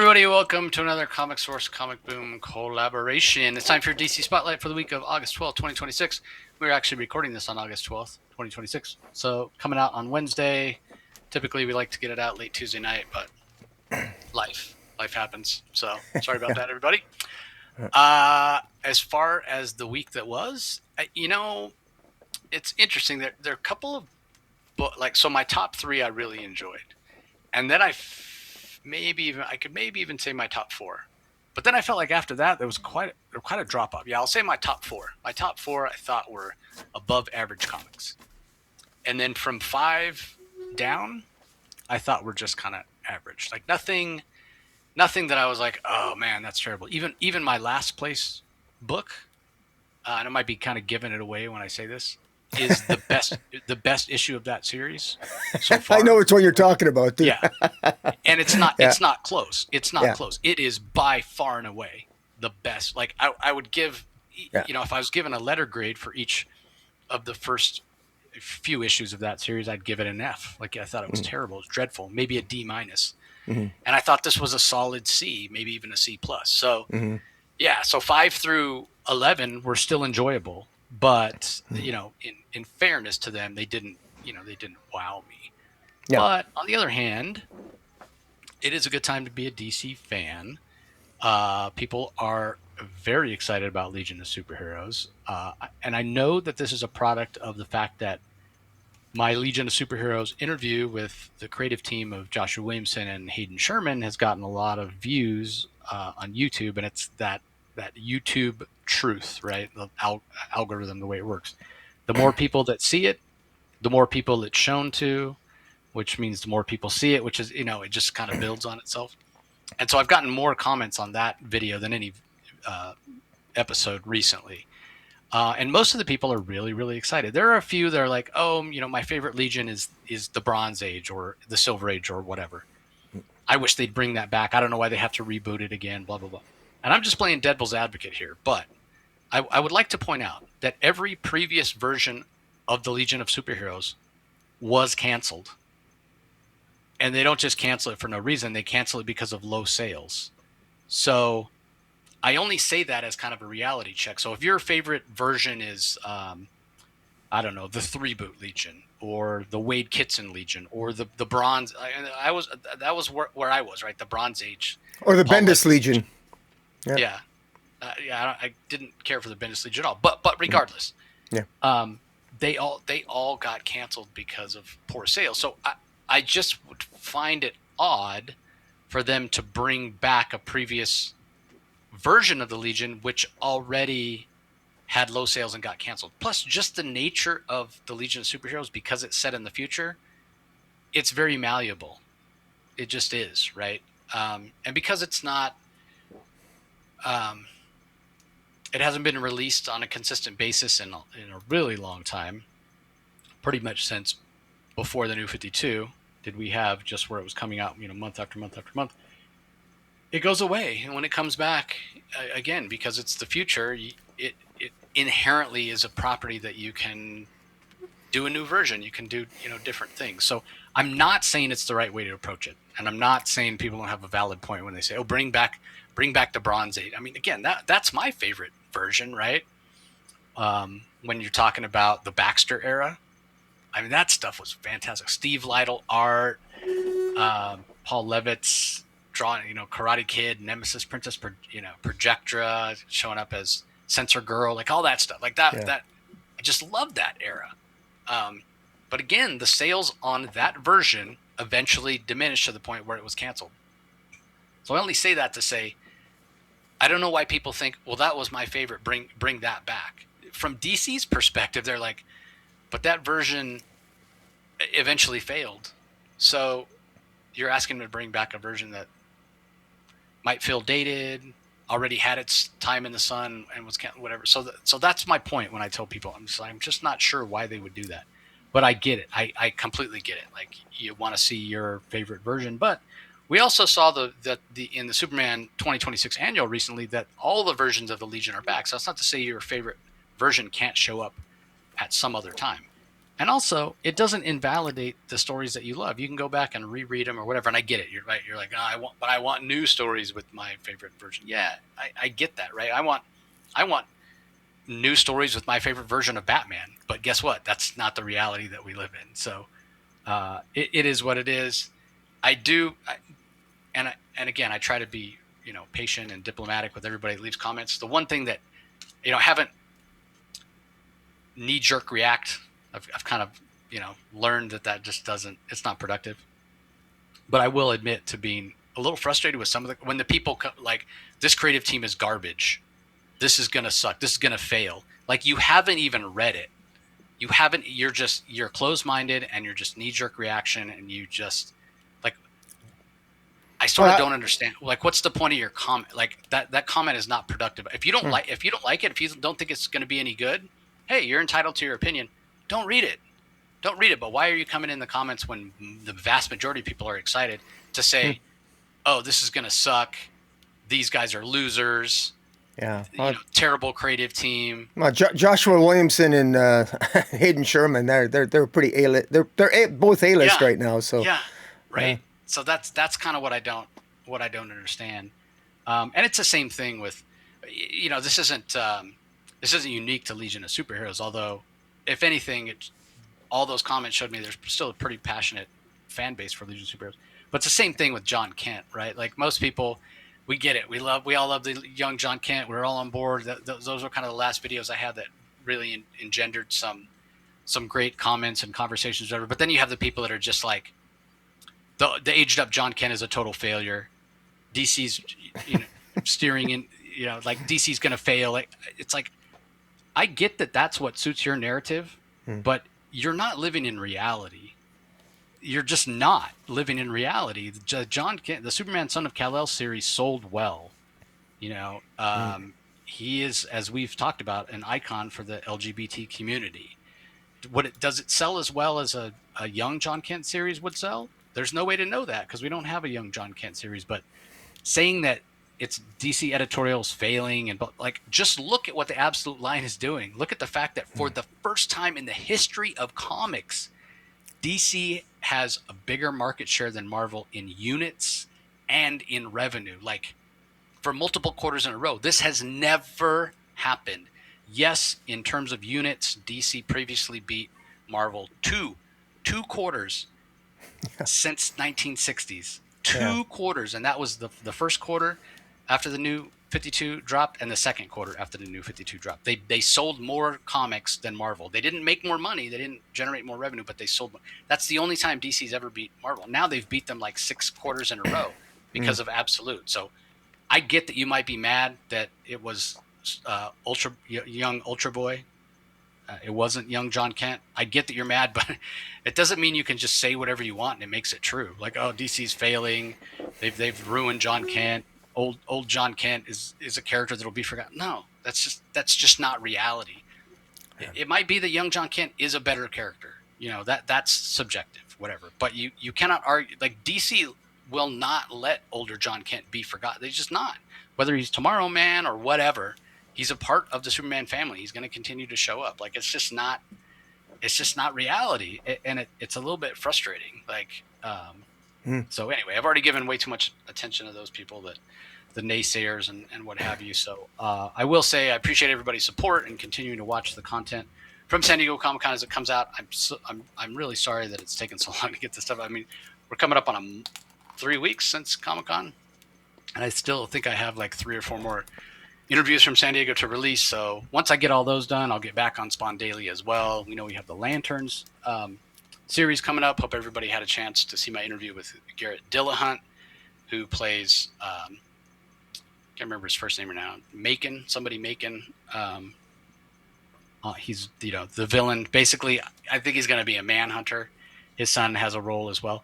everybody, welcome to another Comic Source Comic Boom collaboration. It's time for your DC Spotlight for the week of August 12th, 2026. We're actually recording this on August 12th, 2026. So coming out on Wednesday. Typically we like to get it out late Tuesday night, but life happens. So sorry about that, everybody. As far as the week that was, it's interesting. There are a couple of so my top three I really enjoyed. And then I could maybe even say my top four, but then I felt like after that there was quite a drop off. Yeah, I'll say my top four. My top four I thought were above average comics, and then from 5 down, I thought were just kind of average. Like nothing that I was like, oh man, that's terrible. Even my last place book, and I might be kind of giving it away when I say this, is the best issue of that series so far. I know which one you're talking about, dude. Yeah, and it's not close. It's not close. It is by far and away the best. Like I would give, if I was given a letter grade for each of the first few issues of that series, I'd give it an F. Like I thought it was terrible, it was dreadful, maybe a D-. And I thought this was a solid C, maybe even a C+. So so 5 through 11 were still enjoyable. But in fairness to them, they didn't wow me. Yeah. But on the other hand, it is a good time to be a DC fan. People are very excited about Legion of Superheroes, and I know that this is a product of the fact that my Legion of Superheroes interview with the creative team of Joshua Williamson and Hayden Sherman has gotten a lot of views on YouTube, and it's that YouTube truth, right? The algorithm, the way it works. The more people that see it, the more people it's shown to, which means the more people see it, which is, it just kind of builds on itself. And so I've gotten more comments on that video than any episode recently. And most of the people are really, really excited. There are a few that are like, oh, my favorite Legion is the Bronze Age or the Silver Age or whatever. I wish they'd bring that back. I don't know why they have to reboot it again, blah, blah, blah. And I'm just playing devil's advocate here, but I would like to point out that every previous version of the Legion of Superheroes was canceled. And they don't just cancel it for no reason. They cancel it because of low sales. So I only say that as kind of a reality check. So if your favorite version is, the 3-boot Legion or the Waid Kitson Legion or the Bronze, that was where I was, right? The Bronze Age. Or the Bendis Legion. Yep. Yeah. I didn't care for the Bendis Legion at all, but regardless, they all got canceled because of poor sales. So I just would find it odd for them to bring back a previous version of the Legion, which already had low sales and got canceled. Plus, just the nature of the Legion of Superheroes, because it's set in the future, it's very malleable. It just is, right? And because it's not. It hasn't been released on a consistent basis in a really long time. Pretty much since before the New 52 did we have just where it was coming out, month after month after month. It goes away, and when it comes back again, because it's the future, it inherently is a property that you can do a new version. You can do different things. So I'm not saying it's the right way to approach it, and I'm not saying people don't have a valid point when they say, "Oh, bring back the Bronze Age." I mean, again, that's my favorite version, right? When you're talking about the Baxter era, I mean, that stuff was fantastic. Steve Lytle art, Paul Levitt's drawing, Karate Kid, Nemesis, Princess, Projectra showing up as Censor Girl, like all that stuff, like that. Yeah. That I just love that era. But again, the sales on that version eventually diminished to the point where it was canceled. So I only say that to say, I don't know why people think, well, that was my favorite, bring that back. From DC's perspective, they're like, but that version eventually failed. So you're asking them to bring back a version that might feel dated, already had its time in the sun, and was whatever. So that's my point when I tell people, I'm just not sure why they would do that. But I get it. I completely get it. Like, you want to see your favorite version, but we also saw the in the Superman 2026 annual recently that all the versions of the Legion are back. So that's not to say your favorite version can't show up at some other time. And also, it doesn't invalidate the stories that you love. You can go back and reread them or whatever. And I get it. You're right. You're like, oh, I want new stories with my favorite version. Yeah, I get that, right? I want new stories with my favorite version of Batman. But guess what? That's not the reality that we live in. So it is what it is. And again, I try to be patient and diplomatic with everybody that leaves comments. The one thing that I haven't knee-jerk react. I've kind of learned that just doesn't. It's not productive. But I will admit to being a little frustrated with some of when the people like, this creative team is garbage. This is gonna suck. This is gonna fail. Like, you haven't even read it. You're closed-minded and you're just knee-jerk reaction, and you just like. I sort of don't understand. Like, what's the point of your comment? Like, that comment is not productive. If you don't like it, if you don't think it's going to be any good, hey, you're entitled to your opinion. Don't read it. But why are you coming in the comments when the vast majority of people are excited to say, oh, this is going to suck. These guys are losers. Yeah. Terrible creative team. Well, Joshua Williamson and Hayden Sherman, they're pretty A-list. They're both A-list right now. So yeah, right. Yeah. So that's kind of what I don't understand. And it's the same thing with, this isn't unique to Legion of Superheroes. Although, if anything, all those comments showed me there's still a pretty passionate fan base for Legion of Superheroes. But it's the same thing with John Kent, right? Like, most people, we get it. We all love the young John Kent. We're all on board. Those were kind of the last videos I had that really engendered some great comments and conversations, whatever. But then you have the people that are just like, the aged up John Kent is a total failure. DC's steering in, like, DC's going to fail. It's like, I get that that's what suits your narrative, but you're not living in reality. You're just not living in reality. John Kent, the Superman Son of Kal-El series, sold well. He is, as we've talked about, an icon for the LGBT community. Does it sell as well as a young John Kent series would sell? There's no way to know that because we don't have a young John Kent series. But saying that it's DC editorials failing, and just look at what the Absolute line is doing. Look at the fact that for the first time in the history of comics, DC has a bigger market share than Marvel in units and in revenue. Like, for multiple quarters in a row, this has never happened. Yes, in terms of units, DC previously beat Marvel two quarters since 1960s. Two quarters, and that was the first quarter after the New 52 dropped, and the second quarter after the New 52 dropped. They sold more comics than Marvel. They didn't make more money. They didn't generate more revenue, but they sold more. That's the only time DC's ever beat Marvel. Now they've beat them like 6 quarters in a row because of Absolute. So I get that you might be mad that it was young Ultra Boy. It wasn't young John Kent. I get that you're mad, but it doesn't mean you can just say whatever you want and it makes it true. Like, oh, DC's failing. They've ruined John Kent. Old John Kent is a character that'll be forgotten. No, that's just not reality. Yeah. It might be that young John Kent is a better character. That's subjective, whatever. But you cannot argue. Like, DC will not let older John Kent be forgotten. They're just not. Whether he's Tomorrow Man or whatever, he's a part of the Superman family. He's going to continue to show up. Like, it's just not reality. And it's a little bit frustrating. Like, so anyway, I've already given way too much attention to those people, the naysayers and what have you. So I will say I appreciate everybody's support and continuing to watch the content from San Diego Comic-Con as it comes out. I'm really sorry that it's taken so long to get this stuff. I mean, we're coming up on 3 weeks since Comic-Con, and I still think I have like 3 or 4 more interviews from San Diego to release. So once I get all those done, I'll get back on Spawn Daily as well. We have the Lanterns series coming up. Hope everybody had a chance to see my interview with Garrett Dillahunt, who plays can't remember his first name right now. Macon. He's the villain. Basically, I think he's going to be a manhunter. His son has a role as well.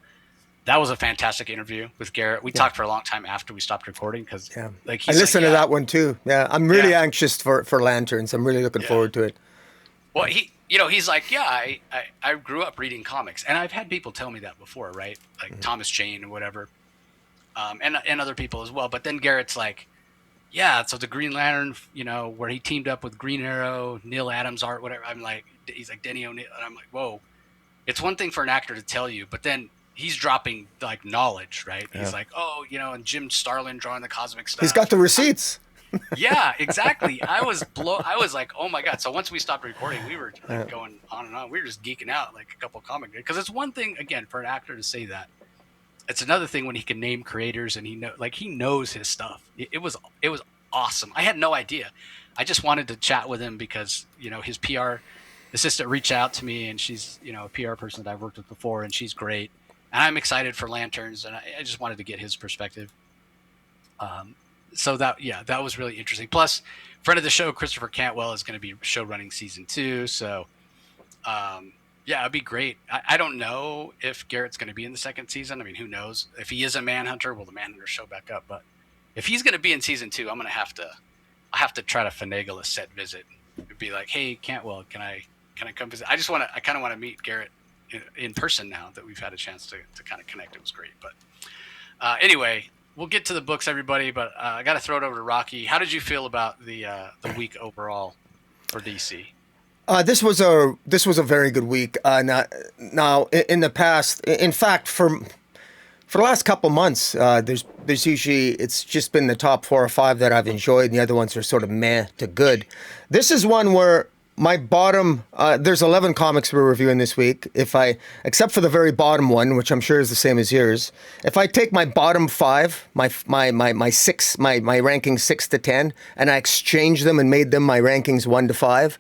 That was a fantastic interview with Garrett. We talked for a long time after we stopped recording because I listened to that one too. Yeah, I'm really anxious for Lanterns. I'm really looking forward to it. Well, he's like, I grew up reading comics, and I've had people tell me that before, right? Like Thomas Jane or whatever, and other people as well. But then Garrett's like, yeah, so the Green Lantern, where he teamed up with Green Arrow, Neil Adams art, whatever. I'm like, he's like Denny O'Neil, and I'm like, whoa. It's one thing for an actor to tell you, but then he's dropping like knowledge, right? Yeah. He's like, oh, and Jim Starlin drawing the cosmic stuff. He's got the receipts. Yeah, exactly. I was like, oh my god. So once we stopped recording, we were like going on and on. We were just geeking out like a couple of comic because it's one thing again for an actor to say that. It's another thing when he can name creators and he knows his stuff. It was awesome. I had no idea. I just wanted to chat with him because his PR assistant reached out to me, and she's a PR person that I've worked with before, and she's great. And I'm excited for Lanterns, and I just wanted to get his perspective. So that was really interesting. Plus, friend of the show, Christopher Cantwell, is going to be show running season 2. So it'd be great. I don't know if Garrett's going to be in the second season. I mean, who knows? If he is a Manhunter, will the Manhunter show back up? But if he's going to be in season 2, I have to try to finagle a set visit. It'd be like, hey, Cantwell, can I come visit? I kind of want to meet Garrett in person now that we've had a chance to kind of connect. It was great. But anyway, we'll get to the books, everybody. But I got to throw it over to Rocky. How did you feel about the week overall for DC? This was a very good week. Now, in the past, in fact, for the last couple months, there's usually it's just been the top 4 or 5 that I've enjoyed, and the other ones are sort of meh to good. This is one where my bottom. There's 11 comics we're reviewing this week. Except for the very bottom one, which I'm sure is the same as yours, if I take my bottom 5, my rankings 6 to 10, and I exchange them and made them my rankings 1 to 5.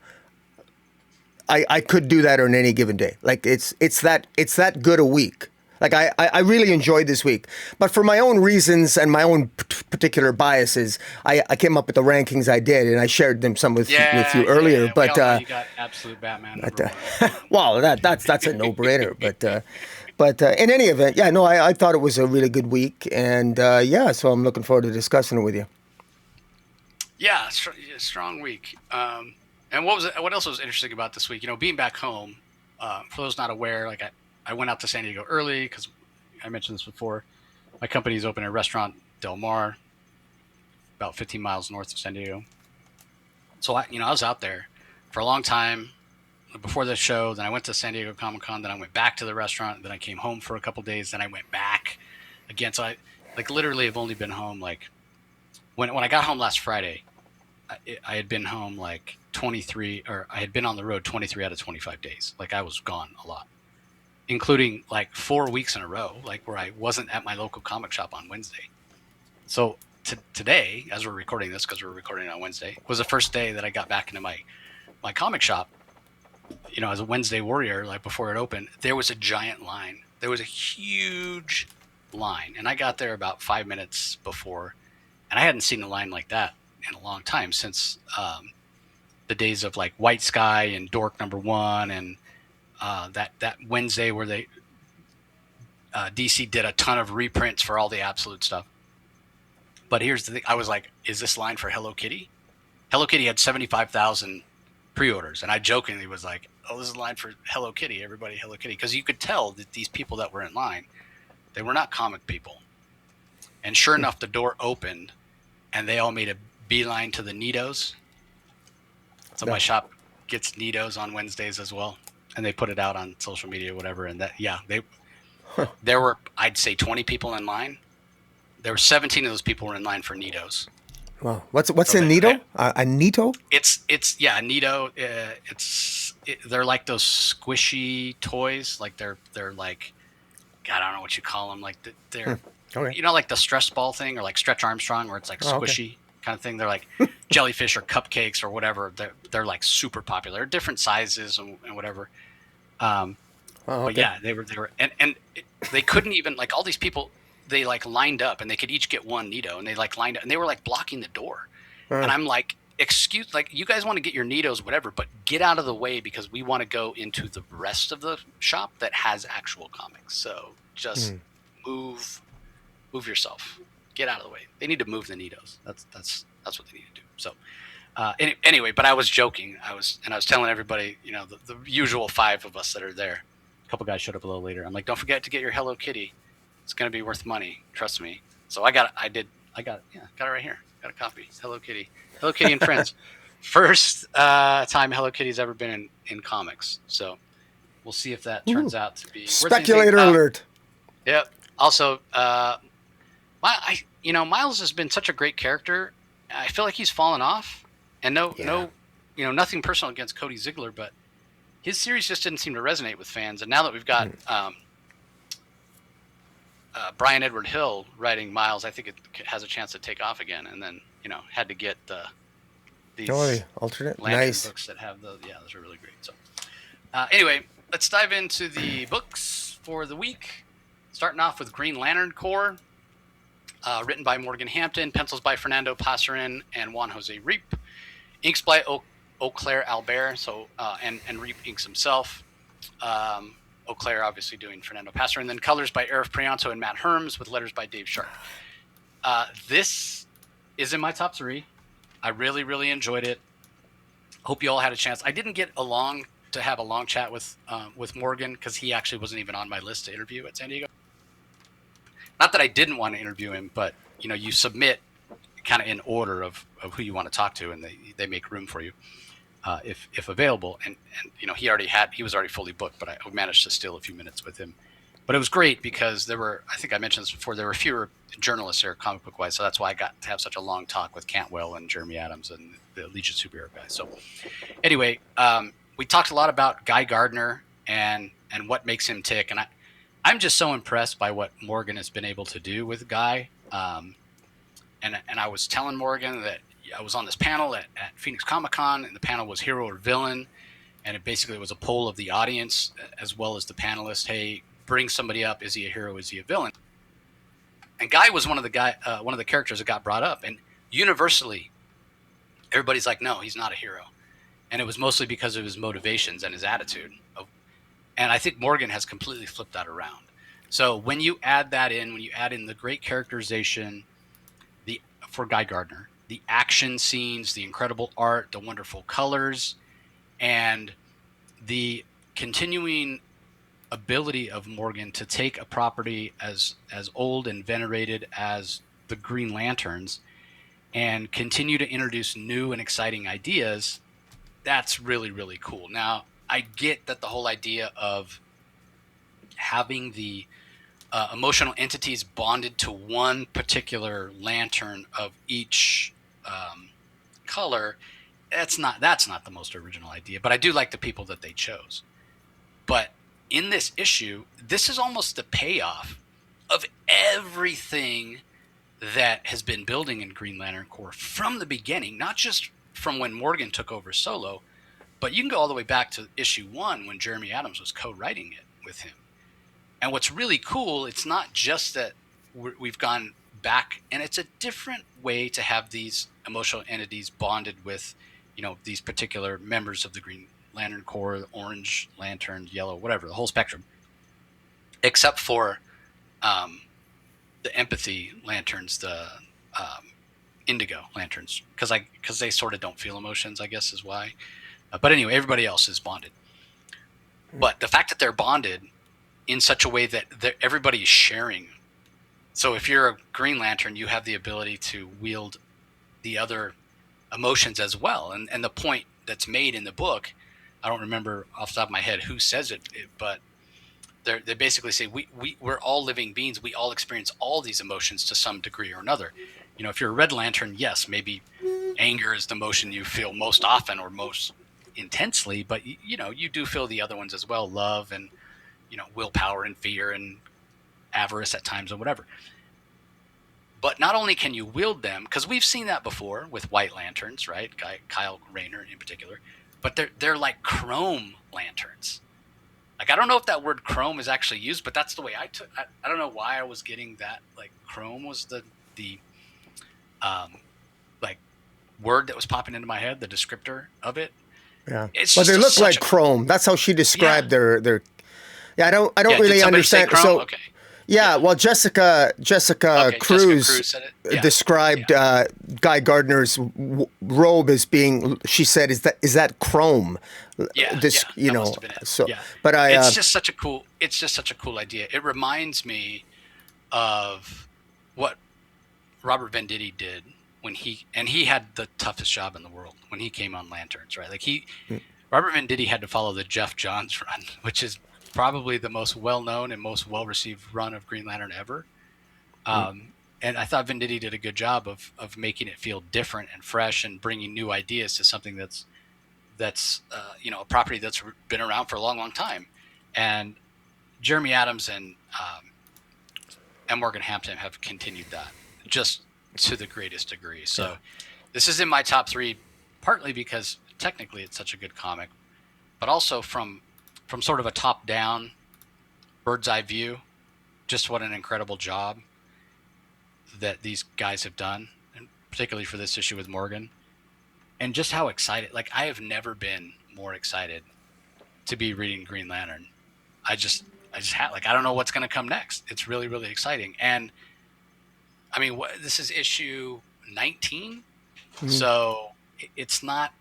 I could do that on any given day. Like it's that good a week. Like I really enjoyed this week, but for my own reasons and my own particular biases, I came up with the rankings I did, and I shared them with you earlier. But you got absolute Batman. Well, that's a no-brainer. But in any event, I thought it was a really good week, and so I'm looking forward to discussing it with you. Yeah, strong week. And what else was interesting about this week? Being back home. For those not aware, like I went out to San Diego early because I mentioned this before. My company's opening a restaurant, Del Mar, about 15 miles north of San Diego. So I was out there for a long time before the show. Then I went to San Diego Comic-Con. Then I went back to the restaurant. Then I came home for a couple of days. Then I went back again. So I literally have only been home when I got home last Friday. I had been home 23, or I had been on the road 23 out of 25 days. I was gone a lot, including 4 weeks in a row, where I wasn't at my local comic shop on Wednesday. So today, as we're recording this, because we're recording on Wednesday, was the first day that I got back into my comic shop. As a Wednesday warrior, before it opened, there was a giant line. There was a huge line, and I got there about 5 minutes before, and I hadn't seen a line like that in a long time, since the days of White Sky and Dork #1 and that Wednesday where they DC did a ton of reprints for all the Absolute stuff. But here's the thing: I was like, "Is this line for Hello Kitty?" Hello Kitty had 75,000 pre-orders, and I jokingly was like, "Oh, this is a line for Hello Kitty. Everybody, Hello Kitty," because you could tell that these people that were in line, they were not comic people. And sure enough, the door opened, and they all made a beeline to the Nitos. So my shop gets Nitos on Wednesdays as well, and they put it out on social media or whatever. And there were, I'd say, 20 people in line. There were 17 of those people were in line for Nitos. Wow, what's a Nito? A Nito? It's a Nito. They're like those squishy toys. They're like, God, I don't know what you call them. They're okay. Like the stress ball thing, or Stretch Armstrong, where it's squishy. Kind of thing. They're like jellyfish or cupcakes or whatever. They're super popular. They're different sizes and whatever. But yeah, they were and they couldn't even all these people. They lined up, and they could each get one Nito, and they lined up, and they were blocking the door. And I'm like, excuse, you guys want to get your Nitos, whatever, but get out of the way, because we want to go into the rest of the shop that has actual comics. So just move yourself. Get out of the way. They need to move the Nitos. That's what they need to do. So anyway, but I was joking. I was telling everybody, the usual 5 of us that are there. A couple guys showed up a little later. I'm like, don't forget to get your Hello Kitty. It's going to be worth money. Trust me. So I got it right here. Got a copy. Hello Kitty. Hello Kitty and Friends. First time Hello Kitty's ever been in comics. So we'll see if that turns out to be. Speculator alert. Yep. Also, Miles has been such a great character. I feel like he's fallen off. And nothing personal against Cody Ziegler, but his series just didn't seem to resonate with fans. And now that we've got Brian Edward Hill writing Miles, I think it has a chance to take off again. And then had to get these alternate books that have those. Yeah, those are really great. So anyway, let's dive into the books for the week. Starting off with Green Lantern Corps, written by Morgan Hampton, pencils by Fernando Passarin and Juan Jose Reap, inks by Auclair Albert, and Reap inks himself. Auclair obviously doing Fernando Passarin, then colors by Arif Prianto and Matt Herms with letters by Dave Sharp. This is in my top 3. I really, really enjoyed it. Hope you all had a chance. I didn't get to have a long chat with Morgan because he actually wasn't even on my list to interview at San Diego. Not that I didn't want to interview him, but you submit kind of in order of who you want to talk to, and they make room for you if available. And he was already fully booked, but I managed to steal a few minutes with him. But it was great because I think I mentioned this before, there were fewer journalists there comic book wise, so that's why I got to have such a long talk with Cantwell and Jeremy Adams and the Legion Superhero guys. So anyway, we talked a lot about Guy Gardner and what makes him tick, and I'm just so impressed by what Morgan has been able to do with Guy. And I was telling Morgan that I was on this panel at Phoenix Comic-Con, and the panel was hero or villain, and it basically was a poll of the audience as well as the panelists. Hey, bring somebody up. Is he a hero? Is he a villain? And Guy was one of the characters that got brought up, and universally, everybody's like, no, he's not a hero. And it was mostly because of his motivations and his attitude. And I think Morgan has completely flipped that around. So when you add that in, when you add in the great characterization for Guy Gardner, the action scenes, the incredible art, the wonderful colors, and the continuing ability of Morgan to take a property as old and venerated as the Green Lanterns and continue to introduce new and exciting ideas, that's really, really cool. Now, I get that the whole idea of having the emotional entities bonded to one particular lantern of each color, that's not the most original idea, but I do like the people that they chose. But in this issue, this is almost the payoff of everything that has been building in Green Lantern Corps from the beginning, not just from when Morgan took over solo, but you can go all the way back to issue 1 when Jeremy Adams was co-writing it with him. And what's really cool, it's not just that we've gone back, and it's a different way to have these emotional entities bonded with, these particular members of the Green Lantern Corps, the orange lantern, yellow, whatever, the whole spectrum, except for the empathy lanterns, the indigo lanterns, because they sort of don't feel emotions, I guess is why. But anyway, everybody else is bonded. But the fact that they're bonded in such a way that everybody is sharing. So if you're a Green Lantern, you have the ability to wield the other emotions as well. And the point that's made in the book, I don't remember off the top of my head who says it, but they basically say we're all living beings. We all experience all these emotions to some degree or another. If you're a Red Lantern, yes, maybe anger is the emotion you feel most often or most intensely, but you do feel the other ones as well, love and willpower and fear and avarice at times or whatever. But not only can you wield them, because we've seen that before with White Lanterns, right? Kyle Rayner in particular, but they're like chrome lanterns. Like, I don't know if that word chrome is actually used, but that's the way I took. I don't know why I was getting that. Like, chrome was the like word that was popping into my head, the descriptor of it. Yeah, but they look like chrome. That's how she described their. Yeah, I don't really understand. So, okay. Yeah, well, Jessica Cruz said it. Described Guy Gardner's robe as being. She said, "Is that chrome?" Yeah, So, yeah. But it's just such a cool idea. It reminds me of what Robert Venditti did he had the toughest job in the world when he came on Lanterns, right? Like Robert Venditti had to follow the Jeff Johns run, which is probably the most well-known and most well-received run of Green Lantern ever. And I thought Venditti did a good job of making it feel different and fresh and bringing new ideas to something that's a property that's been around for a long, long time. And Jeremy Adams and Morgan Hampton have continued that just to the greatest degree. So this is in my top 3, partly because technically it's such a good comic, but also from sort of a top-down, bird's eye view, just what an incredible job that these guys have done, and particularly for this issue with Morgan, and just how excited. Like, I have never been more excited to be reading Green Lantern. I just had, like, I don't know what's going to come next. It's really, really exciting. And I mean, this is issue 19, so it's not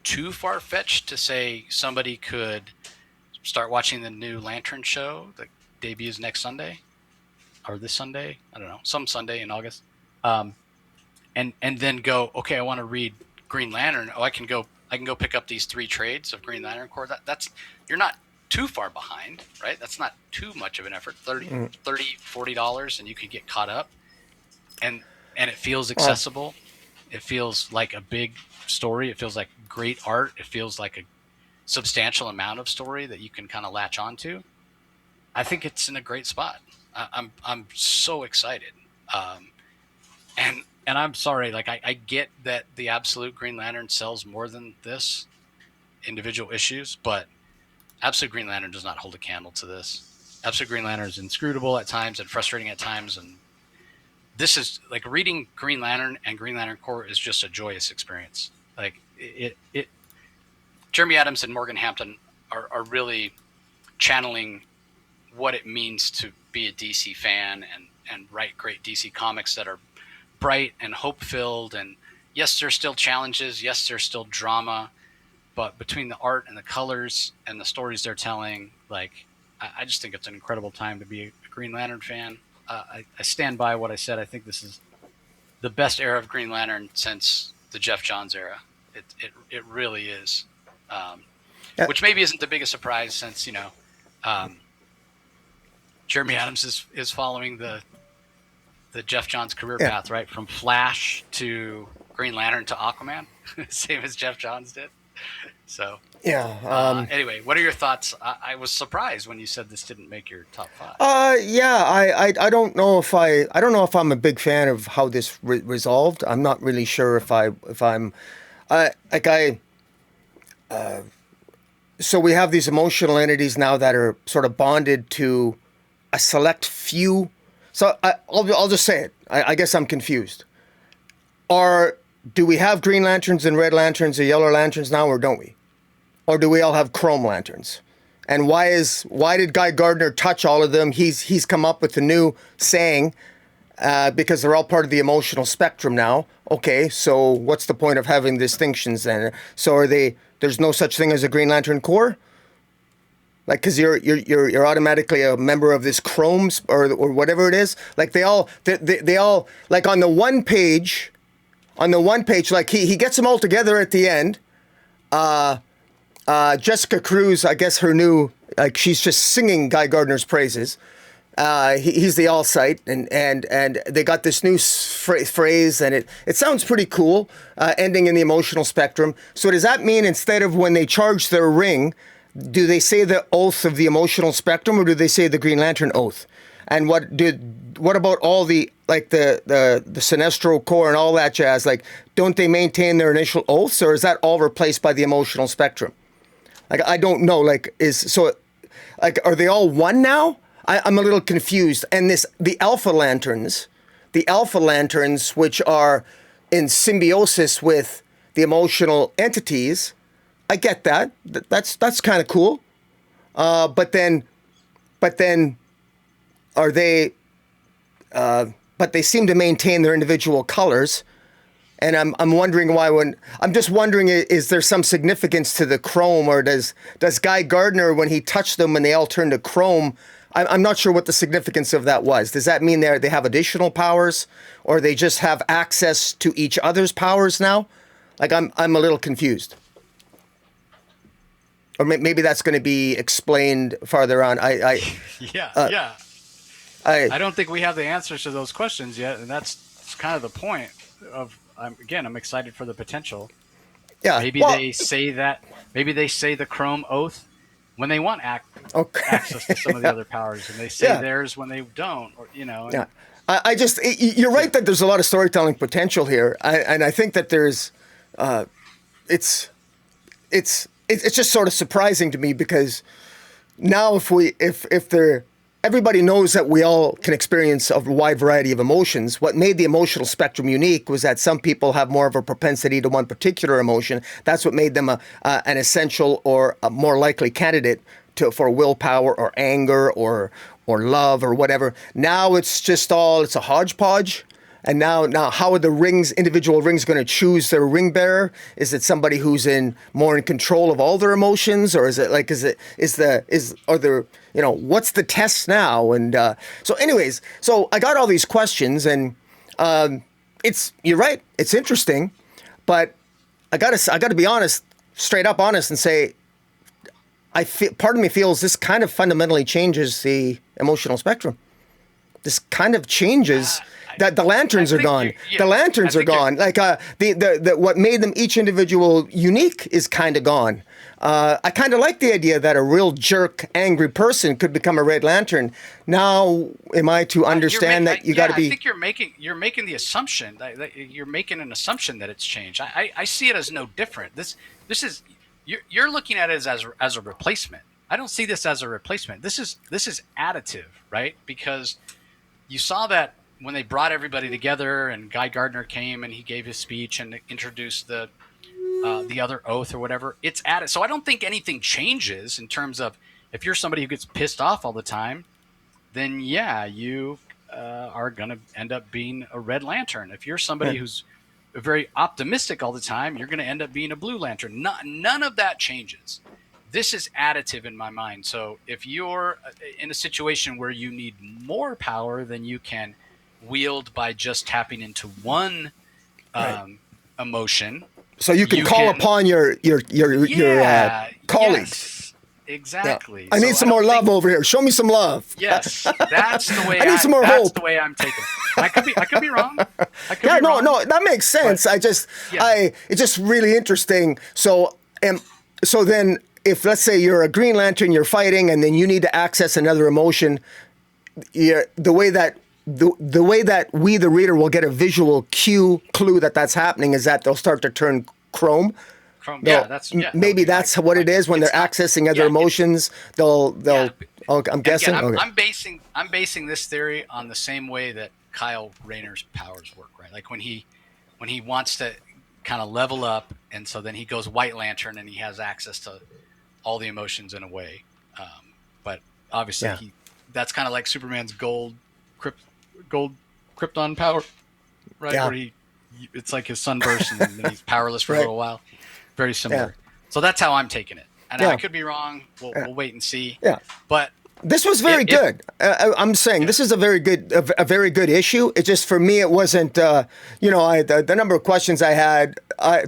too far-fetched to say somebody could start watching the new Lantern show that debuts next Sunday, or this Sunday, I don't know, some Sunday in August, and then go, okay, I want to read Green Lantern. Oh, I can go pick up these 3 trades of Green Lantern Corps. That's you're not too far behind, right? That's not too much of an effort. $40, and you can get caught up, and it feels accessible. It feels like a big story. It feels like great art. It feels like a substantial amount of story that you can kind of latch onto. I think it's in a great spot. I'm so excited, and I'm sorry. Like, I get that the Absolute Green Lantern sells more than this individual issues, but Absolute Green Lantern does not hold a candle to this. Absolute Green Lantern is inscrutable at times and frustrating at times, and this is like reading Green Lantern and Green Lantern Corps is just a joyous experience. Like it Jeremy Adams and Morgan Hampton are really channeling what it means to be a DC fan and write great DC comics that are bright and hope-filled. And yes, there's still challenges. Yes, there's still drama. But between the art and the colors and the stories they're telling, like, I just think it's an incredible time to be a Green Lantern fan. I stand by what I said. I think this is the best era of Green Lantern since the Jeff Johns era. It really is. Which maybe isn't the biggest surprise since, Jeremy Adams is following the Jeff Johns career path, right? From Flash to Green Lantern to Aquaman, same as Jeff Johns did. So anyway, what are your thoughts? I was surprised when you said this didn't make your top 5. I don't know if I'm a big fan of how this resolved. I'm not really sure if I'm so we have these emotional entities now that are sort of bonded to a select few. So I'll just say it. I guess I'm confused. Do we have Green Lanterns and Red Lanterns and Yellow Lanterns now, or don't we? Or do we all have Chrome Lanterns? And why did Guy Gardner touch all of them? He's come up with a new saying because they're all part of the emotional spectrum now. Okay, so what's the point of having distinctions then? So there's no such thing as a Green Lantern Corps? Like, because you're automatically a member of this Chrome or whatever it is. Like they all like on the one page, like he gets them all together at the end. Jessica Cruz, I guess her new, like, she's just singing Guy Gardner's praises. He's the all-sight, and they got this new phrase, and it sounds pretty cool, ending in the emotional spectrum. So does that mean instead of when they charge their ring, do they say the oath of the emotional spectrum, or do they say the Green Lantern oath? And what about all the, like, the Sinestro Corps and all that jazz? Like, don't they maintain their initial oaths, or is that all replaced by the emotional spectrum? Like, I don't know. Like, are they all one now? I'm a little confused. And the Alpha Lanterns, which are in symbiosis with the emotional entities, I get that. That's kind of cool. But then, are they? But they seem to maintain their individual colors, and I'm wondering why. I'm just wondering, is there some significance to the Chrome, or does Guy Gardner, when he touched them and they all turned to Chrome, I'm not sure what the significance of that was. Does that mean they have additional powers, or they just have access to each other's powers now? Like, I'm a little confused. Or maybe that's going to be explained farther on. I don't think we have the answers to those questions yet, and that's kind of the point of. I'm excited for the potential. Yeah. Maybe they say that. Maybe they say the Chrome Oath when they want access to some of the other powers, and they say theirs when they don't, or Yeah. You're right that there's a lot of storytelling potential here, and I think that there's, it's just sort of surprising to me, because now if everybody knows that we all can experience a wide variety of emotions. What made the emotional spectrum unique was that some people have more of a propensity to one particular emotion. That's what made them an essential or a more likely candidate for willpower or anger or love or whatever. Now it's a hodgepodge. And now how are the individual rings going to choose their ring bearer? Is it somebody who's more in control of all their emotions, or is it like what's the test now? And so I got all these questions, and you're right, it's interesting, but I gotta be honest, straight up honest, and say part of me feels this kind of fundamentally changes the emotional spectrum. This kind of changes. That the lanterns are gone. The lanterns are gone. Like the what made them each individual unique is kind of gone. I kind of like the idea that a real jerk, angry person could become a Red Lantern. Now, am I to understand that you got to be? I think you're making the assumption that you're making an assumption that it's changed. I see it as no different. This is you're looking at it as a replacement. I don't see this as a replacement. This is additive, right? Because you saw that. When they brought everybody together and Guy Gardner came and he gave his speech and introduced the other oath or whatever, it's added. So I don't think anything changes in terms of if you're somebody who gets pissed off all the time, then you are going to end up being a Red Lantern. If you're somebody who's very optimistic all the time, you're going to end up being a Blue Lantern. None of that changes. This is additive in my mind. So if you're in a situation where you need more power than you can wield by just tapping into one emotion, so you can call upon your colleagues. Yes, exactly. Yeah. I need some more love over here. Show me some love. Yes, that's the way. I need some more hope. That's the way I'm taking it. I could be wrong. No, that makes sense. But, it's just really interesting. So then, if let's say you're a Green Lantern, you're fighting, and then you need to access another emotion, the way that we, the reader, will get a visual clue that that's happening is that they'll start to turn chrome. Maybe that's what it is when they're accessing other emotions. They'll. I'm guessing. Again, I'm basing this theory on the same way that Kyle Rayner's powers work, right? Like when he wants to kind of level up, and so then he goes White Lantern and he has access to all the emotions in a way. But obviously, that's kind of like Superman's gold Krypton power, right? Yeah. Where it's like his sunburst and then he's powerless for a little while. Very similar. Yeah. So that's how I'm taking it. And I could be wrong. We'll wait and see. Yeah. But this was very good. I'm saying this is a very good issue. It just, for me, it wasn't, the number of questions I had,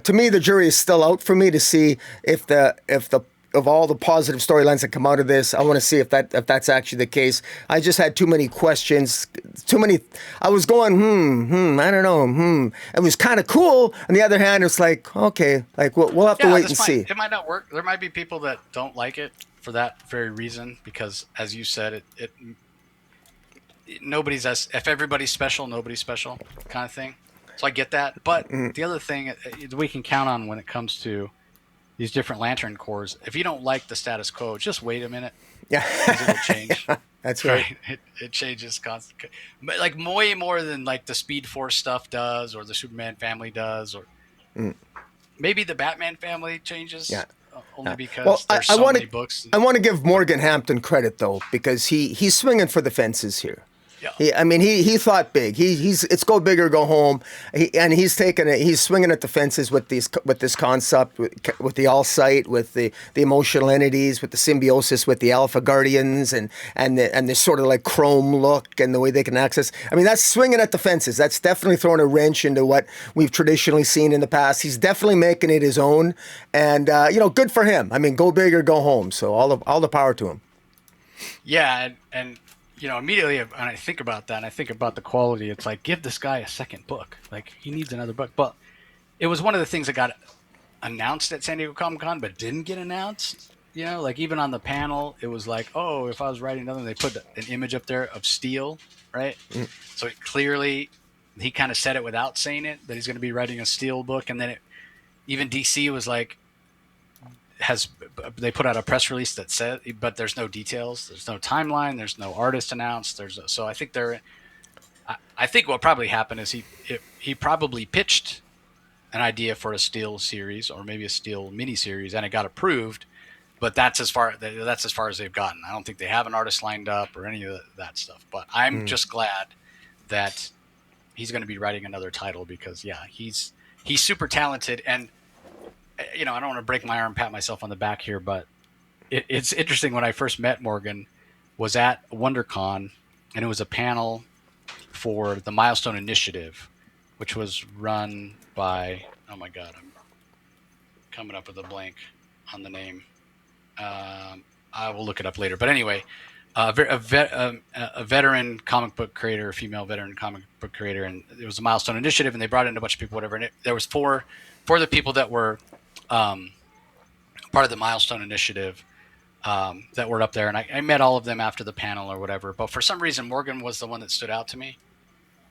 to me, the jury is still out for me to see if of all the positive storylines that come out of this, I want to see if that's actually the case. I just had too many questions, I was going, I don't know, It was kind of cool. On the other hand, it's like, okay, like we'll have to wait and see. It might not work. There might be people that don't like it for that very reason, because as you said, if everybody's special, nobody's special kind of thing. So I get that. But the other thing we can count on when it comes to these different Lantern Corps, if you don't like the status quo, just wait a minute. Yeah. It'll change. That's right. It changes constantly. But like way more than like the Speed Force stuff does, or the Superman family does, or maybe the Batman family changes. Yeah. Only because there's so many books. I want to give Morgan Hampton credit, though, because he's swinging for the fences here. Yeah. He thought big. He's it's go big or go home. He's taking it. He's swinging at the fences with this concept, with the all sight, with the emotional entities, with the symbiosis, with the Alpha Guardians, and this sort of like chrome look and the way they can access. I mean, that's swinging at the fences. That's definitely throwing a wrench into what we've traditionally seen in the past. He's definitely making it his own, and good for him. I mean, go big or go home. So all the power to him. Yeah, and immediately when I think about that, and I think about the quality, it's like, give this guy a second book. Like, he needs another book. But it was one of the things that got announced at San Diego Comic-Con, but didn't get announced. Like even on the panel, it was like, oh, if I was writing another, they put an image up there of Steel, right? Mm. So clearly, he kind of said it without saying it, that he's going to be writing a Steel book. And then even DC was like, they put out a press release that said, but there's no details, there's no timeline, there's no artist announced, so I think what probably happened is he probably pitched an idea for a Steel series or maybe a Steel miniseries, and it got approved, but that's as far as they've gotten. I don't think they have an artist lined up or any of that stuff, but I'm just glad that he's going to be writing another title, because he's super talented. And I don't want to break my arm, pat myself on the back here, but it's interesting. When I first met Morgan, was at WonderCon, and it was a panel for the Milestone Initiative, which was run by, oh my God, I'm coming up with a blank on the name. I will look it up later. But anyway, a veteran comic book creator, a female veteran comic book creator, and it was a Milestone Initiative, and they brought in a bunch of people, whatever. And there was four the people that were part of the Milestone Initiative that were up there, and I met all of them after the panel or whatever. But for some reason, Morgan was the one that stood out to me,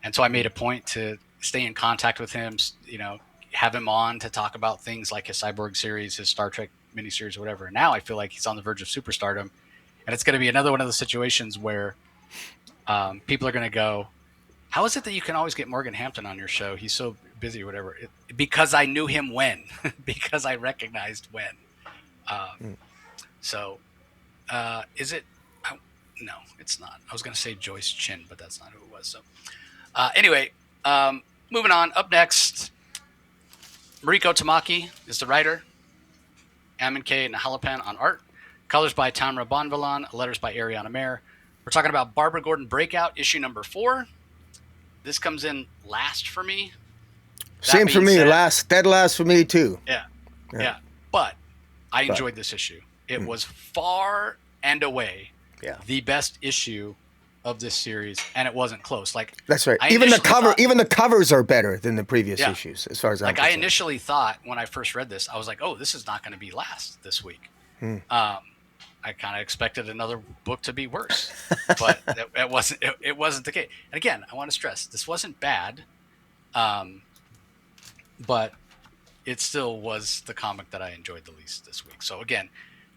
and so I made a point to stay in contact with him. Have him on to talk about things like his Cyborg series, his Star Trek miniseries, or whatever. And now I feel like he's on the verge of superstardom, and it's going to be another one of the situations where people are going to go, "How is it that you can always get Morgan Hampton on your show? He's so busy," or whatever. Because I knew him when, because I recognized when. So, is it? No, it's not. I was going to say Joyce Chin, but that's not who it was. So, anyway, moving on. Up next, Marika Tamaki is the writer. Amin K. Nahalapan on art. Colors by Tamra Bonvillain. Letters by Ariana Mayer. We're talking about Barbara Gordon Breakout, issue number 4. This comes in last for me. Same for me. Dead last for me too. Yeah. But I enjoyed this issue. It was far and away the best issue of this series, and it wasn't close. Like, that's right. Even the covers are better than the previous issues, as far as I'm concerned. I initially thought when I first read this, I was like, "Oh, this is not going to be last this week." I kind of expected another book to be worse, but it wasn't. It wasn't the case. And again, I want to stress, this wasn't bad, but it still was the comic that I enjoyed the least this week. So again,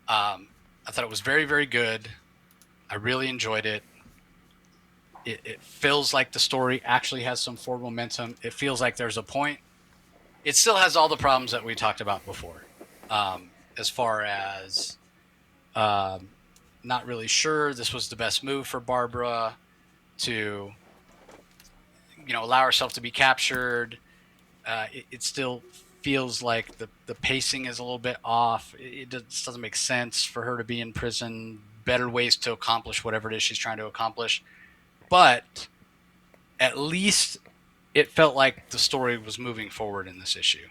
I thought it was very, very good. I really enjoyed it. It feels like the story actually has some forward momentum. It feels like there's a point. It still has all the problems that we talked about before, as far as not really sure this was the best move for Barbara to, allow herself to be captured. It still feels like the pacing is a little bit off. It just doesn't make sense for her to be in prison. Better ways to accomplish whatever it is she's trying to accomplish. But at least it felt like the story was moving forward in this issue.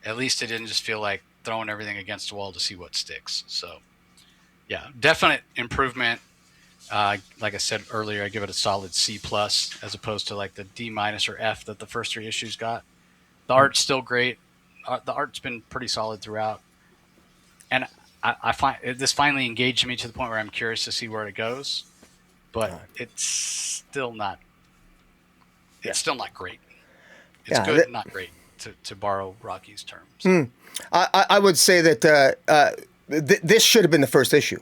At least it didn't just feel like throwing everything against the wall to see what sticks. So, yeah, definite improvement. Like I said earlier, I give it a solid C+, as opposed to like the D- or F that the first 3 issues got. The art's still great. The art's been pretty solid throughout. And I find this finally engaged me to the point where I'm curious to see where it goes. But it's still not. It's still not great. It's good, not great, to borrow Rocky's terms. I would say that this should have been the first issue.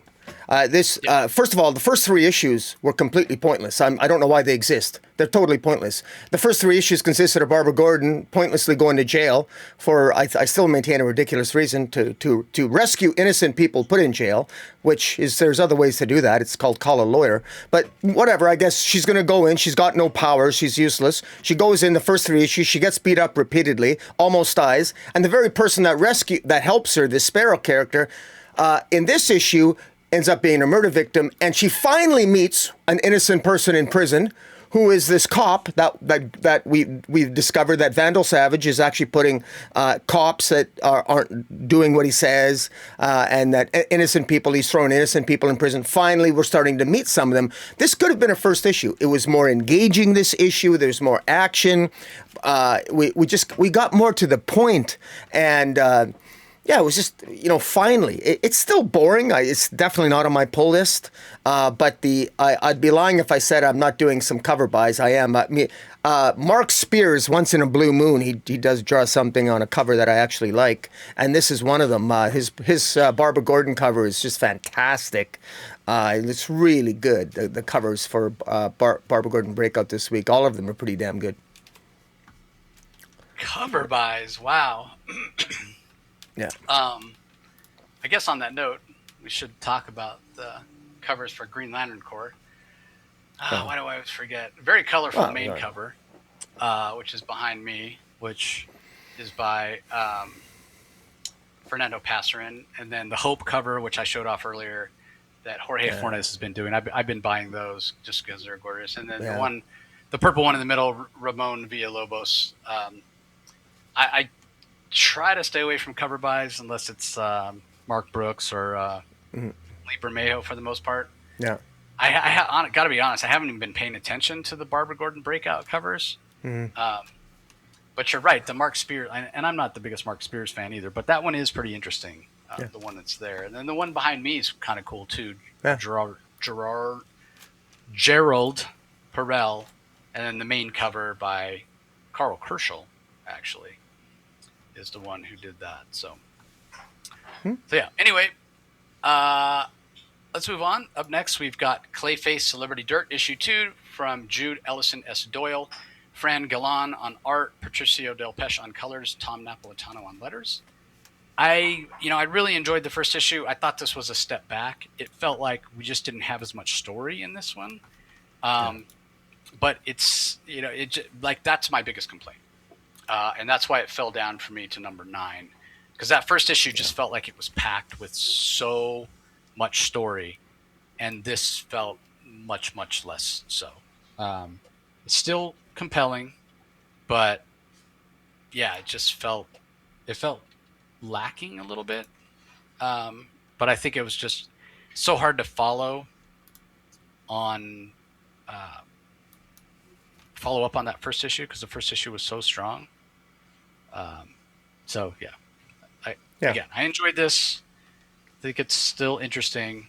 First of all, the first 3 issues were completely pointless. I don't know why they exist. They're totally pointless. The first 3 issues consisted of Barbara Gordon pointlessly going to jail for, I still maintain, a ridiculous reason to rescue innocent people put in jail, which is, there's other ways to do that. It's called call a lawyer. But whatever, I guess she's going to go in. She's got no powers. She's useless. She goes in the first 3 issues. She gets beat up repeatedly, almost dies. And the very person that helps her, this Sparrow character, in this issue ends up being a murder victim. And she finally meets an innocent person in prison, who is this cop that we've discovered that Vandal Savage is actually putting cops that aren't doing what he says, and that innocent people, he's throwing innocent people in prison. Finally, we're starting to meet some of them. This could have been a first issue. It was more engaging, this issue. There's more action. We got more to the point, and yeah, it was just, finally. It's still boring. It's definitely not on my pull list. But I'd be lying if I said I'm not doing some cover buys. I am. Mark Spears, once in a blue moon, he does draw something on a cover that I actually like, and this is one of them. His Barbara Gordon cover is just fantastic. It's really good. The covers for Barbara Gordon Breakout this week, all of them are pretty damn good. Cover buys, wow. Yeah. I guess on that note, we should talk about the covers for Green Lantern Corps. Why do I always forget? Very colorful main cover, which is behind me, which is by Fernando Passarin, and then the Hope cover, which I showed off earlier, that Jorge Fornes has been doing. I've been buying those just because they're gorgeous. And then the purple one in the middle, Ramon Villalobos. I try to stay away from cover buys unless it's Mark Brooks or Lee Bermejo for the most part. Yeah. I got to be honest, I haven't even been paying attention to the Barbara Gordon Breakout covers. But you're right, the Mark Spears, and I'm not the biggest Mark Spears fan either, but that one is pretty interesting, the one that's there. And then the one behind me is kind of cool too. Yeah. Gerald Perel, and then the main cover by Carl Kerschel, actually, is the one who did that. So yeah. Anyway, let's move on. Up next, we've got Clayface Celebrity Dirt issue 2 from Jude Ellison S. Doyle, Fran Galan on art, Patricio Del Pesce on colors, Tom Napolitano on letters. I really enjoyed the first issue. I thought this was a step back. It felt like we just didn't have as much story in this one. But it's, that's my biggest complaint. And that's why it fell down for me to number 9, because that first issue just felt like it was packed with so much story, and this felt much, much less so. It's still compelling, but yeah, it felt lacking a little bit. But I think it was just so hard to follow up on that first issue, because the first issue was so strong. So yeah, again, I enjoyed this. I think it's still interesting,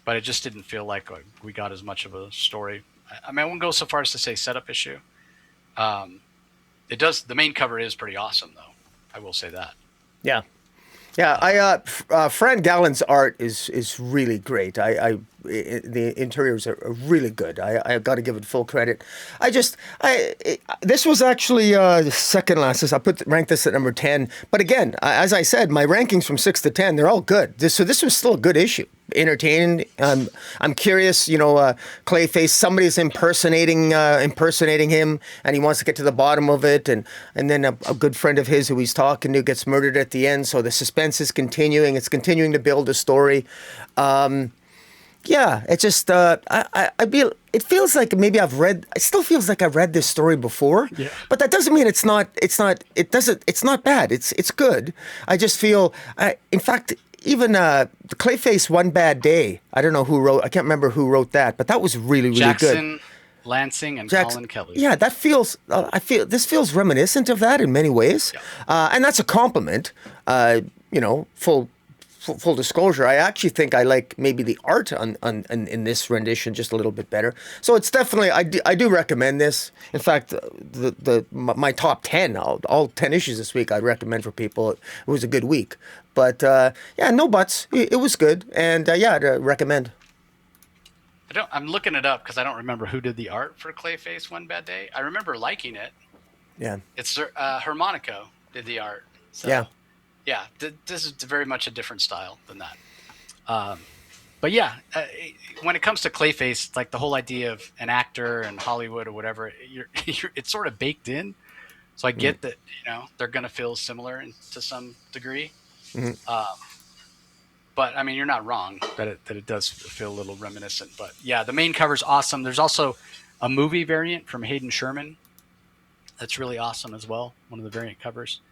but it just didn't feel like we got as much of a story. I mean, I wouldn't go so far as to say setup issue. It does. The main cover is pretty awesome, though. I will say that. Yeah. Yeah, Fran Gallen's art is really great. The interiors are really good. I got to give it full credit. This was actually second last. I ranked this at number 10. But again, as I said, my rankings from 6 to 10, they're all good. So this was still a good issue. Entertaining. I'm curious. Clayface. Somebody's impersonating him, and he wants to get to the bottom of it. And then a good friend of his who he's talking to gets murdered at the end. So the suspense is continuing. It's continuing to build a story. Yeah, it just it feels like maybe it still feels like I've read this story before. Yeah. But that doesn't mean it's not bad. It's good. I just feel in fact, even Clayface One Bad Day, I don't know who wrote, I can't remember who wrote that, but that was really, really Jackson, good. Lansing and Colin Kelly. Yeah, that feels, this feels reminiscent of that in many ways. Yeah. And that's a compliment, full disclosure, I actually think I like maybe the art on in this rendition just a little bit better. So it's definitely I do recommend this. In fact, my top 10, all 10 issues this week, I'd recommend for people. It was a good week, but yeah, no buts. It was good, and yeah, I'd recommend. I'm looking it up because I don't remember who did the art for Clayface One Bad Day. I remember liking it. Yeah, it's Harmonico did the art. So, yeah. Yeah, this is very much a different style than that. But yeah, when it comes to Clayface, like the whole idea of an actor and Hollywood or whatever, it's sort of baked in. So I get that, they're going to feel similar to some degree. But I mean, you're not wrong that it does feel a little reminiscent. But yeah, the main cover's awesome. There's also a movie variant from Hayden Sherman that's really awesome as well. One of the variant covers.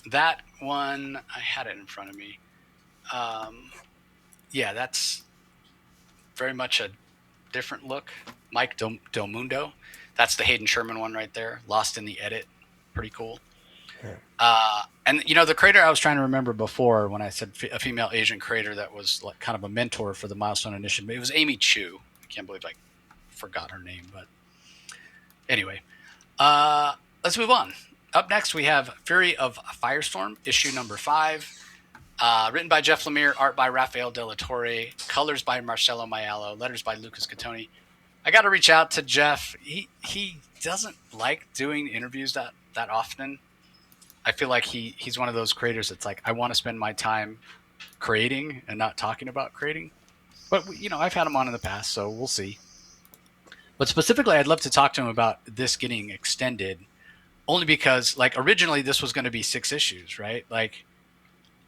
That one, I had it in front of me. Yeah, that's very much a different look. Mike Del Mundo. That's the Hayden Sherman one right there. Lost in the Edit. Pretty cool. And the creator I was trying to remember before when I said a female Asian creator that was like kind of a mentor for the Milestone Initiative, it was Amy Chu. I can't believe I forgot her name, but anyway, let's move on. Up next, we have Fury of Firestorm, issue number 5, written by Jeff Lemire, art by Rafael De La Torre, colors by Marcelo Maiello, letters by Lucas Catoni. I got to reach out to Jeff. He doesn't like doing interviews that often. I feel like he's one of those creators that's like, I want to spend my time creating and not talking about creating. But, I've had him on in the past, so we'll see. But specifically, I'd love to talk to him about this getting extended, only because, like, originally this was going to be 6 issues, right? Like,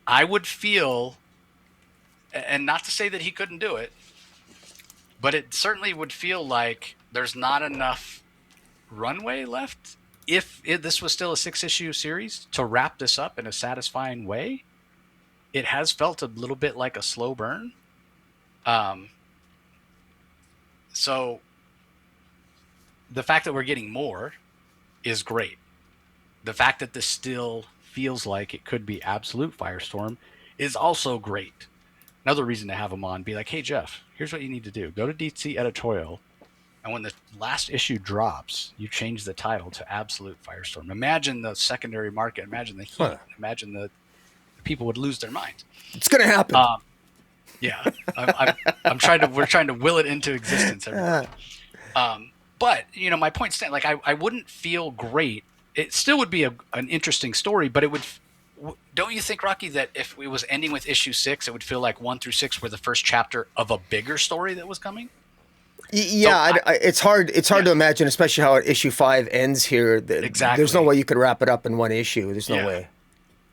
I would feel, and not to say that he couldn't do it, but it certainly would feel like there's not enough runway left if this was still a 6-issue series to wrap this up in a satisfying way. It has felt a little bit like a slow burn. So the fact that we're getting more is great. The fact that this still feels like it could be absolute Firestorm is also great. Another reason to have him on, be like, hey, Jeff, here's what you need to do. Go to DC Editorial, and when the last issue drops, you change the title to Absolute Firestorm. Imagine the secondary market. Imagine the heat. Imagine the people would lose their minds. It's going to happen. Yeah. We're trying to will it into existence. But, my point stands, like, I wouldn't feel great. It still would be an interesting story, but it would, don't you think, Rocky, that if it was ending with issue 6, it would feel like 1 through 6 were the first chapter of a bigger story that was coming? Yeah, so it's hard to imagine, especially how issue 5 ends here. Exactly. There's no way you could wrap it up in one issue. There's no way.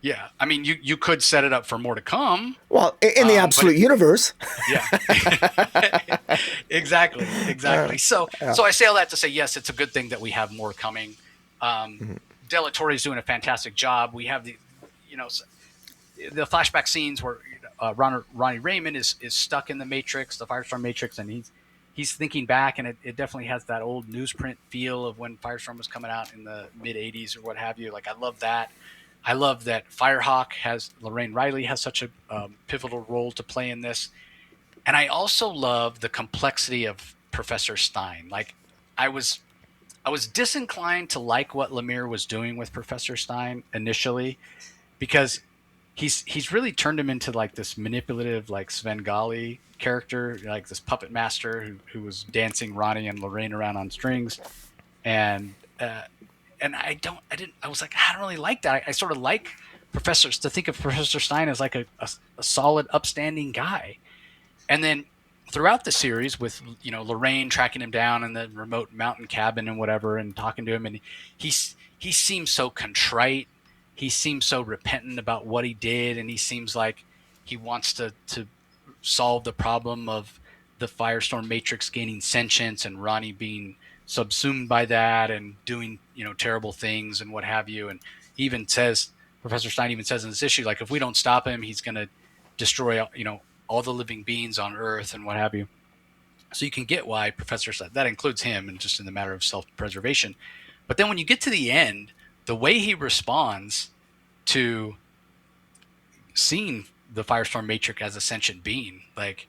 Yeah, I mean, you could set it up for more to come. Well, in the absolute universe. Yeah, exactly. So I say all that to say, yes, it's a good thing that we have more coming. De La Torre is doing a fantastic job. We have the flashback scenes where Ronnie Raymond is stuck in the Matrix, the Firestorm Matrix, and he's thinking back, and it definitely has that old newsprint feel of when Firestorm was coming out in the mid 80s or what have you. Like, I love that. I love that Firehawk Lorraine Riley has such a pivotal role to play in this. And I also love the complexity of Professor Stein. Like, I was disinclined to like what Lemire was doing with Professor Stein initially, because he's really turned him into like this manipulative, like Svengali character, like this puppet master who was dancing Ronnie and Lorraine around on strings. And I was like, I don't really like that. I sort of like to think of Professor Stein as like a solid, upstanding guy. And then throughout the series, with Lorraine tracking him down in the remote mountain cabin and whatever, and talking to him, and he seems so contrite. He seems so repentant about what he did, and he seems like he wants to solve the problem of the Firestorm Matrix gaining sentience and Ronnie being subsumed by that and doing terrible things and what have you. And Professor Stein even says in this issue, like, if we don't stop him, he's going to destroy all the living beings on Earth and what have you. So you can get why Professor Stein, that includes him, and just in the matter of self-preservation. But then when you get to the end, the way he responds to seeing the Firestorm Matrix as a sentient being. Like,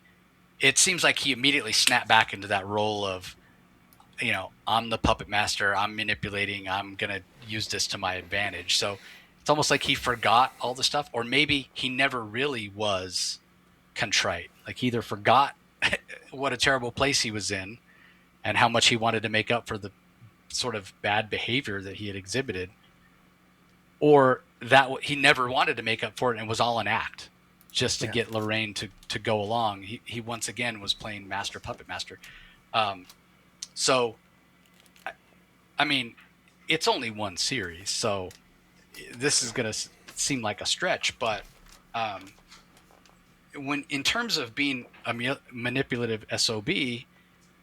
it seems like he immediately snapped back into that role of, I'm the puppet master, I'm manipulating, I'm going to use this to my advantage. So it's almost like he forgot all the stuff, or maybe he never really was contrite. Like, he either forgot what a terrible place he was in and how much he wanted to make up for the sort of bad behavior that he had exhibited, or that he never wanted to make up for it and was all an act just to get Lorraine to go along. He once again was playing master puppet master. So, I mean, it's only one series, so this is going to seem like a stretch, but when in terms of being a manipulative SOB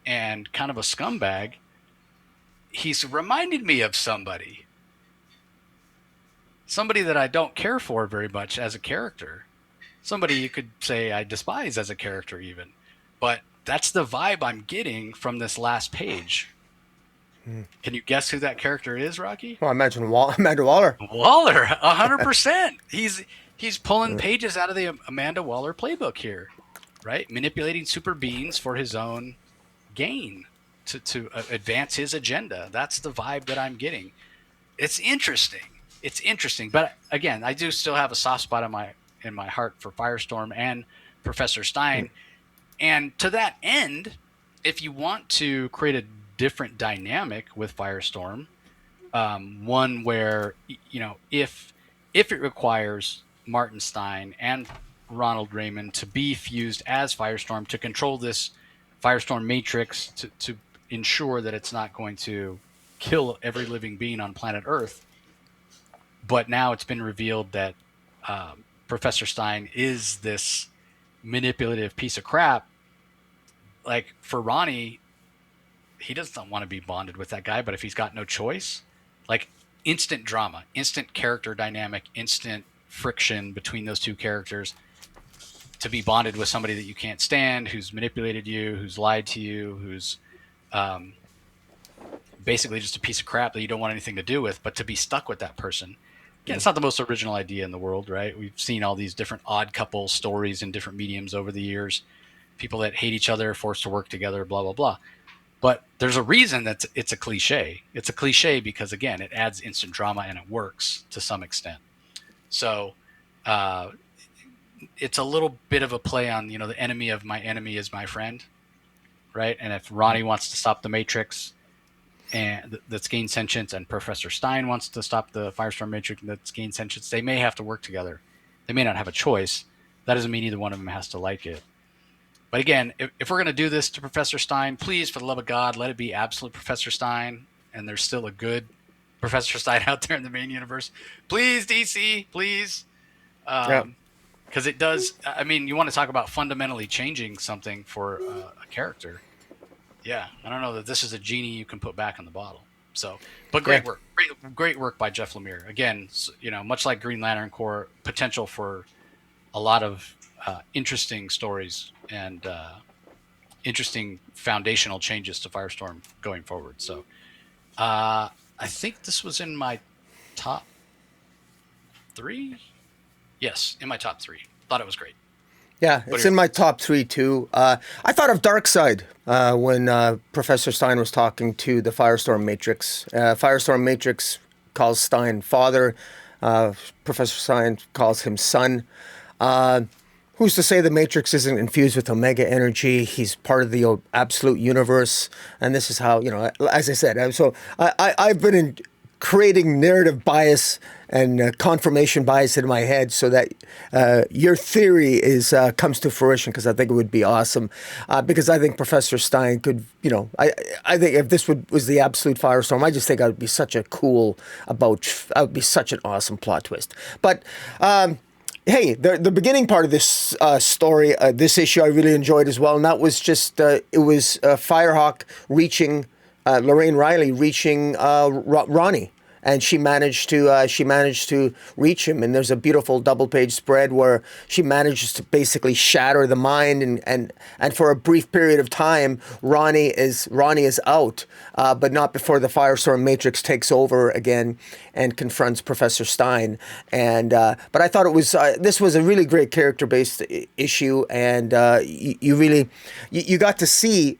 and kind of a scumbag, he's reminded me of somebody that I don't care for very much as a character. Somebody you could say I despise as a character even. But that's the vibe I'm getting from this last page. Can you guess who that character is, Rocky? Well, I imagine Amanda Waller. Waller, 100%. He's pulling pages out of the Amanda Waller playbook here, right? Manipulating super beings for his own gain to advance his agenda. That's the vibe that I'm getting. It's interesting. But again, I do still have a soft spot in my heart for Firestorm and Professor Stein. And to that end, if you want to create a different dynamic with Firestorm, one where, if it requires Martin Stein and Ronald Raymond to be fused as Firestorm to control this Firestorm Matrix to ensure that it's not going to kill every living being on planet Earth. But now it's been revealed that Professor Stein is this manipulative piece of crap. Like, for Ronnie, he doesn't want to be bonded with that guy, but if he's got no choice, like, instant drama, instant character dynamic, instant friction between those two characters, to be bonded with somebody that you can't stand, who's manipulated you, who's lied to you, who's basically just a piece of crap that you don't want anything to do with, but to be stuck with that person. Again, it's not the most original idea in the world, right? We've seen all these different odd couple stories in different mediums over the years. People that hate each other, forced to work together, blah, blah, blah. But there's a reason that it's a cliche. It's a cliche because, again, it adds instant drama and it works to some extent. So it's a little bit of a play on, the enemy of my enemy is my friend, right? And if Ronnie wants to stop the Matrix and that's gained sentience, and Professor Stein wants to stop the Firestorm Matrix that's gained sentience, they may have to work together. They may not have a choice. That doesn't mean either one of them has to like it. But again, if we're going to do this to Professor Stein, please, for the love of God, let it be absolute Professor Stein, and there's still a good Professor Stein out there in the main universe. Please, DC, please. Because it does, you want to talk about fundamentally changing something for a character. Yeah, I don't know that this is a genie you can put back in the bottle. So, but great work. Great work by Jeff Lemire. Again, much like Green Lantern Corps, potential for a lot of interesting stories and interesting foundational changes to Firestorm going forward. So I think this was in my top 3. Yes, in my top 3. Thought it was great. Yeah, it's in my top 3 too. I thought of Darkseid when Professor Stein was talking to the Firestorm Matrix. Firestorm Matrix calls Stein father. Professor Stein calls him son. Who's to say the Matrix isn't infused with Omega energy? He's part of the absolute universe. And this is how, as I said, so I've been creating narrative bias and confirmation bias in my head so that your theory comes to fruition, because I think it would be awesome. Because I think Professor Stein could, I think if this was the absolute Firestorm, I just think I would be such a I would be such an awesome plot twist. But hey, the beginning part of this story, this issue, I really enjoyed as well, and that was just it was Firehawk reaching Lorraine Riley reaching Ronnie, and she managed to reach him. And there's a beautiful double page spread where she manages to basically shatter the mind, and for a brief period of time, Ronnie is out, but not before the Firestorm Matrix takes over again and confronts Professor Stein. And but I thought this was a really great character based issue, and you got to see.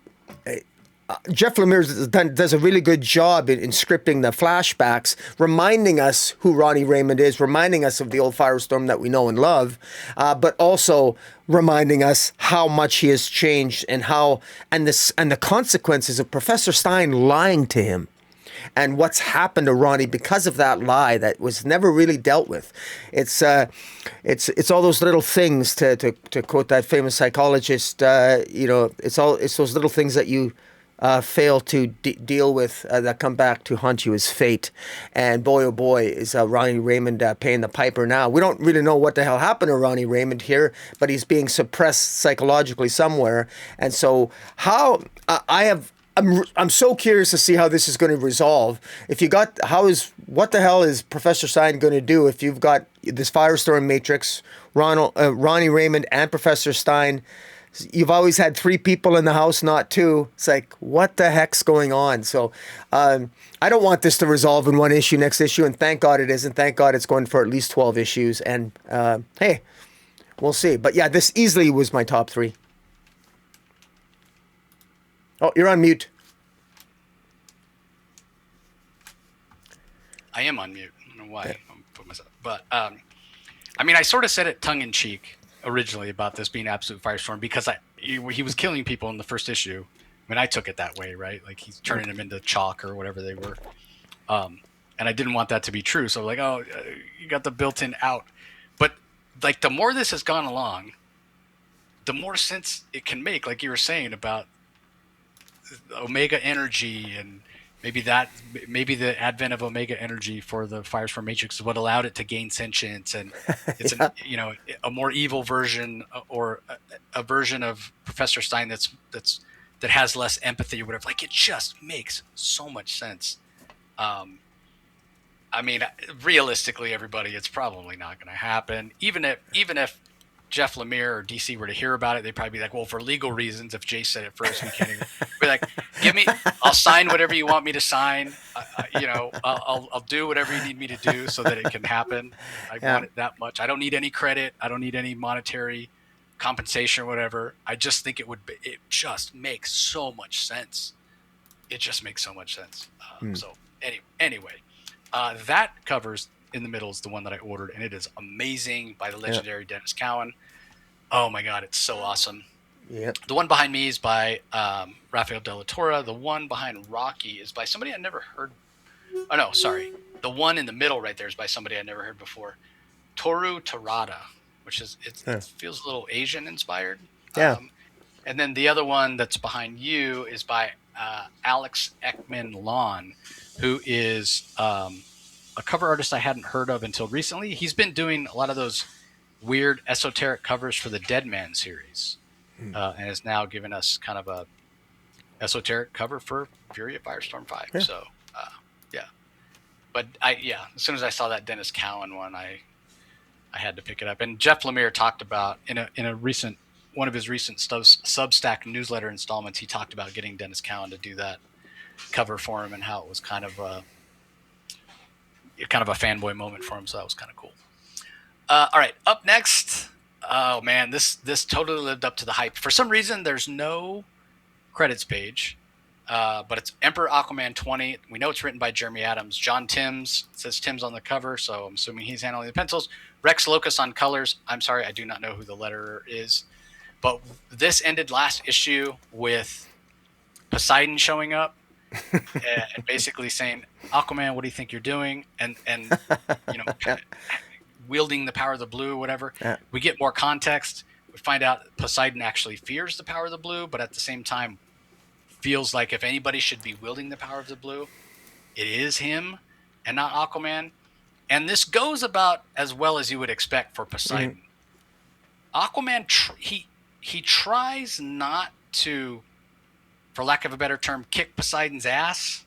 Jeff Lemire does a really good job in scripting the flashbacks, reminding us who Ronnie Raymond is, reminding us of the old Firestorm that we know and love, but also reminding us how much he has changed and the consequences of Professor Stein lying to him, and what's happened to Ronnie because of that lie that was never really dealt with. It's all those little things, to quote that famous psychologist. It's those little things that you fail to deal with that come back to haunt you as fate. And boy, oh boy, is Ronnie Raymond paying the piper now. We don't really know what the hell happened to Ronnie Raymond here, but he's being suppressed psychologically somewhere. And so I'm so curious to see how this is going to resolve. What the hell is Professor Stein going to do if you've got this Firestorm Matrix, Ronnie Raymond and Professor Stein? You've always had 3 people in the house, not 2. It's like, what the heck's going on? So I don't want this to resolve in one issue, next issue, and thank God it isn't. Thank God it's going for at least 12 issues. And hey, we'll see. But yeah, this easily was my top 3. Oh, you're on mute. I am on mute. I don't know why. I'll put myself. But I sort of said it tongue in cheek originally about this being absolute Firestorm because he was killing people in the first issue. I took it that way, right? Like he's turning them into chalk or whatever they were. And I didn't want that to be true. So like, you got the built-in out. But like the more this has gone along, the more sense it can make, like you were saying about Omega energy, and maybe the advent of Omega energy for the Firestorm Matrix is what allowed it to gain sentience, and it's a more evil version, or a version of Professor Stein that has less empathy or whatever. Like it just makes so much sense. Realistically, everybody, it's probably not going to happen. Even if Jeff Lemire or DC were to hear about it, they'd probably be like, well, for legal reasons, if Jay said it first, we can't even be like, I'll sign whatever you want me to sign. I'll do whatever you need me to do so that it can happen. I want it that much. I don't need any credit. I don't need any monetary compensation or whatever. I just think it just makes so much sense. It just makes so much sense. So anyway, that covers in the middle is the one that I ordered, and it is amazing, by the legendary Deniz Cowan. Oh my God, it's so awesome. Yeah. The one behind me is by Rafael de la Torre. The one behind Rocky is by somebody I never heard. Oh no, sorry. The one in the middle right there is by somebody I never heard before. Toru Terada, which is it feels a little Asian inspired. Yeah. And then the other one that's behind you is by Alex Ekman Lawn, who is a cover artist I hadn't heard of until recently. He's been doing a lot of those weird esoteric covers for the Dead Man series, and has now given us kind of a esoteric cover for Fury of Firestorm 5. Yeah. So, yeah. But as soon as I saw that Deniz Cowan one, I had to pick it up. And Jeff Lemire talked about in a recent one of his recent Substack newsletter installments, he talked about getting Deniz Cowan to do that cover for him and how it was kind of a fanboy moment for him. So that was kind of cool. All right, up next. Oh man, this totally lived up to the hype. For some reason, there's no credits page, but it's Emperor Aquaman 20. We know it's written by Jeremy Adams. John Timms, it says Timms on the cover, so I'm assuming he's handling the pencils. Rex Locus on colors. I'm sorry, I do not know who the letterer is. But this ended last issue with Poseidon showing up and basically saying, Aquaman, what do you think you're doing? And wielding the power of the blue, whatever. Yeah. We get more context. We find out Poseidon actually fears the power of the blue, but at the same time feels like if anybody should be wielding the power of the blue, it is him and not Aquaman. And this goes about as well as you would expect for Poseidon. Mm-hmm. Aquaman, he tries not to, for lack of a better term, kick Poseidon's ass,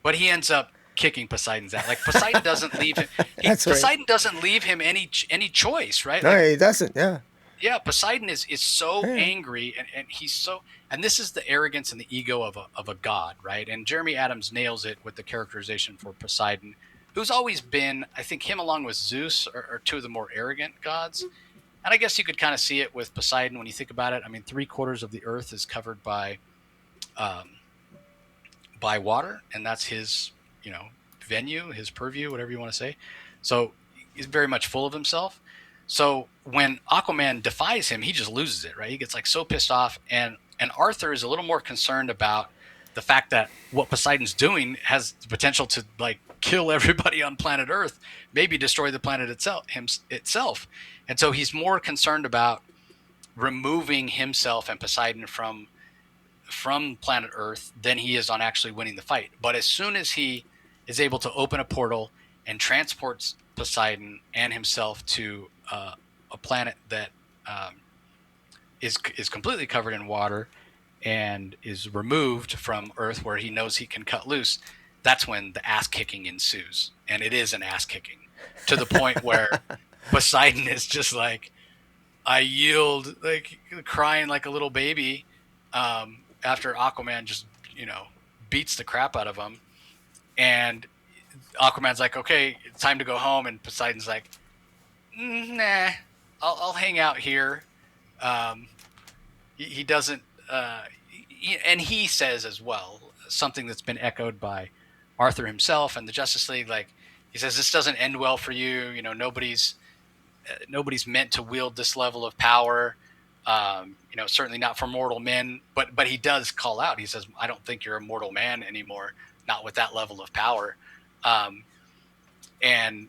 but he ends up kicking Poseidon's ass. Like Poseidon doesn't leave him. That's right. Poseidon doesn't leave him any choice, right? No, Like, he doesn't. Yeah. yeah, Poseidon is so Yeah. angry, and he's so, and this is the arrogance and the ego of a god, right? And Jeremy Adams nails it with the characterization for Poseidon, who's always been, I think, him along with Zeus are two of the more arrogant gods. And I guess you could kind of see it with Poseidon when you think about it. I mean, 3/4 of the earth is covered by water, and that's his, venue, his purview, whatever you want to say. So he's very much full of himself. So when Aquaman defies him, he just loses it, right? He gets like so pissed off, and Arthur is a little more concerned about the fact that what Poseidon's doing has the potential to like kill everybody on planet Earth, maybe destroy the planet itself. And so he's more concerned about removing himself and Poseidon from planet Earth than he is on actually winning the fight. But as soon as he is able to open a portal and transports Poseidon and himself to a planet that is completely covered in water and is removed from Earth, where he knows he can cut loose, that's when the ass kicking ensues. And it is an ass kicking to the point where Poseidon is just like, I yield, like crying like a little baby, after Aquaman just, beats the crap out of him. And Aquaman's like, okay, it's time to go home. And Poseidon's like, nah, I'll hang out here. He doesn't, and he says as well, something that's been echoed by Arthur himself and the Justice League. Like, he says, this doesn't end well for you. Nobody's meant to wield this level of power. Certainly not for mortal men, but he does call out. He says, I don't think you're a mortal man anymore, not with that level of power. And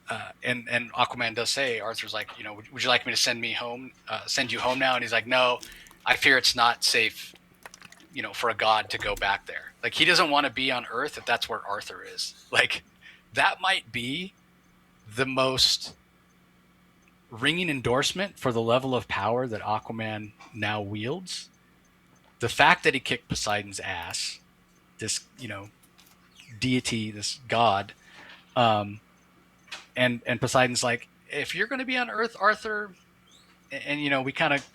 Aquaman does say, Arthur's like, would you like me to send you home now? And he's like, no, I fear it's not safe, for a god to go back there. Like, he doesn't want to be on Earth if that's where Arthur is. Like, that might be the most ringing endorsement for the level of power that Aquaman now wields. The fact that he kicked Poseidon's ass, this, deity, this god, and Poseidon's like, if you're going to be on Earth, Arthur, and we kind of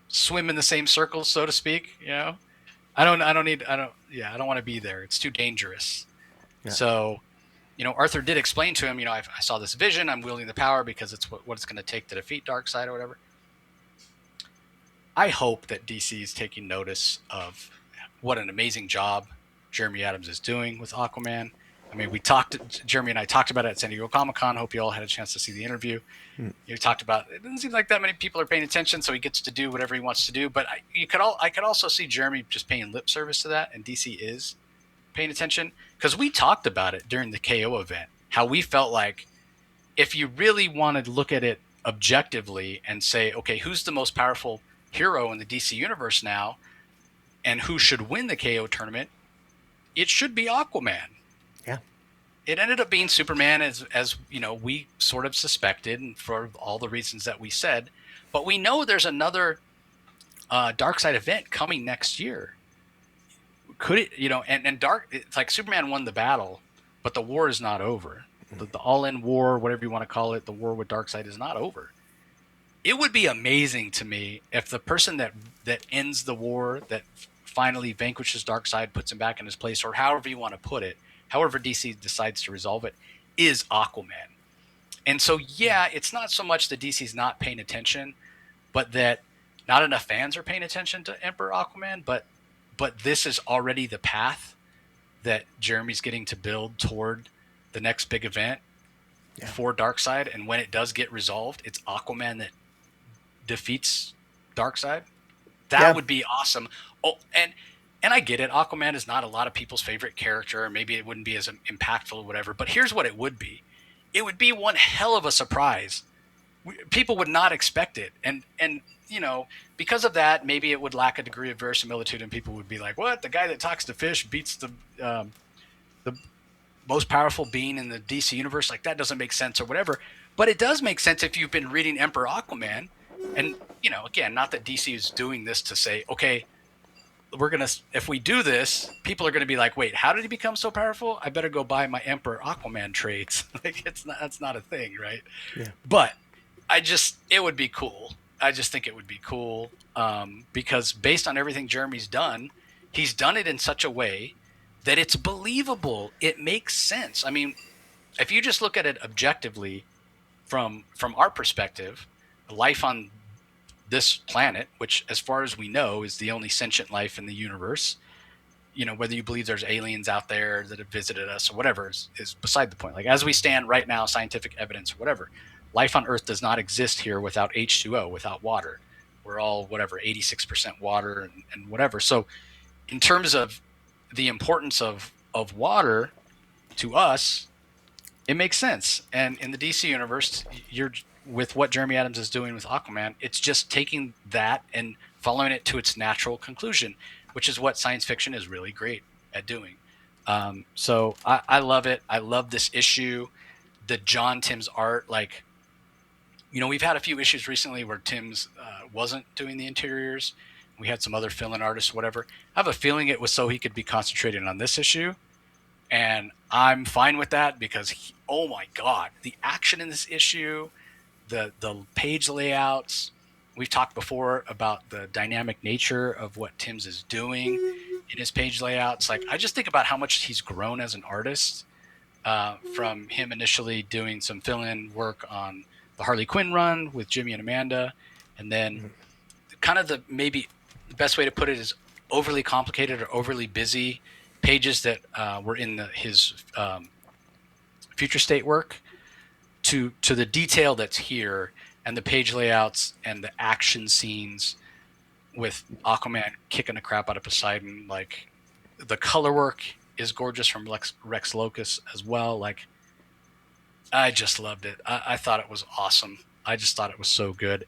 swim in the same circles, so to speak, I don't want to be there. It's too dangerous. Yeah. So, Arthur did explain to him, I saw this vision. I'm wielding the power because it's what it's going to take to defeat Darkseid or whatever. I hope that DC is taking notice of what an amazing job Jeremy Adams is doing with Aquaman. I mean, Jeremy and I talked about it at San Diego Comic-Con. Hope you all had a chance to see the interview. You talked about, it doesn't seem like that many people are paying attention, so he gets to do whatever he wants to do. But I could also see Jeremy just paying lip service to that, and DC is paying attention, because we talked about it during the KO event, how we felt like if you really wanted to look at it objectively and say, okay, who's the most powerful hero in the DC universe now, and who should win the KO tournament, it should be Aquaman. Yeah. It ended up being Superman, as we sort of suspected, and for all the reasons that we said. But we know there's another Darkseid event coming next year. Could it, it's like Superman won the battle, but the war is not over. The all-in war, whatever you want to call it, the war with Darkseid is not over. It would be amazing to me if the person that ends the war, that finally vanquishes Darkseid, puts him back in his place, or however you want to put it, however DC decides to resolve it, is Aquaman. And so, yeah, it's not so much that DC's not paying attention, but that not enough fans are paying attention to Emperor Aquaman, but this is already the path that Jeremy's getting to build toward the next big event for Darkseid. And when it does get resolved, it's Aquaman that defeats Darkseid. That would be awesome. Oh, and I get it. Aquaman is not a lot of people's favorite character, or maybe it wouldn't be as impactful or whatever. But here's what it would be. It would be one hell of a surprise. People would not expect it. And because of that, maybe it would lack a degree of verisimilitude, and people would be like, what? The guy that talks to fish beats the most powerful being in the DC universe? Like, that doesn't make sense or whatever. But it does make sense if you've been reading Emperor Aquaman. And, again, not that DC is doing this to say, okay, if we do this, people are gonna be like, wait, how did he become so powerful? I better go buy my Emperor Aquaman trades. Like that's not a thing, right? Yeah. But it would be cool. I just think it would be cool because based on everything Jeremy's done, he's done it in such a way that it's believable. It makes sense. I mean, if you just look at it objectively from our perspective, life on this planet, which as far as we know is the only sentient life in the universe, whether you believe there's aliens out there that have visited us or whatever is beside the point. Like as we stand right now, scientific evidence or whatever, life on Earth does not exist here without H2O, without water. We're all 86% water and whatever. So in terms of the importance of water to us, it makes sense. And in the DC universe, with what Jeremy Adams is doing with Aquaman, it's just taking that and following it to its natural conclusion, which is what science fiction is really great at doing. So I love it. I love this issue. The John Timms art, like, we've had a few issues recently where Timms wasn't doing the interiors. We had some other fill-in artists, whatever. I have a feeling it was so he could be concentrating on this issue. And I'm fine with that because, oh my God, the action in this issue, the page layouts. We've talked before about the dynamic nature of what Timms is doing in his page layouts. Like, I just think about how much he's grown as an artist from him initially doing some fill-in work on the Harley Quinn run with Jimmy and Amanda. And then kind of maybe the best way to put it is overly complicated or overly busy pages that were in his future state work to the detail that's here and the page layouts and the action scenes with Aquaman kicking the crap out of Poseidon. Like, the color work is gorgeous from Rex Locus as well. Like, I just loved it. I thought it was awesome. I just thought it was so good.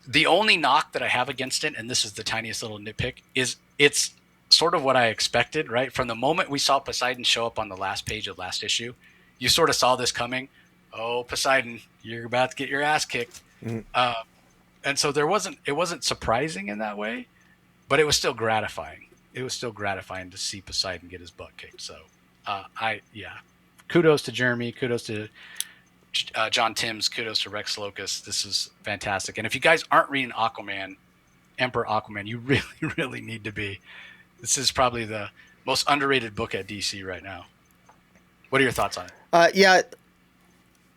The only knock that I have against it, and this is the tiniest little nitpick, is it's sort of what I expected, right? From the moment we saw Poseidon show up on the last page of last issue, you sort of saw this coming. Oh, Poseidon, you're about to get your ass kicked. Mm-hmm. And so it wasn't surprising in that way, but it was still gratifying. It was still gratifying to see Poseidon get his butt kicked. So, kudos to Jeremy. Kudos to John Timms. Kudos to Rex Locus. This is fantastic. And if you guys aren't reading Aquaman, Emperor Aquaman, you really, really need to be. This is probably the most underrated book at DC right now. What are your thoughts on it?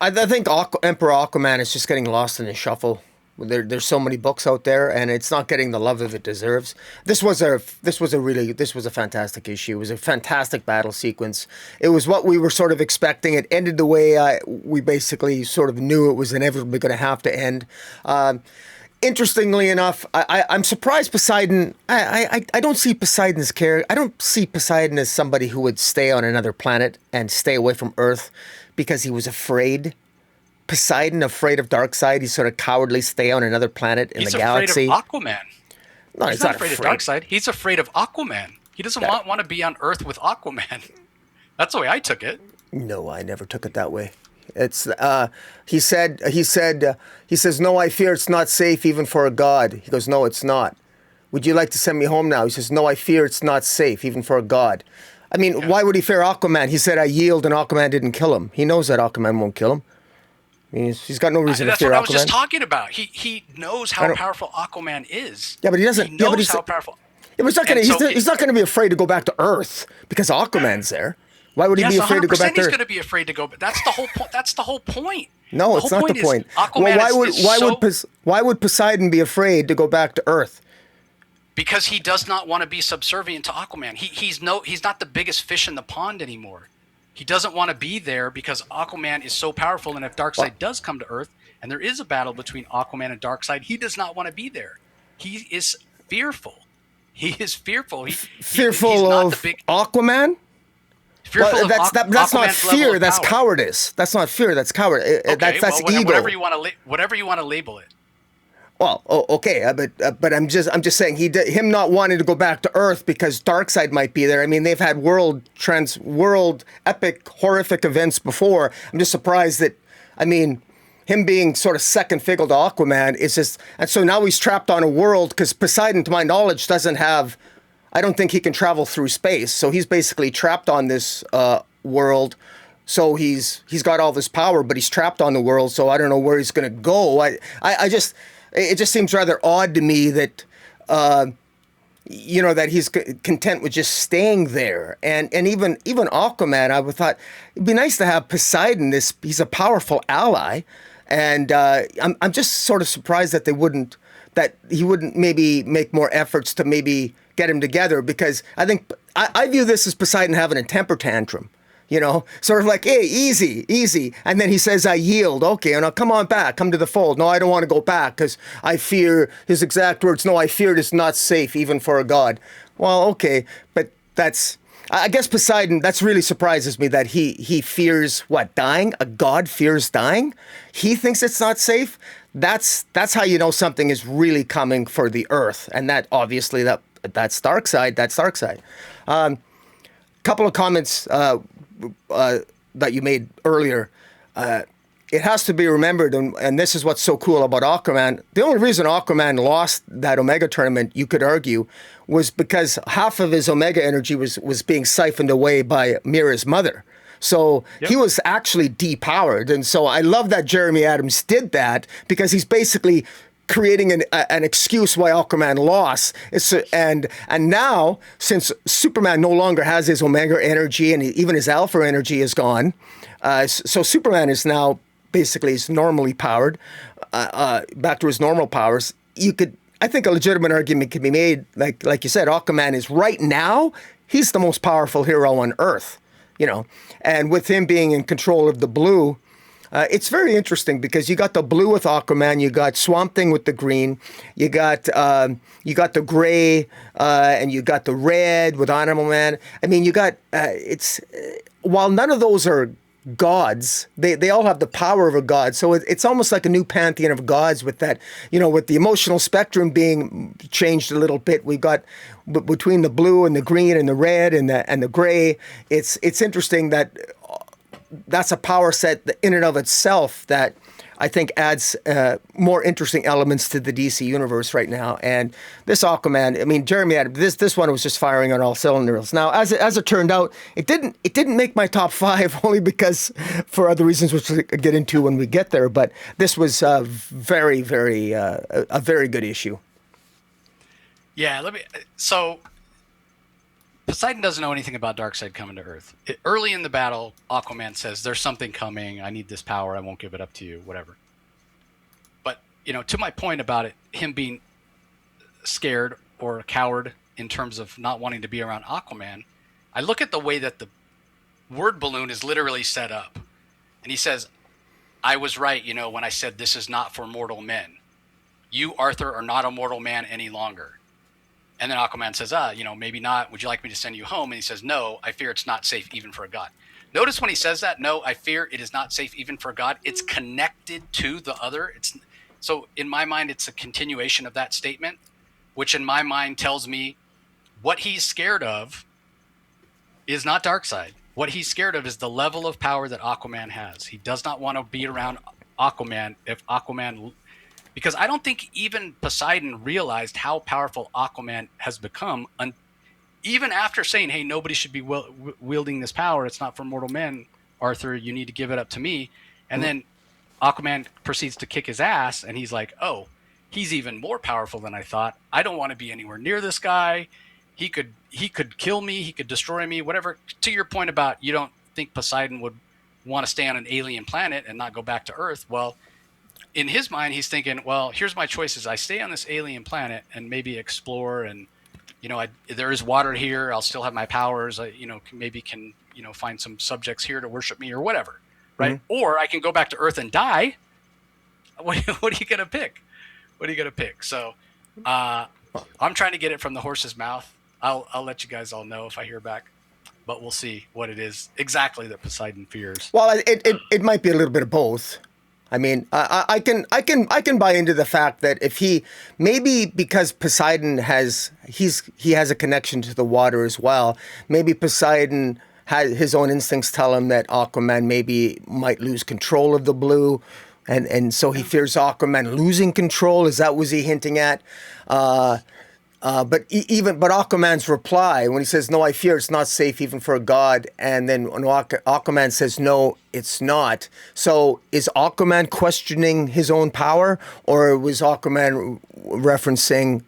I think Emperor Aquaman is just getting lost in the shuffle. There's so many books out there, and it's not getting the love it deserves. This was a fantastic issue. It was a fantastic battle sequence. It was what we were sort of expecting. It ended the way we basically sort of knew it was inevitably going to have to end. Interestingly enough, I'm surprised Poseidon. I don't see Poseidon's character. I don't see Poseidon as somebody who would stay on another planet and stay away from Earth because he was afraid. Poseidon, afraid of Darkseid. He's sort of cowardly, stay on another planet in the galaxy. He's afraid of Aquaman. No, he's not afraid of Darkseid. He's afraid of Aquaman. He doesn't want to be on Earth with Aquaman. That's the way I took it. No, I never took it that way. It's he says, "No, I fear it's not safe even for a god." He goes, "No, it's not. Would you like to send me home now?" He says, "No, I fear it's not safe even for a god." I mean, why would he fear Aquaman? He said, "I yield," and Aquaman didn't kill him. He knows that Aquaman won't kill him. He's got no reason to fear Aquaman. That's what I was just talking about. He knows how powerful Aquaman is. Yeah, but he doesn't. He knows how powerful. He's not going to be afraid to go back to Earth because Aquaman's there. Why would he be afraid to go back to Earth? He's going to be afraid to go. But that's the whole point. That's the whole point. No, it's not the point. Why would Poseidon be afraid to go back to Earth? Because he does not want to be subservient to Aquaman. He's not the biggest fish in the pond anymore. He doesn't want to be there because Aquaman is so powerful, and if Darkseid does come to Earth and there is a battle between Aquaman and Darkseid, he does not want to be there. He is fearful. He is fearful. Fearful of Aquaman? Fearful that's not fear. That's cowardice. That's not fear. That's cowardice. That's ego. Whatever you want to label it. Well, okay, but I'm just saying him not wanting to go back to Earth because Darkseid might be there. I mean, they've had world epic horrific events before. I'm just surprised that. I mean, him being sort of second fiddle to Aquaman is just, and so now he's trapped on a world because Poseidon, to my knowledge, doesn't have, I don't think he can travel through space. So he's basically trapped on this world. So he's got all this power, but he's trapped on the world. So I don't know where he's going to go. It just seems rather odd to me that, that he's content with just staying there. And even Aquaman, I would thought it'd be nice to have Poseidon. He's a powerful ally. And I'm just sort of surprised that he wouldn't maybe make more efforts to maybe get him together, because I think I view this as Poseidon having a temper tantrum, sort of like, hey, easy. And then he says, I yield. Okay, now come on back, come to the fold. No, I don't want to go back because I fear, his exact words, no, I fear it is not safe even for a god. Well, okay, but I guess Poseidon, that's really surprises me that he fears what, dying? A god fears dying? He thinks it's not safe? That's how you know something is really coming for the Earth. And that obviously that's Darkseid. That's Darkseid. Couple of comments that you made earlier. It has to be remembered, and this is what's so cool about Aquaman. The only reason Aquaman lost that Omega tournament, you could argue, was because half of his Omega energy was being siphoned away by Mira's mother. So he was actually depowered. And so I love that Jeremy Adams did that, because he's basically creating an excuse why Aquaman lost. And now, since Superman no longer has his Omega energy and even his Alpha energy is gone, so Superman is now basically is normally powered, back to his normal powers. I think a legitimate argument can be made, like you said, Aquaman is right now, he's the most powerful hero on Earth, and with him being in control of the blue, it's very interesting because you got the blue with Aquaman, you got Swamp Thing with the green, you got the gray, and you got the red with Animal Man. I mean, you got while none of those are gods, they all have the power of a god. So it's almost like a new pantheon of gods with that, with the emotional spectrum being changed a little bit. We've got between the blue and the green and the red and the gray. It's interesting that that's a power set in and of itself that I think adds more interesting elements to the DC universe right now. And this Aquaman, I mean, Jeremy Adams, this one was just firing on all cylinders. Now, as it turned out, it didn't make my top 5 only because for other reasons, which we'll get into when we get there. But this was a very good issue. Yeah, so Poseidon doesn't know anything about Darkseid coming to Earth. Early in the battle, Aquaman says, there's something coming. I need this power. I won't give it up to you, whatever. But, to my point about it, him being scared or a coward in terms of not wanting to be around Aquaman, I look at the way that the word balloon is literally set up. And he says, I was right, when I said this is not for mortal men. You, Arthur, are not a mortal man any longer. And then Aquaman says, maybe not. Would you like me to send you home? And he says, no, I fear it's not safe even for a god. Notice when he says that, no, I fear it is not safe even for a god. It's connected to the other. So in my mind, it's a continuation of that statement, which in my mind tells me what he's scared of is not Darkseid. What he's scared of is the level of power that Aquaman has. He does not want to be around Aquaman because I don't think even Poseidon realized how powerful Aquaman has become, even after saying, hey, nobody should be wielding this power. It's not for mortal men. Arthur, you need to give it up to me. And then Aquaman proceeds to kick his ass, and he's like, oh, he's even more powerful than I thought. I don't want to be anywhere near this guy. He could kill me. He could destroy me, whatever. To your point about you don't think Poseidon would want to stay on an alien planet and not go back to Earth. Well, in his mind, he's thinking, well, here's my choices. I stay on this alien planet and maybe explore and, there is water here. I'll still have my powers. I, maybe can, find some subjects here to worship me or whatever. Right. Mm-hmm. Or I can go back to Earth and die. What are you going to pick? What are you going to pick? So I'm trying to get it from the horse's mouth. I'll let you guys all know if I hear back. But we'll see what it is exactly that Poseidon fears. Well, it might be a little bit of both. I mean, I can buy into the fact that if maybe because Poseidon has a connection to the water as well, maybe Poseidon his own instincts tell him that Aquaman maybe might lose control of the blue, And so he fears Aquaman losing control. Is that was he hinting at? But Aquaman's reply when he says, "No, I fear it's not safe even for a god," and then when Aquaman says, "No, it's not." So is Aquaman questioning his own power, or was Aquaman referencing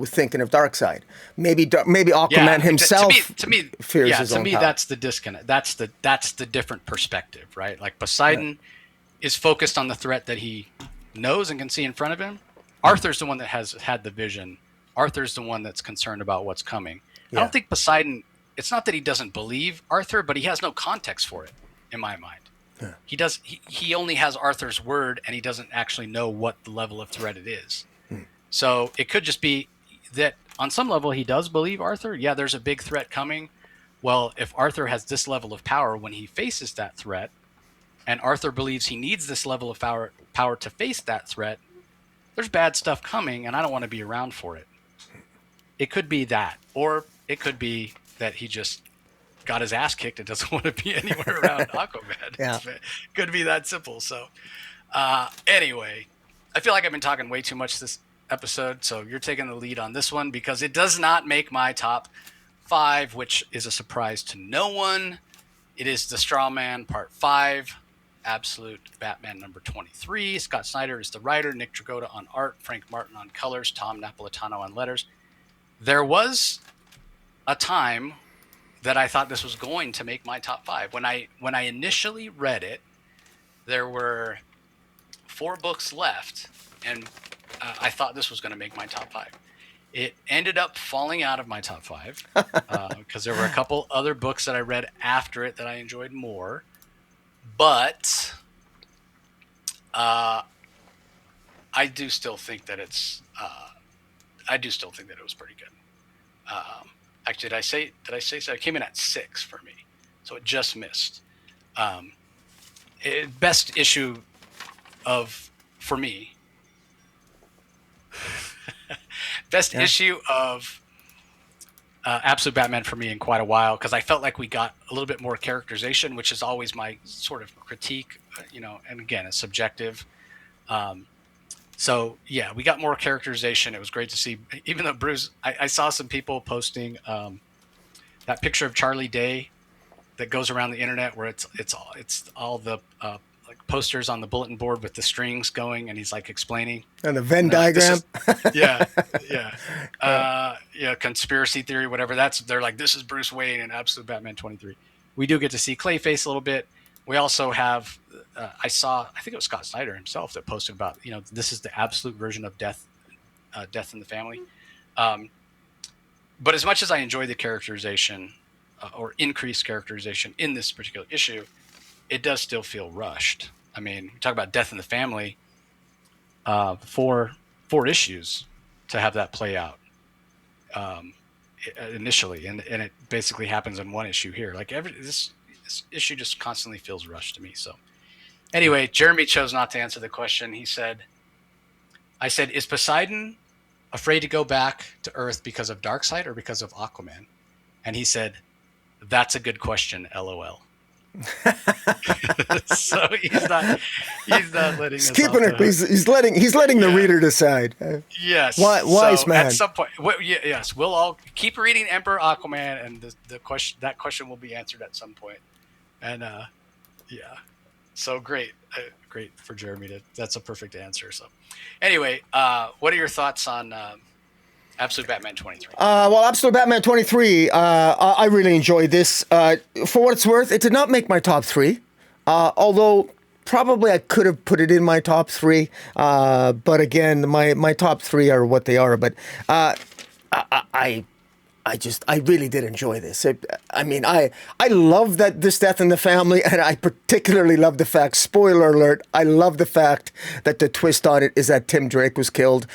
thinking of Darkseid? Maybe Aquaman himself to me fears his own power. That's the disconnect. That's the different perspective, right? Like Poseidon is focused on the threat that he knows and can see in front of him. Arthur's the one that has had the vision. Arthur's the one that's concerned about what's coming. I don't think Poseidon, it's not that he doesn't believe Arthur, but he has no context for it, in my mind. Yeah. He only has Arthur's word, and he doesn't actually know what the level of threat it is. So it could just be that on some level he does believe Arthur. Yeah, there's a big threat coming. Well, if Arthur has this level of power when he faces that threat, and Arthur believes he needs this level of power to face that threat, there's bad stuff coming, and I don't want to be around for it. It could be that, or it could be that he just got his ass kicked and doesn't want to be anywhere around Aquaman. Yeah. It could be that simple. So anyway, I feel like I've been talking way too much this episode, so you're taking the lead on this one because it does not make my top 5, which is a surprise to no one. It is The Straw Man Part 5. Absolute Batman number 23. Scott Snyder is the writer, Nick Dragotta on art, Frank Martin on colors, Tom Napolitano on letters. There was a time that I thought this was going to make my top 5. When I initially read it, there were 4 books left, and I thought this was going to make my top 5. It ended up falling out of my top 5 because there were a couple other books that I read after it that I enjoyed more. But I do still think that it's. I do still think that it was pretty good. Actually, did I say so? It came in at 6 for me, so it just missed. Best issue for me. Best issue of Absolute Batman for me in quite a while, because I felt like we got a little bit more characterization, which is always my sort of critique, and again, it's subjective. So yeah, we got more characterization. It was great to see, even though Bruce, I saw some people posting that picture of Charlie Day that goes around the internet where it's all the like posters on the bulletin board with the strings going, and he's like explaining. And the Venn diagram. Conspiracy theory, whatever. They're like, this is Bruce Wayne in Absolute Batman 23. We do get to see Clayface a little bit. We also have, I think it was Scott Snyder himself that posted about, this is the absolute version of Death in the Family. But as much as I enjoy the characterization or increased characterization in this particular issue, it does still feel rushed. I mean, we talk about Death in the Family, 4 issues to have that play out initially, and it basically happens in 1 issue here. Like this issue just constantly feels rushed to me. So anyway, Jeremy chose not to answer the question. I said, is Poseidon afraid to go back to Earth because of Darkseid or because of Aquaman? And he said, that's a good question, LOL. So he's not letting us keeping it. He's letting the reader decide. Yes, wise man. At some point, yes, we'll all keep reading Emperor Aquaman, and the question will be answered at some point. And so great for Jeremy that's a perfect answer. So anyway, what are your thoughts on Absolute Batman 23? Absolute Batman 23, I really enjoyed this. For what it's worth, it did not make my top 3, although probably I could have put it in my top 3. But again, my top 3 are what they are. But I really did enjoy this. I love that this Death in the Family, and I particularly love the fact, spoiler alert, I love the fact that the twist on it is that Tim Drake was killed.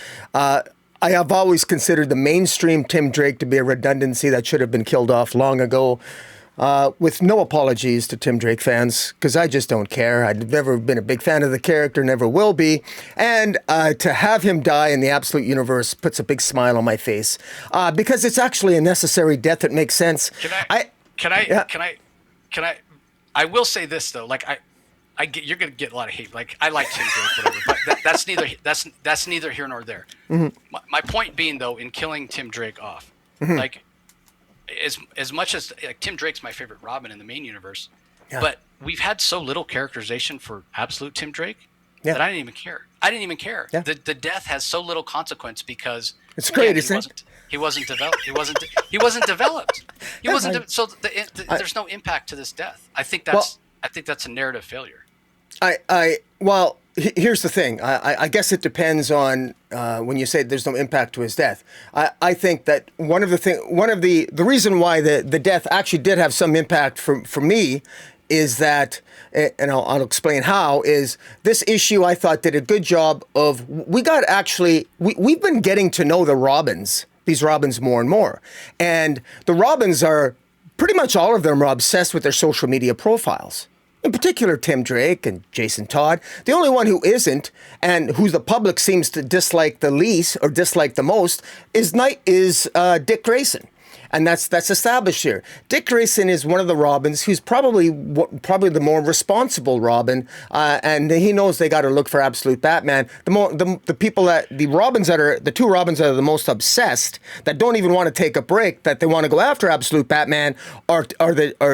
I have always considered the mainstream Tim Drake to be a redundancy that should have been killed off long ago, with no apologies to Tim Drake fans, because I just don't care. I've never been a big fan of the character, never will be. And to have him die in the Absolute Universe puts a big smile on my face, because it's actually a necessary death that makes sense. I will say this, though. Like, you're going to get a lot of hate. Like I like Tim Drake, whatever, but that's neither here nor there. My point being though, in killing Tim Drake off, like as much as like, Tim Drake's my favorite Robin in the main universe, but we've had so little characterization for absolute Tim Drake that I didn't even care. Yeah. The death has so little consequence because it's great, isn't it? He wasn't developed. He wasn't developed. So there's no impact to this death. I think that's a narrative failure. Well, here's the thing. I guess it depends on when you say there's no impact to his death. I think that one of the reason why the death actually did have some impact for me is that, and I'll explain how, is this issue I thought did a good job of, we've been getting to know these Robins more and more. And the Robins are, pretty much all of them are obsessed with their social media profiles. In particular, Tim Drake and Jason Todd. The only one who isn't, and who the public seems to dislike the least or dislike the most, is Dick Grayson. And that's established here. Dick Grayson is one of the Robins who's probably the more responsible Robin, and he knows they got to look for absolute Batman. The two Robins that are the most obsessed, that don't even want to take a break, that they want to go after absolute Batman, are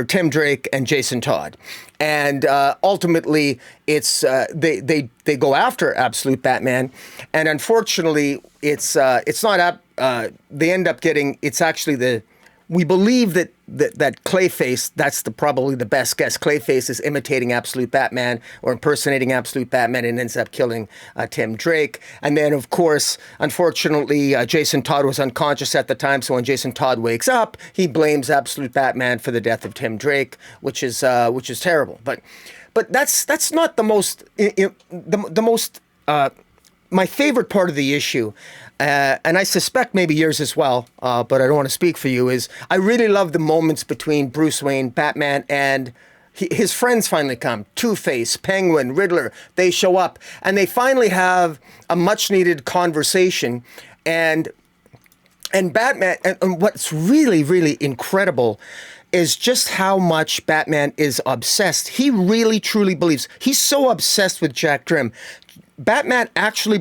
Tim Drake and Jason Todd. And ultimately, it's they go after absolute Batman, and unfortunately, it's not. They end up getting. It's actually we believe that Clayface. That's probably the best guess. Clayface is imitating absolute Batman or impersonating absolute Batman, and ends up killing Tim Drake. And then, of course, unfortunately, Jason Todd was unconscious at the time. So when Jason Todd wakes up, he blames absolute Batman for the death of Tim Drake, which is terrible. But that's not the most my favorite part of the issue. And I suspect maybe yours as well, but I don't want to speak for you, is I really love the moments between Bruce Wayne, Batman, and his friends finally come. Two-Face, Penguin, Riddler, they show up, and they finally have a much-needed conversation. And Batman, and what's really, really incredible is just how much Batman is obsessed. He really, truly believes. He's so obsessed with Jack Grimm. Batman actually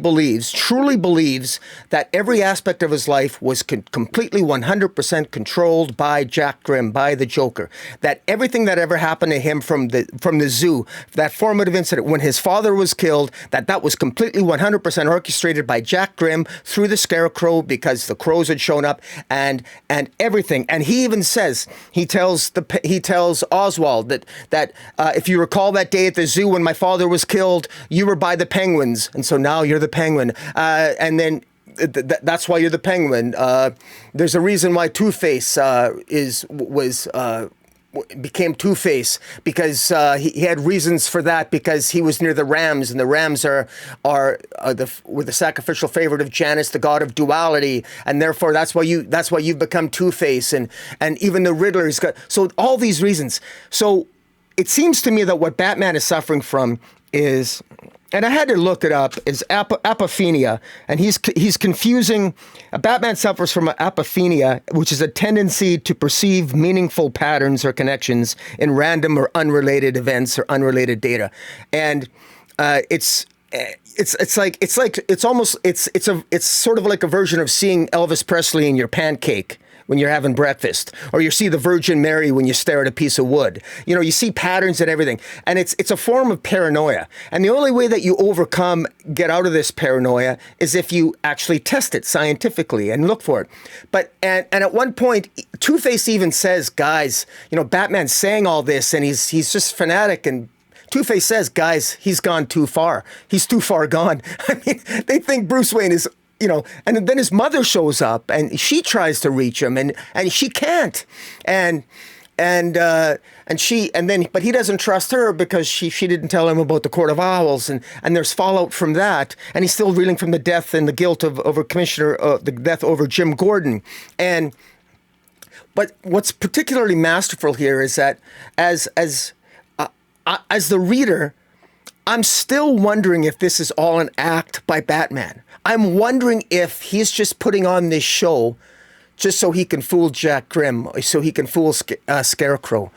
truly believes that every aspect of his life was completely 100% controlled by Jack Grimm, by the Joker. That everything that ever happened to him from the zoo, that formative incident when his father was killed, that was completely 100% orchestrated by Jack Grimm through the Scarecrow, because the crows had shown up, and everything. And he even says, he tells Oswald that if you recall that day at the zoo when my father was killed, you were by the Penguin. And so now you're the Penguin. And then that's why you're the Penguin. There's a reason why Two-Face became Two-Face, because he had reasons for that, because he was near the Rams, and the Rams were the sacrificial favorite of Janus, the god of duality, and therefore that's why you've become Two-Face, and even the Riddler's got, so all these reasons. So it seems to me that what Batman is suffering from is, and I had to look it up, is apophenia. And he's confusing. Batman suffers from apophenia, which is a tendency to perceive meaningful patterns or connections in random or unrelated events or unrelated data. And it's sort of like a version of seeing Elvis Presley in your pancake when you're having breakfast, or you see the Virgin Mary when you stare at a piece of wood. You know, you see patterns and everything. And it's a form of paranoia. And the only way that you get out of this paranoia is if you actually test it scientifically and look for it. But, and at one point, Two-Face even says, guys, you know, Batman's saying all this and he's just fanatic, and Two-Face says, guys, he's gone too far. He's too far gone. I mean, they think Bruce Wayne is, you know, and then his mother shows up and she tries to reach him and she can't. But he doesn't trust her because she didn't tell him about the Court of Owls, and there's fallout from that, and he's still reeling from the death and the guilt over the death over Jim Gordon. But what's particularly masterful here is that as the reader, I'm still wondering if this is all an act by Batman. I'm wondering if he's just putting on this show just so he can fool Jack Grimm, so he can fool Scarecrow.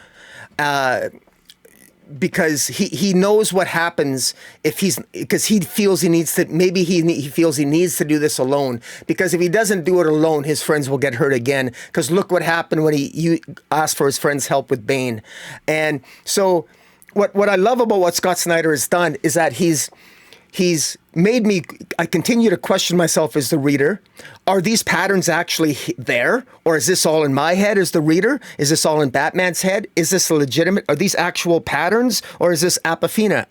because he knows what happens if because he feels he needs to, maybe he feels he needs to do this alone, because if he doesn't do it alone, his friends will get hurt again, because look what happened when he asked for his friend's help with Bane. And so what I love about what Scott Snyder has done is that he's made me, I continue to question myself as the reader. Are these patterns actually there? Or is this all in my head as the reader? Is this all in Batman's head? Is this legitimate? Are these actual patterns? Or is this apophenia?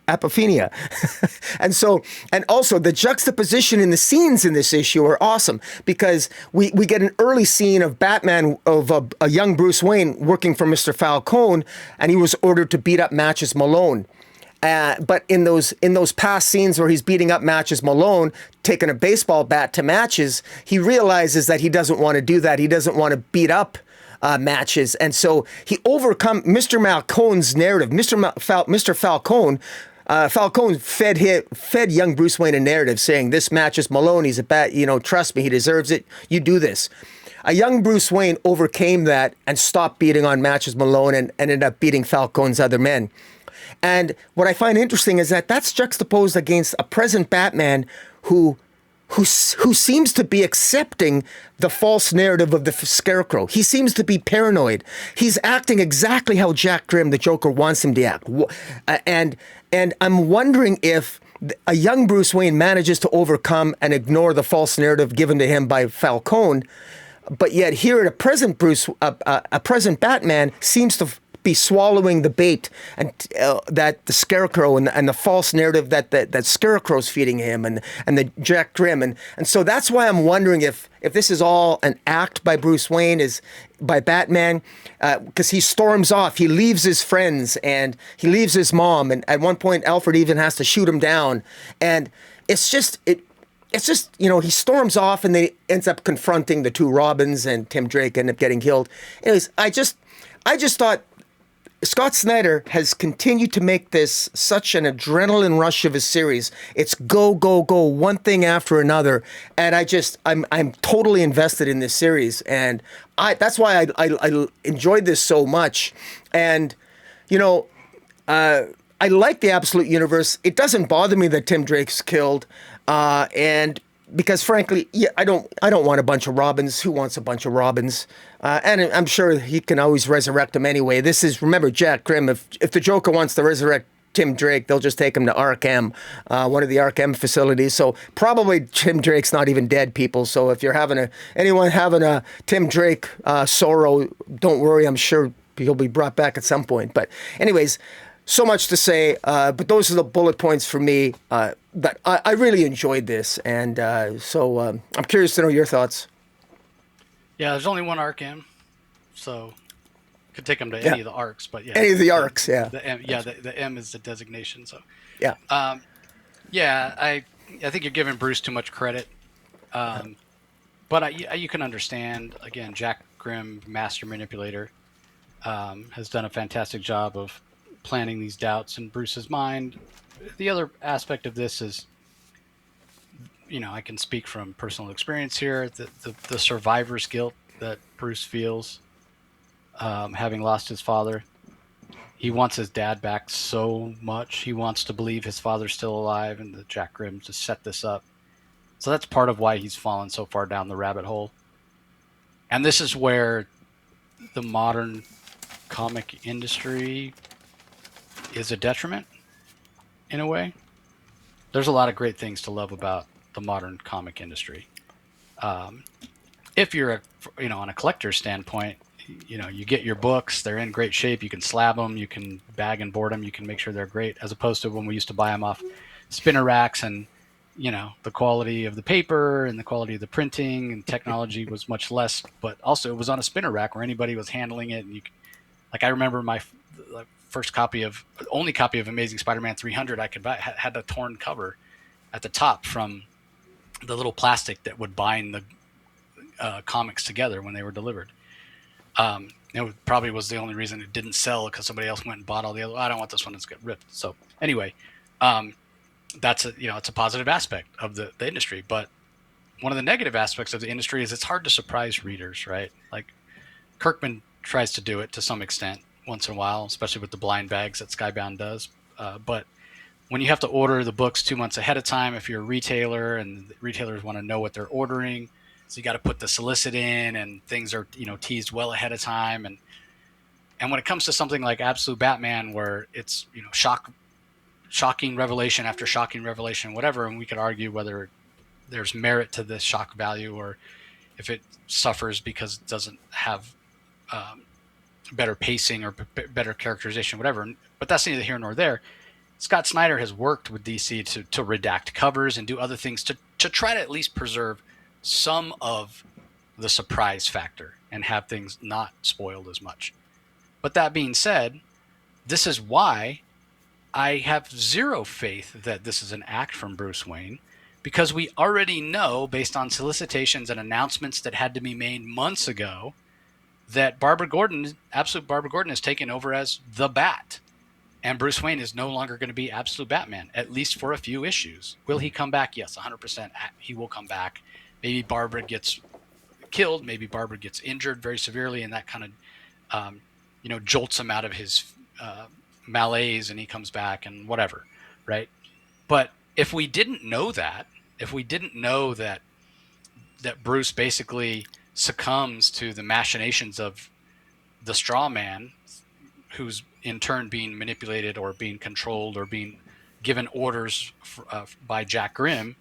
And also the juxtaposition in the scenes in this issue are awesome, because we get an early scene of Batman, of a young Bruce Wayne working for Mr. Falcone, and he was ordered to beat up Matches Malone. But in those past scenes where he's beating up Matches Malone, taking a baseball bat to Matches, he realizes that he doesn't want to do that. He doesn't want to beat up Matches. And so he overcomes Mr. Falcone's narrative. Mr. Falcone, Falcone fed young Bruce Wayne a narrative saying, this Matches Malone, he's a bat, trust me, he deserves it. You do this. A young Bruce Wayne overcame that and stopped beating on Matches Malone and ended up beating Falcone's other men. And what I find interesting is that that's juxtaposed against a present Batman who seems to be accepting the false narrative of the Scarecrow. He seems to be paranoid. He's acting exactly how Jack Grimm, the Joker, wants him to act. And I'm wondering if a young Bruce Wayne manages to overcome and ignore the false narrative given to him by Falcone, but yet here at a present Batman seems to be swallowing the bait and that the Scarecrow and the false narrative that Scarecrow's feeding him and the Jack Grimm, and so that's why I'm wondering if this is all an act by Bruce Wayne, is by Batman, because he storms off, he leaves his friends and he leaves his mom, and at one point Alfred even has to shoot him down, and it's just he storms off and they ends up confronting the two Robins, and Tim Drake end up getting killed. Anyways, I just thought Scott Snyder has continued to make this such an adrenaline rush of a series. It's go, go, go, one thing after another. And I'm totally invested in this series. And that's why I enjoyed this so much. And, I like the Absolute Universe. It doesn't bother me that Tim Drake's killed. And because frankly, I don't want a bunch of Robins. Who wants a bunch of Robins? And I'm sure he can always resurrect them anyway. Remember Jack Grimm. If the Joker wants to resurrect Tim Drake, they'll just take him to Arkham, one of the Arkham facilities. So probably Tim Drake's not even dead, people. So if you're anyone having a Tim Drake sorrow, don't worry. I'm sure he'll be brought back at some point. But anyways, so much to say, but those are the bullet points for me. That I really enjoyed this, and so I'm curious to know your thoughts. Yeah, there's only one Arkham, so could take them to any of the arcs, but yeah, any of the arcs, yeah. The M is the designation, so yeah. I think you're giving Bruce too much credit, but you can understand. Again, Jack Grimm, master manipulator, has done a fantastic job of planting these doubts in Bruce's mind. The other aspect of this is, I can speak from personal experience here, the survivor's guilt that Bruce feels, having lost his father. He wants his dad back so much. He wants to believe his father's still alive, and the Jack Grimm to set this up. So that's part of why he's fallen so far down the rabbit hole. And this is where the modern comic industry is a detriment, in a way. There's a lot of great things to love about the modern comic industry. If you're on a collector's standpoint, you get your books, they're in great shape, you can slab them, you can bag and board them, you can make sure they're great, as opposed to when we used to buy them off spinner racks, and the quality of the paper and the quality of the printing and technology was much less, but also it was on a spinner rack where anybody was handling it, and I remember my only copy of Amazing Spider-Man 300 I could buy had a torn cover at the top from the little plastic that would bind the comics together when they were delivered. It probably was the only reason it didn't sell, because somebody else went and bought all the other. I don't want this one that's got ripped. So anyway, that's it's a positive aspect of the industry. But one of the negative aspects of the industry is it's hard to surprise readers, right? Like Kirkman tries to do it to some extent once in a while, especially with the blind bags that Skybound does. But when you have to order the books 2 months ahead of time, if you're a retailer and the retailers want to know what they're ordering, so you got to put the solicit in, and things are, teased well ahead of time. And when it comes to something like Absolute Batman, where it's, shocking revelation after shocking revelation, whatever, and we could argue whether there's merit to this shock value or if it suffers because it doesn't have better pacing or better characterization, whatever. But that's neither here nor there. Scott Snyder has worked with DC to redact covers and do other things to try to at least preserve some of the surprise factor and have things not spoiled as much. But that being said, this is why I have zero faith that this is an act from Bruce Wayne, because we already know, based on solicitations and announcements that had to be made months ago, that Absolute Barbara Gordon is taken over as the Bat. And Bruce Wayne is no longer going to be Absolute Batman, at least for a few issues. Will he come back? Yes, 100%. He will come back. Maybe Barbara gets killed. Maybe Barbara gets injured very severely, and that kind of, jolts him out of his malaise, and he comes back and whatever, right? But if we didn't know that, that Bruce basically succumbs to the machinations of the straw man, who's in turn being manipulated or being controlled or being given orders by Jack Grimm,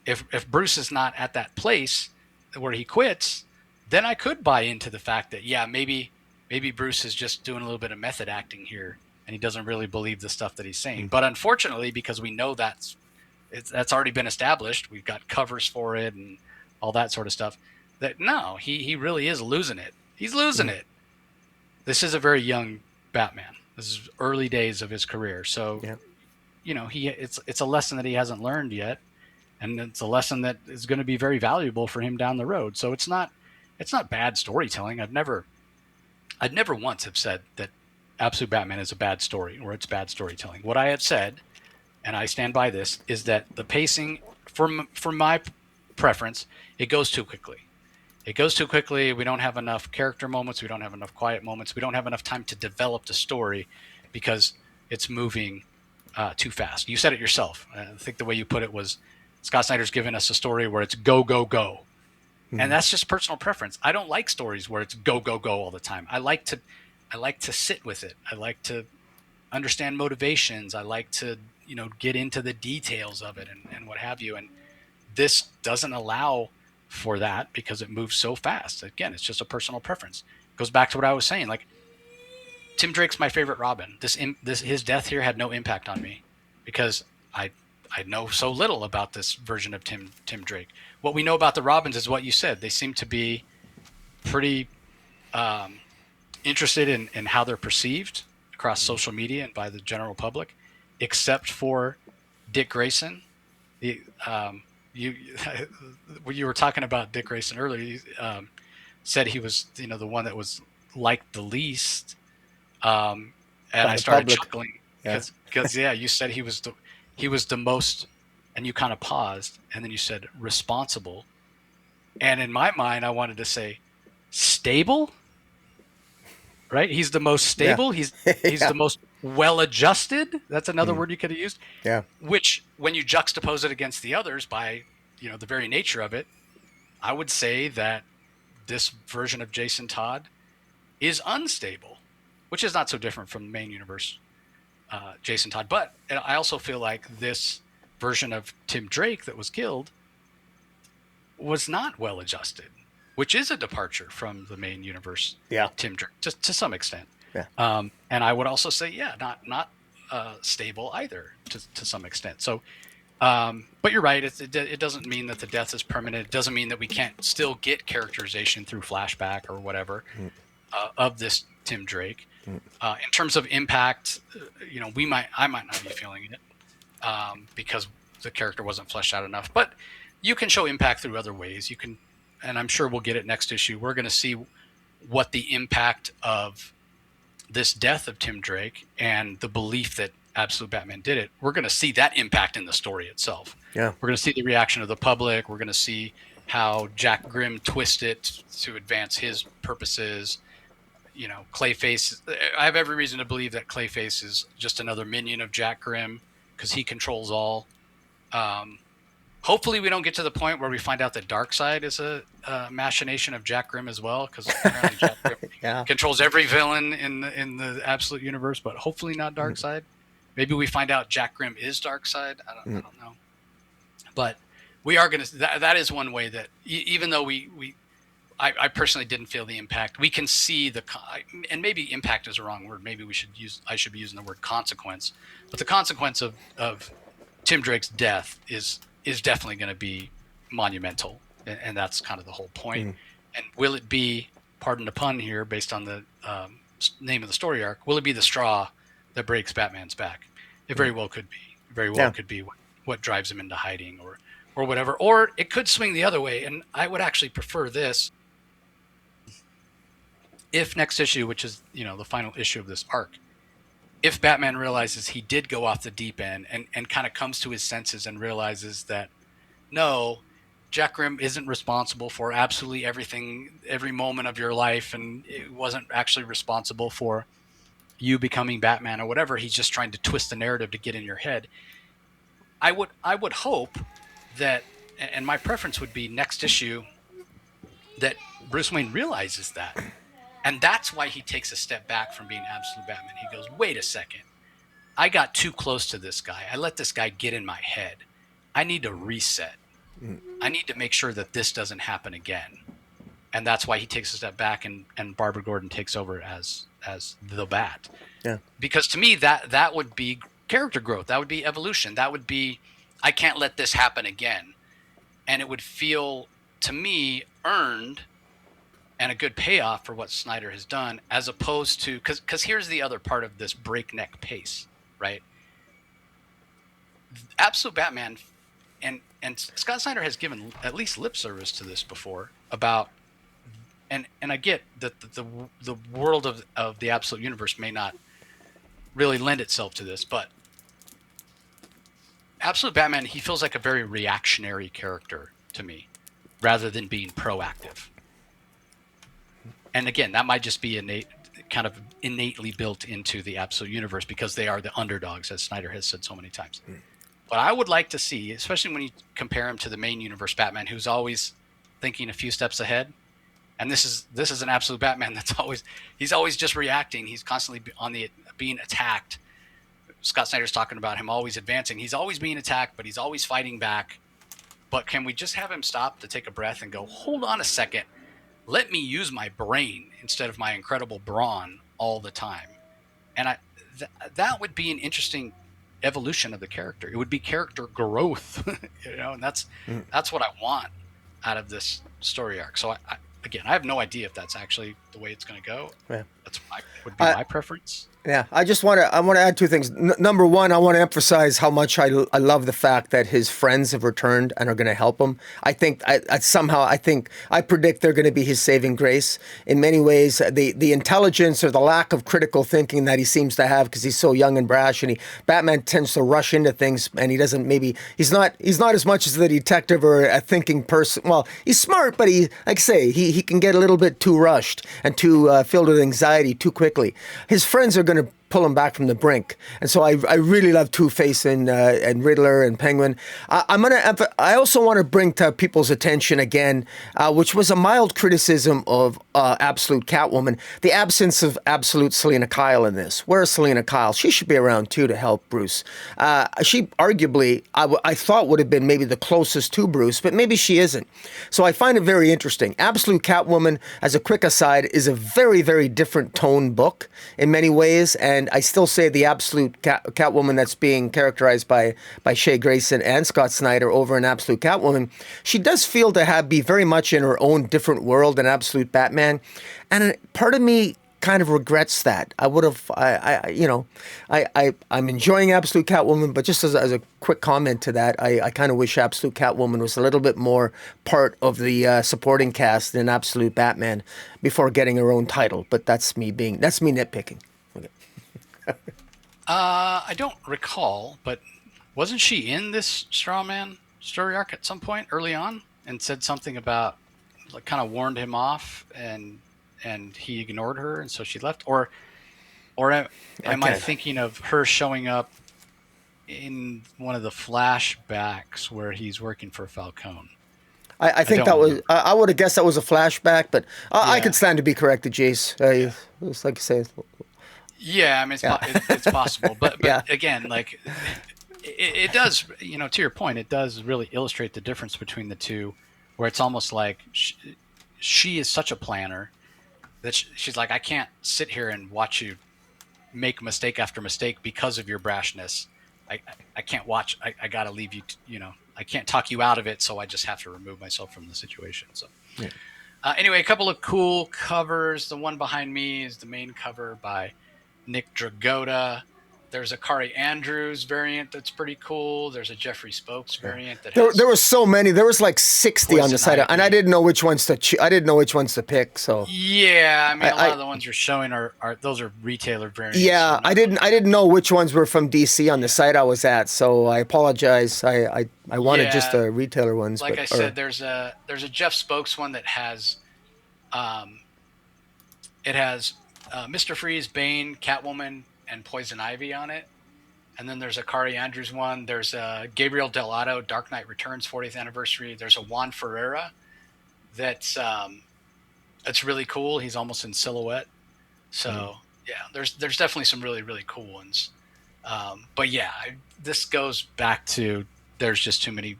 if Bruce is not at that place where he quits, then I could buy into the fact that, yeah, maybe Bruce is just doing a little bit of method acting here and he doesn't really believe the stuff that he's saying. But unfortunately, because we know that's already been established, we've got covers for it and all that sort of stuff, that no, he really is losing it. He's losing it. This is a very young Batman. This is early days of his career. So, it's a lesson that he hasn't learned yet. And it's a lesson that is going to be very valuable for him down the road. So it's not bad storytelling. I'd never once have said that Absolute Batman is a bad story or it's bad storytelling. What I have said, and I stand by this, is that the pacing, for my preference, it goes too quickly. It goes too quickly. We don't have enough character moments. We don't have enough quiet moments. We don't have enough time to develop the story because it's moving too fast. You said it yourself. I think the way you put it was, Scott Snyder's given us a story where it's go, go, go. And that's just personal preference. I don't like stories where it's go, go, go all the time. I like to sit with it. I like to understand motivations. I like to, get into the details of it and what have you. And this doesn't allow for that because it moves so fast. Again, it's just a personal preference. It goes back to what I was saying. Like, Tim Drake's my favorite Robin. His death here had no impact on me because I know so little about this version of Tim Drake. What we know about the Robins is what you said. They seem to be pretty interested in how they're perceived across social media and by the general public, except for Dick Grayson. You were talking about Dick Grayson earlier. You said he was, the one that was liked the least. And I started chuckling because you said he was the most, and you kind of paused, and then you said responsible. And in my mind, I wanted to say stable, right? He's the most stable. Yeah. He's the most well-adjusted. That's another word you could have used. Yeah. Which, when you juxtapose it against the others by, the very nature of it, I would say that this version of Jason Todd is unstable, which is not so different from the main universe Jason Todd. But I also feel like this version of Tim Drake that was killed was not well adjusted, which is a departure from the main universe. Yeah. Tim Drake, just to some extent. Yeah. And I would also say, not stable either to some extent. So, but you're right. It doesn't mean that the death is permanent. It doesn't mean that we can't still get characterization through flashback or whatever of this Tim Drake. In terms of impact, I might not be feeling it because the character wasn't fleshed out enough. But you can show impact through other ways. You can, and I'm sure we'll get it next issue. We're going to see what the impact of this death of Tim Drake and the belief that Absolute Batman did it. We're going to see that impact in the story itself. Yeah, we're going to see the reaction of the public. We're going to see how Jack Grimm twists it to advance his purposes. Clayface. I have every reason to believe that Clayface is just another minion of Jack Grimm because he controls all. Hopefully, we don't get to the point where we find out that Darkseid is a machination of Jack Grimm as well, because apparently Jack Grimm controls every villain in the Absolute Universe, but hopefully not Darkseid. Maybe we find out Jack Grimm is Darkseid. I don't know. But we are going to. That is one way that even though I personally didn't feel the impact. We can see and maybe impact is a wrong word. Maybe I should be using the word consequence. But the consequence of Tim Drake's death is definitely going to be monumental, and that's kind of the whole point. And will it be, pardon the pun here, based on the name of the story arc, will it be the straw that breaks Batman's back? It very well could be. Very well could be what drives him into hiding or whatever. Or it could swing the other way, and I would actually prefer this. If next issue, which is the final issue of this arc, if Batman realizes he did go off the deep end and kind of comes to his senses and realizes that no, Jack Grimm isn't responsible for absolutely everything, every moment of your life, and it wasn't actually responsible for you becoming Batman or whatever. He's just trying to twist the narrative to get in your head. I would hope that, and my preference would be next issue, that Bruce Wayne realizes that. And that's why he takes a step back from being Absolute Batman. He goes, wait a second. I got too close to this guy. I let this guy get in my head. I need to reset. I need to make sure that this doesn't happen again. And that's why he takes a step back and Barbara Gordon takes over as the Bat. Yeah. Because to me, that would be character growth. That would be evolution. That would be, I can't let this happen again. And it would feel, to me, earned and a good payoff for what Snyder has done, as opposed to, because here's the other part of this breakneck pace, right? Absolute Batman, and Scott Snyder has given at least lip service to this before about, and I get that the world of the Absolute Universe may not really lend itself to this, but Absolute Batman, he feels like a very reactionary character to me, rather than being proactive. And again, that might just be innately built into the Absolute Universe because they are the underdogs, as Snyder has said so many times. But I would like to see, especially when you compare him to the main universe Batman, who's always thinking a few steps ahead. And this is an Absolute Batman he's always just reacting. He's constantly being attacked. Scott Snyder's talking about him always advancing. He's always being attacked, but he's always fighting back. But can we just have him stop to take a breath and go, hold on a second. Let me use my brain instead of my incredible brawn all the time. And that would be an interesting evolution of the character. It would be character growth, and that's what I want out of this story arc. So I have no idea if that's actually the way it's going to go. Yeah. Would be my preference. Yeah, I want to add two things. Number one, I want to emphasize how much I love the fact that his friends have returned and are going to help him. I think I predict they're going to be his saving grace in many ways. The intelligence or the lack of critical thinking that he seems to have because he's so young and brash, and Batman tends to rush into things, and he doesn't. Maybe he's not as much as the detective or a thinking person. Well, he's smart, but he can get a little bit too rushed and too filled with anxiety too quickly. His friends are going to pull him back from the brink, and so I really love Two-Face and Riddler and Penguin. I also want to bring to people's attention again, which was a mild criticism of Absolute Catwoman, the absence of Absolute Selina Kyle in this. Where's Selina Kyle? She should be around too to help Bruce. She arguably I thought would have been maybe the closest to Bruce, but maybe she isn't. So I find it very interesting. Absolute Catwoman, as a quick aside, is a very, very different tone book in many ways, and I still say the Absolute Catwoman that's being characterized by Shea Grayson and Scott Snyder over in Absolute Catwoman, she does feel to be very much in her own different world than Absolute Batman, and part of me kind of regrets that. I'm enjoying Absolute Catwoman, but just as a quick comment to that, I kind of wish Absolute Catwoman was a little bit more part of the supporting cast than Absolute Batman before getting her own title. But that's me nitpicking. Okay. I don't recall, but wasn't she in this Straw Man story arc at some point early on and said something about, like, kind of warned him off and and he ignored her, and so she left? Or am I can't. thinking of her showing up in one of the flashbacks where he's working for Falcone? I think don't that was. remember. I would have guessed that was a flashback, but I could Yeah. stand to be corrected, Jace. It's like you say. Yeah, I mean, Yeah. it's possible, but Yeah. again, like it does, to your point, it does really illustrate the difference between the two, where it's almost like she is such a planner that she's like, I can't sit here and watch you make mistake after mistake because of your brashness. I can't watch. I got to leave you. I can't talk you out of it, so I just have to remove myself from the situation. So. Yeah. Anyway, a couple of cool covers. The one behind me is the main cover by Nick Dragotta. There's a Kari Andrews variant that's pretty cool. There's a Jeffrey Spokes variant that has. There was so many. There was like 60 on the Poison site, and I Ivy. didn't know which ones to. I didn't know which ones to pick. So Yeah, I mean, a lot I- of the ones you're showing are those are retailer variants. yeah, so I didn't know which ones were from DC on the site I was at. So I apologize. I wanted just Yeah. the retailer ones. Like but, I said, there's a Jeff Spokes one that has, it has Mr. Freeze, Bane, Catwoman, and Poison Ivy on it. And then there's a Kari Andrews one. There's a Gabriel Delato, Dark Knight Returns 40th anniversary. There's a Juan Ferreira that's really cool. He's almost in silhouette. So yeah, there's definitely some really, really cool ones. But yeah, this goes back to there's just too many,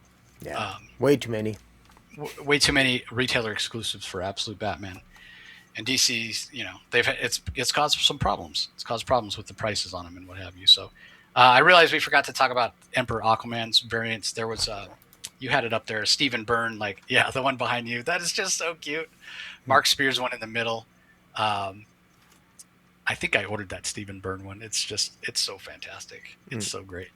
way too many. way too many retailer exclusives for Absolute Batman. And DC's, it's caused some problems. It's caused problems with the prices on them and what have you. So I realized we forgot to talk about Emperor Aquaman's variants. There was you had it up there, Stephen Byrne, the one behind you. That is just so cute. Mark Spears one in the middle. I think I ordered that Stephen Byrne one. It's so fantastic. It's so great.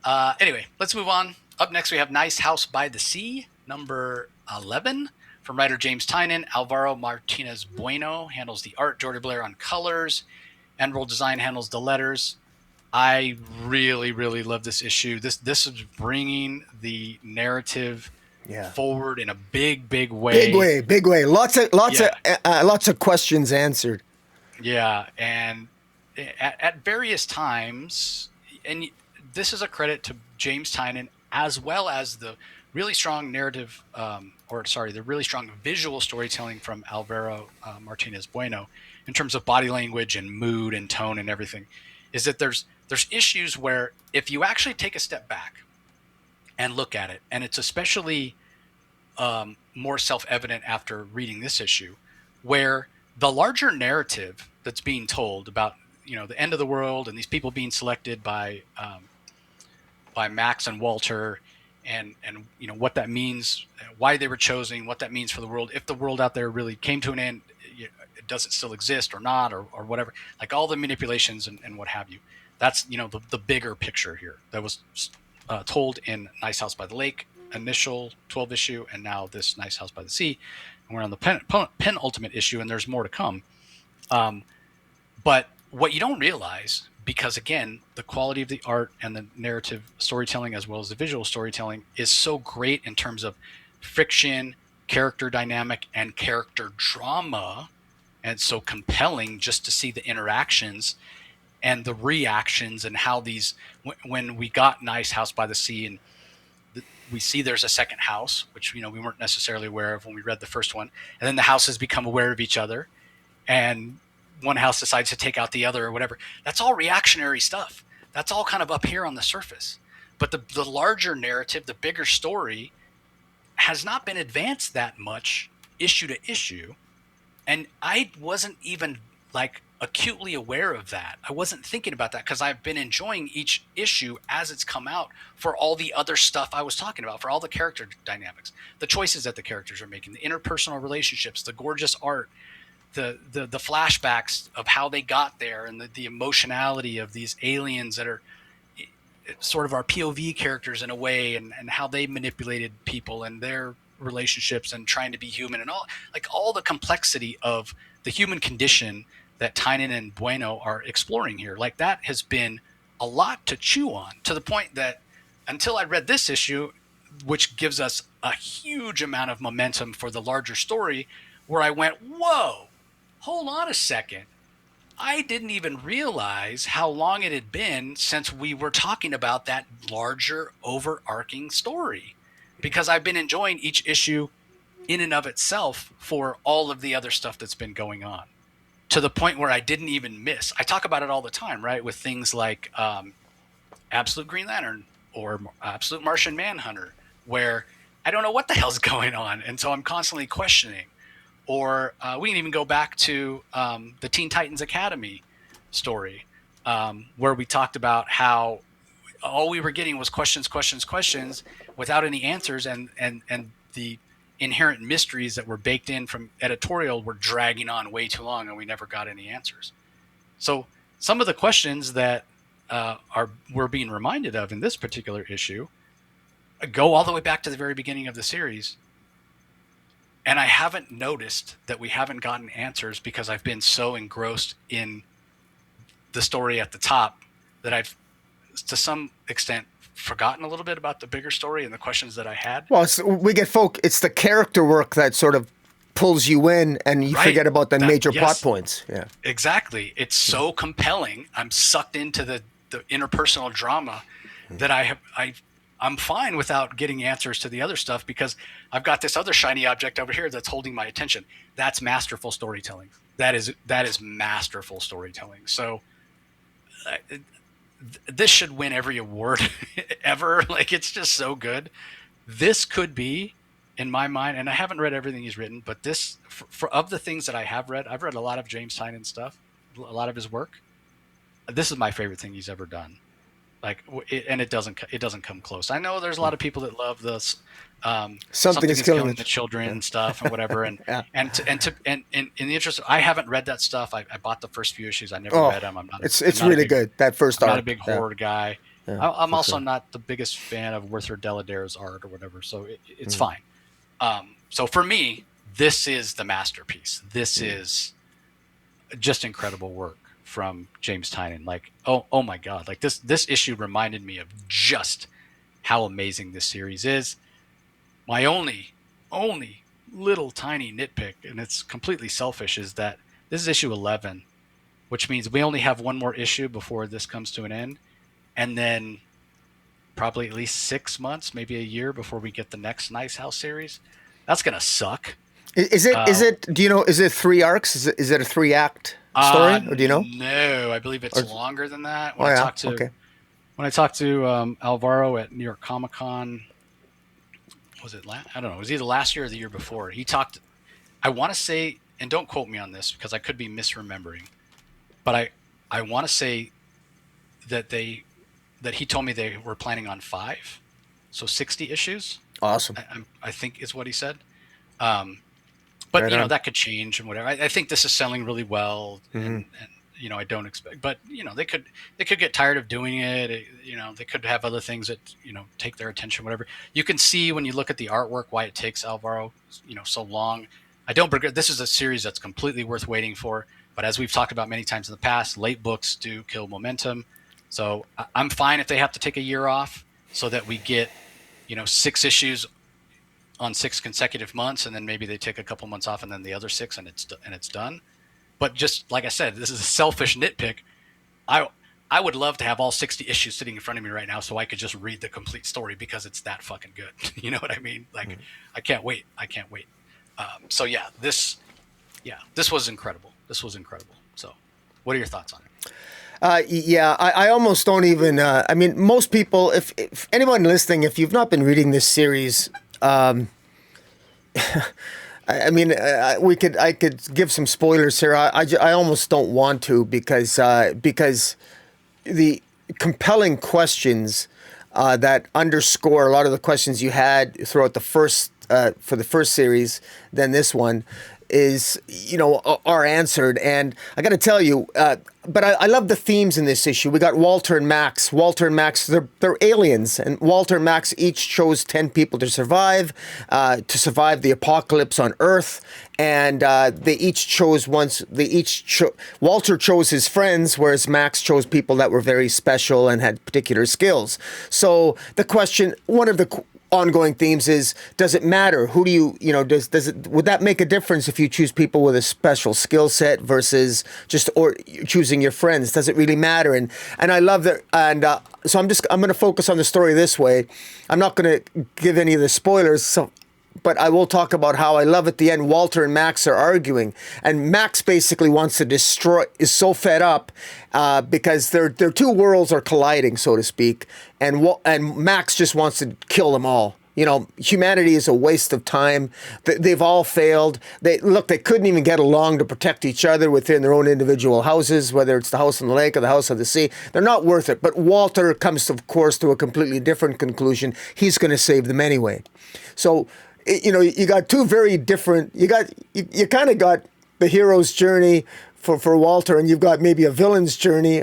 Anyway, let's move on. Up next, we have Nice House by the Sea, number 11. From writer James Tynion, Alvaro Martinez Bueno handles the art, Jordi Blair on colors, Emerald Design handles the letters. I really, really love this issue. This is bringing the narrative forward in a big, big way. Big way. Lots of questions answered. Yeah, and at various times, and this is a credit to James Tynion as well as the really strong narrative, the really strong visual storytelling from Alvaro Martinez Bueno in terms of body language and mood and tone and everything, is that there's issues where if you actually take a step back and look at it, and it's especially more self-evident after reading this issue, where the larger narrative that's being told about the end of the world and these people being selected by Max and Walter, and what that means, why they were chosen, what that means for the world, if the world out there really came to an end, does it still exist or not, or whatever, like all the manipulations and what have you. That's the bigger picture here that was told in Nice House by the Lake, initial 12 issue, and now this Nice House by the Sea, and we're on the penultimate issue, and there's more to come. But what you don't realize, because again, the quality of the art and the narrative storytelling as well as the visual storytelling is so great in terms of friction, character dynamic, and character drama, and so compelling just to see the interactions and the reactions and how these, when we got Nice House by the Sea and we see there's a second house, which we weren't necessarily aware of when we read the first one, and then the houses become aware of each other, and one house decides to take out the other or whatever. That's all reactionary stuff. That's all kind of up here on the surface. But the larger narrative, the bigger story, has not been advanced that much issue to issue. And I wasn't even acutely aware of that. I wasn't thinking about that because I've been enjoying each issue as it's come out for all the other stuff I was talking about, for all the character dynamics, the choices that the characters are making, the interpersonal relationships, the gorgeous art, the flashbacks of how they got there, and the emotionality of these aliens that are sort of our POV characters in a way, and how they manipulated people and their relationships and trying to be human, and all the complexity of the human condition that Tynion and Bueno are exploring here. That has been a lot to chew on, to the point that until I read this issue, which gives us a huge amount of momentum for the larger story, where I went, whoa, hold on a second. I didn't even realize how long it had been since we were talking about that larger overarching story, because I've been enjoying each issue in and of itself for all of the other stuff that's been going on, to the point where I didn't even miss. I talk about it all the time, right? With things like Absolute Green Lantern or Absolute Martian Manhunter, where I don't know what the hell's going on. And so I'm constantly questioning. Or we can even go back to the Teen Titans Academy story, where we talked about how all we were getting was questions without any answers, and the inherent mysteries that were baked in from editorial were dragging on way too long, and we never got any answers. So some of the questions that we're being reminded of in this particular issue go all the way back to the very beginning of the series. And I haven't noticed that we haven't gotten answers because I've been so engrossed in the story at the top that I've, to some extent, forgotten a little bit about the bigger story and the questions that I had. Well, it's the character work that sort of pulls you in, and you forget about the major plot points. Yeah, exactly. It's so compelling. I'm sucked into the interpersonal drama that I'm fine without getting answers to the other stuff, because I've got this other shiny object over here that's holding my attention. That's masterful storytelling. That is masterful storytelling. So this should win every award ever. Like, it's just so good. This could be, in my mind, and I haven't read everything he's written, but this, of the things that I have read, I've read a lot of James Tynion stuff, a lot of his work. This is my favorite thing he's ever done. And it doesn't come close. I know there's a lot of people that love this. Something is killing the children and stuff and whatever. And and in the interest of, I haven't read that stuff. I bought the first few issues. I never read them. It's really good. That first arc. I'm not a big horror guy. Yeah, I'm also not the biggest fan of Werther Deladaire's art or whatever. So it's fine. So for me, this is the masterpiece. This is just incredible work from James Tynion. Like, oh my God, like this issue reminded me of just how amazing this series is. My only little tiny nitpick, and it's completely selfish, is that this is issue 11, which means we only have one more issue before this comes to an end, and then probably at least 6 months, maybe a year, before we get the next Nice House series. That's gonna suck. Is it? Do you know? Is it 3 arcs? Is it a 3-act story, or do you know? No, I believe it's longer than that. When I talked to Alvaro at New York Comic Con, was it I don't know. It was either last year or the year before. He talked. I want to say, and don't quote me on this because I could be misremembering, but I want to say that he told me they were planning on 5, so 60 issues. Awesome. I think is what he said. But right, that could change and whatever. I think this is selling really well, and I don't expect. But they could get tired of doing it. They could have other things that take their attention, whatever. You can see when you look at the artwork why it takes Alvaro so long. I don't regret. This is a series that's completely worth waiting for. But as we've talked about many times in the past, late books do kill momentum. So I'm fine if they have to take a year off so that we get 6 issues on 6 consecutive months, and then maybe they take a couple months off, and then the other 6, and it's done. But just like I said, this is a selfish nitpick. I would love to have all 60 issues sitting in front of me right now, so I could just read the complete story because it's that fucking good. You know what I mean? Like, I can't wait. So yeah, this was incredible. So, what are your thoughts on it? I almost don't even. I mean, most people, if anyone listening, if you've not been reading this series. I could give some spoilers here. I almost don't want to because the compelling questions that underscore a lot of the questions you had throughout the first for the first series, then this one is are answered. And I got to tell you, but I love the themes in this issue. We got Walter and Max. Walter and Max, they're aliens, and Walter and Max each chose 10 people to survive the apocalypse on Earth, and they each chose Walter chose his friends, whereas Max chose people that were very special and had particular skills. So the question, ongoing themes is, does it matter? Who do would that make a difference if you choose people with a special skill set versus just or choosing your friends? Does it really matter? And I love that. And so I'm going to focus on the story this way. I'm not going to give any of the spoilers. But I will talk about how I love at the end Walter and Max are arguing, and Max basically wants to is so fed up because their two worlds are colliding, so to speak, and Max just wants to kill them all. Humanity is a waste of time. They've all failed. They couldn't even get along to protect each other within their own individual houses, whether it's the house on the lake or the house on the sea. They're not worth it. But Walter comes, of course, to a completely different conclusion. He's going to save them anyway. So, you got two very different. You kind of got the hero's journey for Walter, and you've got maybe a villain's journey.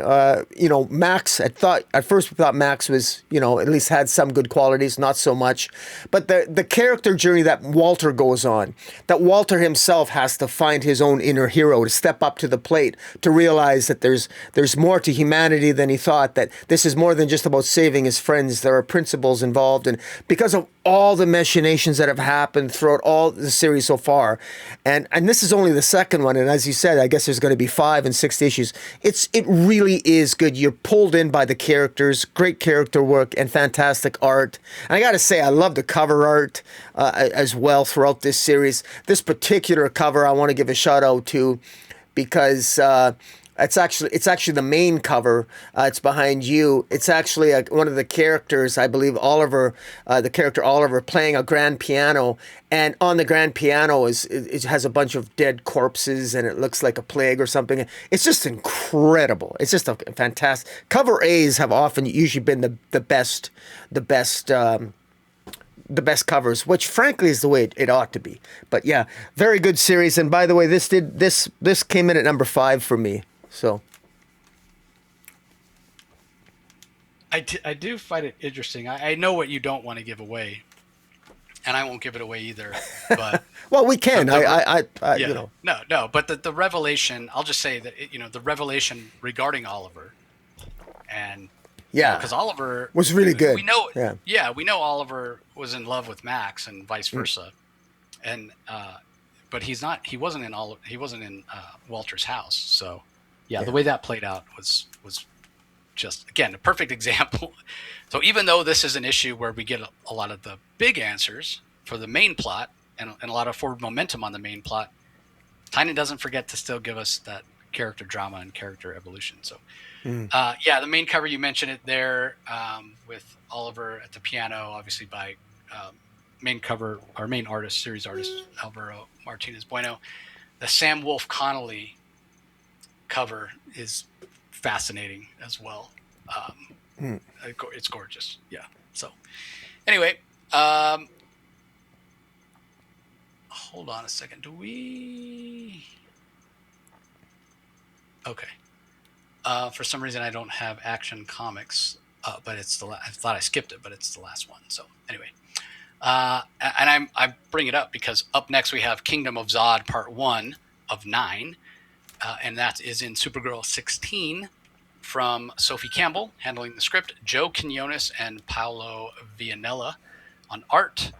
Max. At first we thought Max was, at least had some good qualities, not so much. But the character journey that Walter goes on, that Walter himself has to find his own inner hero, to step up to the plate, to realize that there's more to humanity than he thought. That this is more than just about saving his friends. There are principles involved, and because of all the machinations that have happened throughout all the series so far, and this is only the second one, and as you said, I guess there's going to be 5 and 6 issues. It really is good. You're pulled in by the characters, great character work, and fantastic art. And I got to say, I love the cover art as well throughout this series. This particular cover, I want to give a shout out to because it's actually the main cover. It's behind you. It's actually one of the characters, I believe, Oliver, the character Oliver, playing a grand piano. And on the grand piano it has a bunch of dead corpses, and it looks like a plague or something. It's just incredible. It's just a fantastic. Cover A's have usually been the best covers, which frankly is the way it ought to be. But yeah, very good series. And by the way, this came in at number 5 for me. So I do find it interesting. I know what you don't want to give away, and I won't give it away either. But well, we can. No. But the revelation, I'll just say that the revelation regarding Oliver, and because Oliver was really good. We know, we know Oliver was in love with Max and vice versa, and but he wasn't in Walter's house. So the way that played out was just, again, a perfect example. So even though this is an issue where we get a lot of the big answers for the main plot and a lot of forward momentum on the main plot, Tynion doesn't forget to still give us that character drama and character evolution. So the main cover, you mentioned it there, with Oliver at the piano, obviously by main artist, series artist Alvaro Martinez Bueno. The Sam Wolf Connolly cover is fascinating as well. It's gorgeous. Yeah. So anyway, hold on a second. Okay. For some reason I don't have Action Comics, but I thought I skipped it, but it's the last one. So anyway, and I bring it up because up next we have Kingdom of Zod Part 1 of 9. And that is in Supergirl 16 from Sophie Campbell, handling the script, Joe Quinones and Paolo Villanella on art.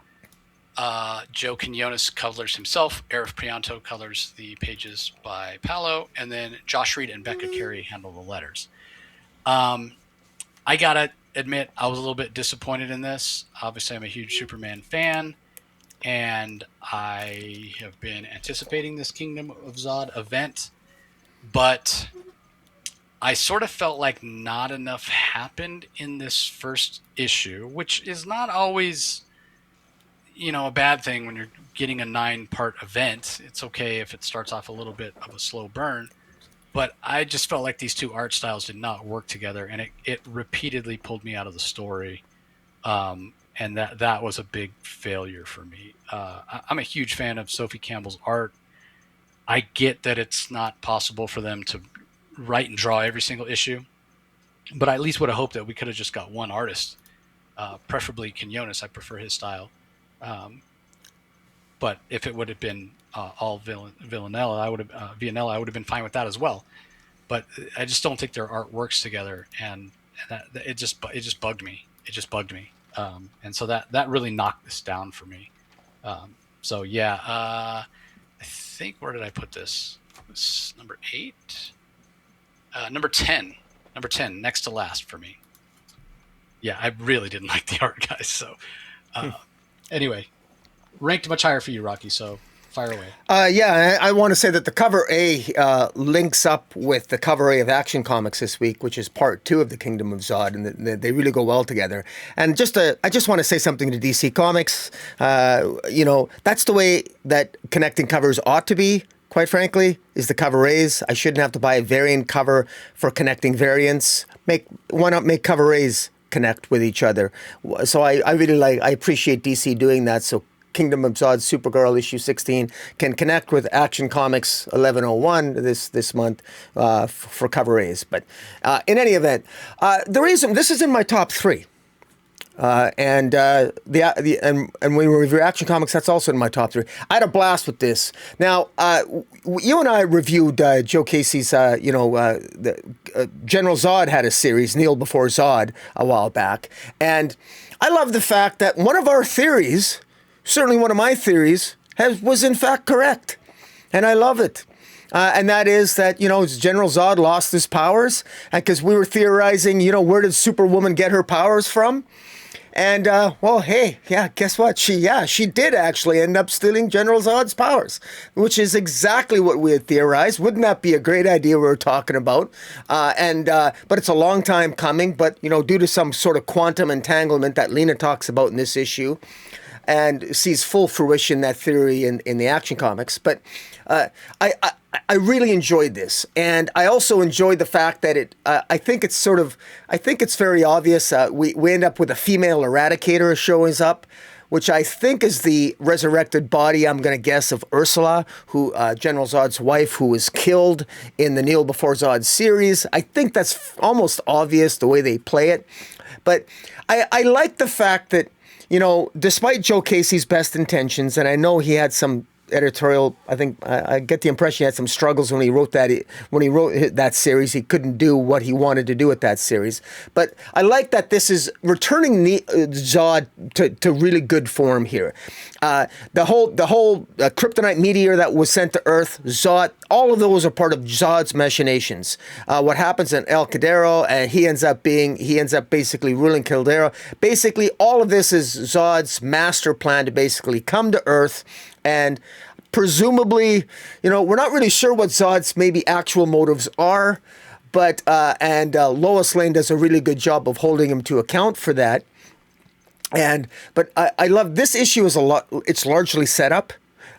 Joe Quinones colors himself. Arif Prianto colors the pages by Paolo. And then Josh Reed and Becca Carey handle the letters. I got to admit, I was a little bit disappointed in this. Obviously, I'm a huge Superman fan. And I have been anticipating this Kingdom of Zod event. But I sort of felt like not enough happened in this first issue, which is not always, a bad thing when you're getting a 9-part event. It's okay if it starts off a little bit of a slow burn. But I just felt like these two art styles did not work together, and it repeatedly pulled me out of the story. And that was a big failure for me. I'm a huge fan of Sophie Campbell's art. I get that it's not possible for them to write and draw every single issue, but I at least would have hoped that we could have just got one artist, preferably Quinones. I prefer his style. But if it would have been all Villanella, I would have been fine with that as well. But I just don't think their art works together, and it just bugged me. It just bugged me. And so that really knocked this down for me. So yeah, I think, where did I put this? This number 8, number 10, next to last for me. Yeah, I really didn't like the art, guys. So anyway, ranked much higher for you, Rocky. So fire away. Yeah, I want to say that the cover A links up with the cover A of Action Comics this week, which is part 2 of the Kingdom of Zod, and they really go well together. And I just want to say something to DC Comics. That's the way that connecting covers ought to be. Quite frankly, is the cover A's. I shouldn't have to buy a variant cover for connecting variants. Why not make cover A's connect with each other? So I appreciate DC doing that. So Kingdom of Zod Supergirl issue 16 can connect with Action Comics 1101 this month for cover A's. But in any event, the reason this is in my top 3. And when we review Action Comics, that's also in my top 3. I had a blast with this. Now, you and I reviewed Joe Casey's, General Zod had a series, Kneel Before Zod, a while back. And I love the fact that one of our theories, certainly one of my theories, was in fact correct. And I love it. And that is that, General Zod lost his powers because we were theorizing, where did Superwoman get her powers from? And, guess what? She did actually end up stealing General Zod's powers, which is exactly what we had theorized. Wouldn't that be a great idea we were talking about? But it's a long time coming, but, due to some sort of quantum entanglement that Lena talks about in this issue, and sees full fruition that theory in the Action Comics. But I really enjoyed this, and I also enjoyed the fact that I think it's very obvious. We end up with a female Eradicator showing up, which I think is the resurrected body, I'm going to guess, of Ursula, who General Zod's wife, who was killed in the Kneel Before Zod series. I think that's almost obvious the way they play it, but I like the fact that, despite Joe Casey's best intentions, and I know he had some editorial, I think I get the impression he had some struggles when he wrote that series. He couldn't do what he wanted to do with that series. But I like that this is returning Zod to really good form here. The whole kryptonite meteor that was sent to Earth, Zod, all of those are part of Zod's machinations. What happens in El Cadero, and he ends up basically ruling Caldera. Basically, all of this is Zod's master plan to basically come to Earth. And presumably, we're not really sure what Zod's maybe actual motives are, but Lois Lane does a really good job of holding him to account for that. But I love this issue is it's largely set up.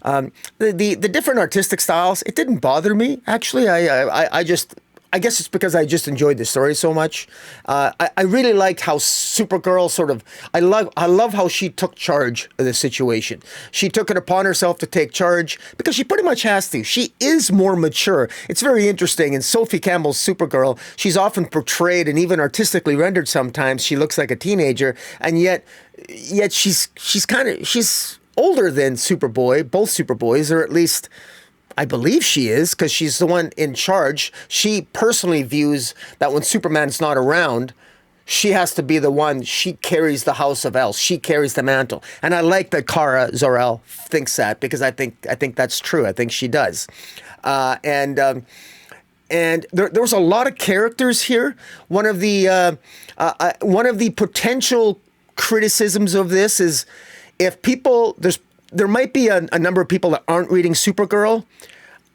The different artistic styles, it didn't bother me actually. I guess it's because I just enjoyed the story so much. I really liked how Supergirl I love how she took charge of the situation. She took it upon herself to take charge because she pretty much has to. She is more mature. It's very interesting. In Sophie Campbell's Supergirl, she's often portrayed and even artistically rendered sometimes. She looks like a teenager, and yet she's older than Superboy, both Superboys, or at least I believe she is, because she's the one in charge. She personally views that when Superman's not around, she has to be the one. She carries the House of El. She carries the mantle. And I like that Kara Zor-El thinks that, because I think that's true. I think she does. And there was a lot of characters here. One of the potential criticisms of this is if people there might be a number of people that aren't reading Supergirl.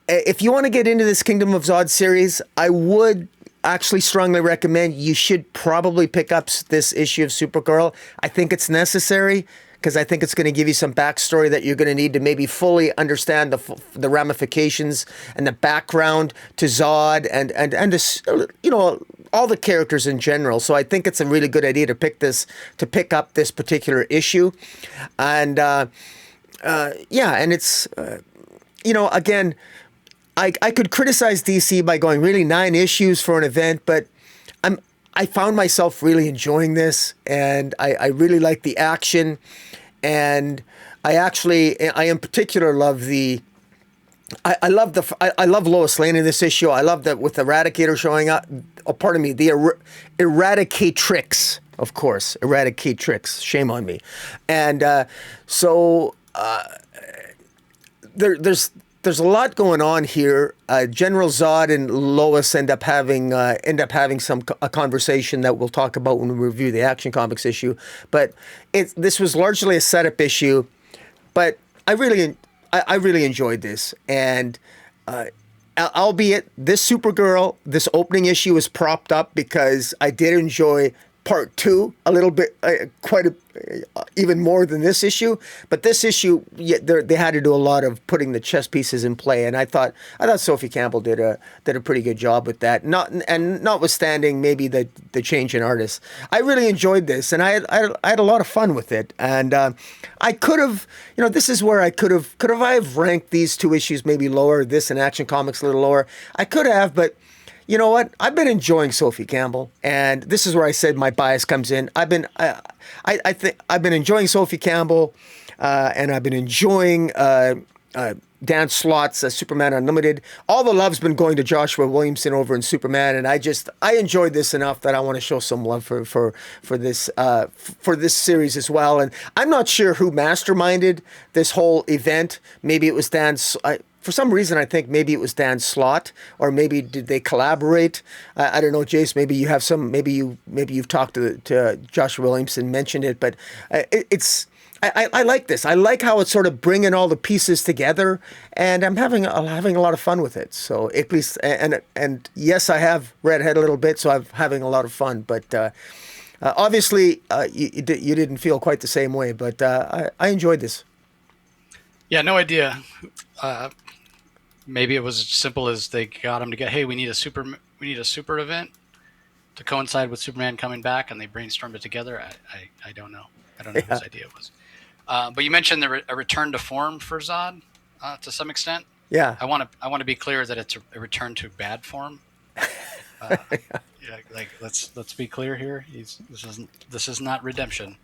If you want to get into this Kingdom of Zod series, I would actually strongly recommend you should probably pick up this issue of Supergirl. I think it's necessary because I think it's going to give you some backstory that you're going to need to maybe fully understand the ramifications and the background to Zod and all the characters in general. So I think it's a really good idea to pick up this particular issue, and and it's again, I could criticize DC by going really 9 issues for an event, but I found myself really enjoying this, and I really like the action, and I in particular love I love Lois Lane in this issue. I love that with Eradicator showing up. Oh, pardon me, the Eradicatrix. Of course, eradicate tricks. Shame on me. And so there's a lot going on here. General Zod and Lois end up having a conversation that we'll talk about when we review the Action Comics issue. But this was largely a setup issue, but I really enjoyed this. And albeit this Supergirl, this opening issue was propped up because I did enjoy part 2 a little bit, even more than this issue. But this issue, they had to do a lot of putting the chess pieces in play, and I thought Sophie Campbell did a pretty good job with that. Notwithstanding maybe the change in artists, I really enjoyed this, and I had a lot of fun with it. And I could have, this is where I could have I have ranked these 2 issues maybe lower, this and Action Comics a little lower. I could have, but. You know what? I've been enjoying Sophie Campbell, and this is where I said my bias comes in. I think I've been enjoying Sophie Campbell, and I've been enjoying Dan Slott's Superman Unlimited. All the love's been going to Joshua Williamson over in Superman, and I enjoyed this enough that I want to show some love for this series as well. And I'm not sure who masterminded this whole event. Maybe it was Dan. For some reason, I think maybe it was Dan Slott, or maybe did they collaborate? I don't know, Jace. Maybe you have some. Maybe you've talked to Joshua Williamson, mentioned it, but I like this. I like how it's sort of bringing all the pieces together, and I'm having a lot of fun with it. So at least, and yes, I have read ahead a little bit, so I'm having a lot of fun. But obviously, you didn't feel quite the same way. But I enjoyed this. Yeah, no idea. Maybe it was as simple as they got him to get, hey, we need a super event to coincide with Superman coming back, and they brainstormed it together. I don't know. I don't know whose idea it was. But you mentioned a return to form for Zod to some extent. Yeah. I want to be clear that it's a return to bad form. Like let's be clear here. This is not redemption.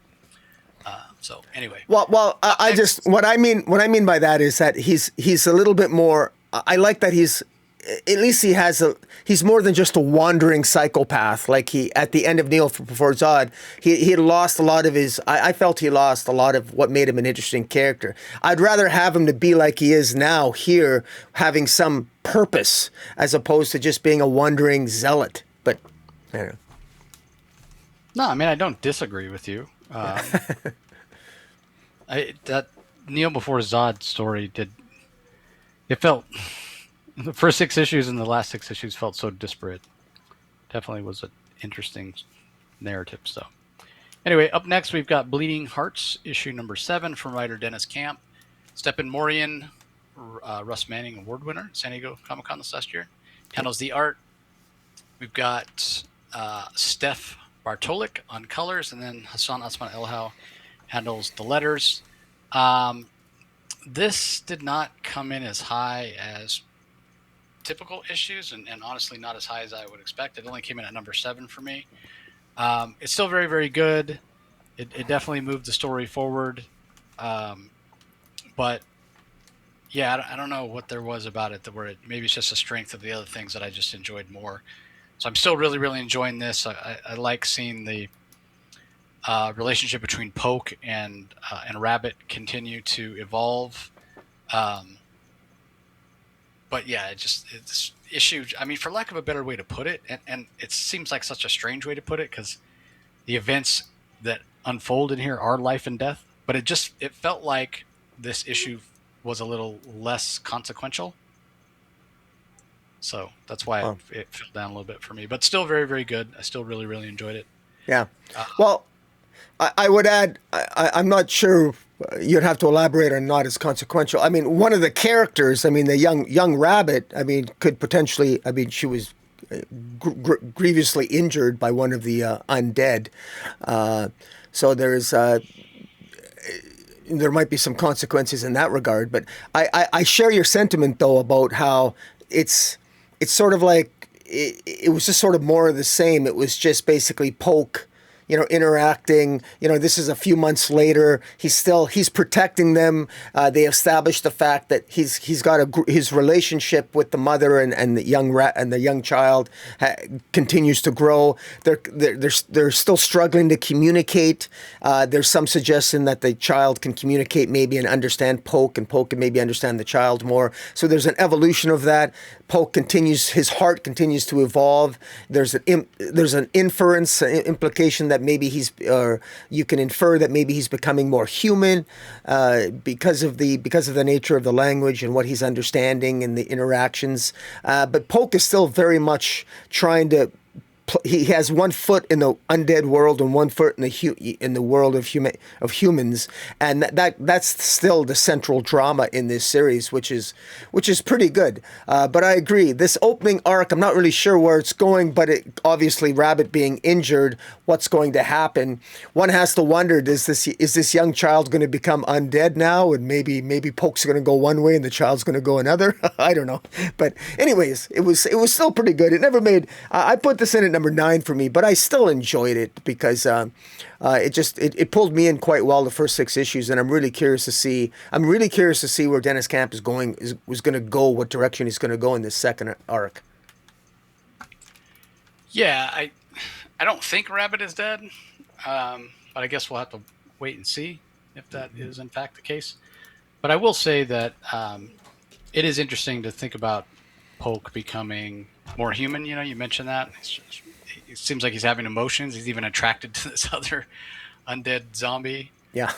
So anyway. Well, I just what I mean by that is that he's a little bit more. I like that he's more than just a wandering psychopath. Like he, at the end of Kneel Before Zod, he had lost a lot of his. I felt he lost a lot of what made him an interesting character. I'd rather have him to be like he is now here, having some purpose, as opposed to just being a wandering zealot. But I don't know. No, I mean I don't disagree with you. That Kneel Before Zod story it felt, the first 6 issues and the last 6 issues felt so disparate. Definitely was an interesting narrative. So anyway, up next we've got Bleeding Hearts issue number 7 from writer Dennis Camp. Stephen Morian, Russ Manning award winner, San Diego Comic-Con this last year, handles the art. We've got Steph Bartolik on colors, and then Hassan Asman Elhau handles the letters. This did not come in as high as typical issues, and honestly not as high as I would expect. It only came in at number 7 for me. It's still very, very good. It definitely moved the story forward. But yeah, I don't know what there was about it maybe it's just a strength of the other things that I just enjoyed more. So I'm still really, really enjoying this. I like seeing the relationship between Poke and Rabbit continue to evolve. But yeah, it's issue. I mean, for lack of a better way to put it, and it seems like such a strange way to put it, because the events that unfold in here are life and death. But it felt like this issue was a little less consequential. So that's why it fell down a little bit for me. But still very, very good. I still really, really enjoyed it. Yeah. Well, I would add, I'm not sure you'd have to elaborate on not as consequential. I mean, one of the characters, I mean, the young Rabbit, I mean, could potentially, I mean, she was grievously injured by one of the undead. So there might be some consequences in that regard. But I share your sentiment, though, about how it's sort of like, it was just sort of more of the same. It was just basically Poke interacting. This is a few months later. He's protecting them. They established the fact that he's got his relationship with the mother and the young child continues to grow. They're still struggling to communicate. There's some suggestion that the child can communicate maybe and understand Poke, and Poke can maybe understand the child more. So there's an evolution of that. Poke his heart continues to evolve. There's an inference, implication that maybe you can infer that maybe he's becoming more human because of the nature of the language and what he's understanding and the interactions. But Poke is still very much trying to. He has one foot in the undead world and one foot in the world of humans, and that's still the central drama in this series, which is pretty good. But I agree, this opening arc, I'm not really sure where it's going, but obviously Rabbit being injured, what's going to happen? One has to wonder: is this young child going to become undead now, and maybe Poke's going to go one way and the child's going to go another? I don't know. But anyways, it was still pretty good. It never made. I put this in at number 9 for me, but I still enjoyed it because it pulled me in quite well the first 6 issues, and I'm really curious to see where Dennis Camp was going to go, what direction he's going to go in this second arc. Yeah, I don't think Rabbit is dead, but I guess we'll have to wait and see if that is in fact the case. But I will say that it is interesting to think about Poke becoming more human. You mentioned that. It seems like he's having emotions. He's even attracted to this other undead zombie right,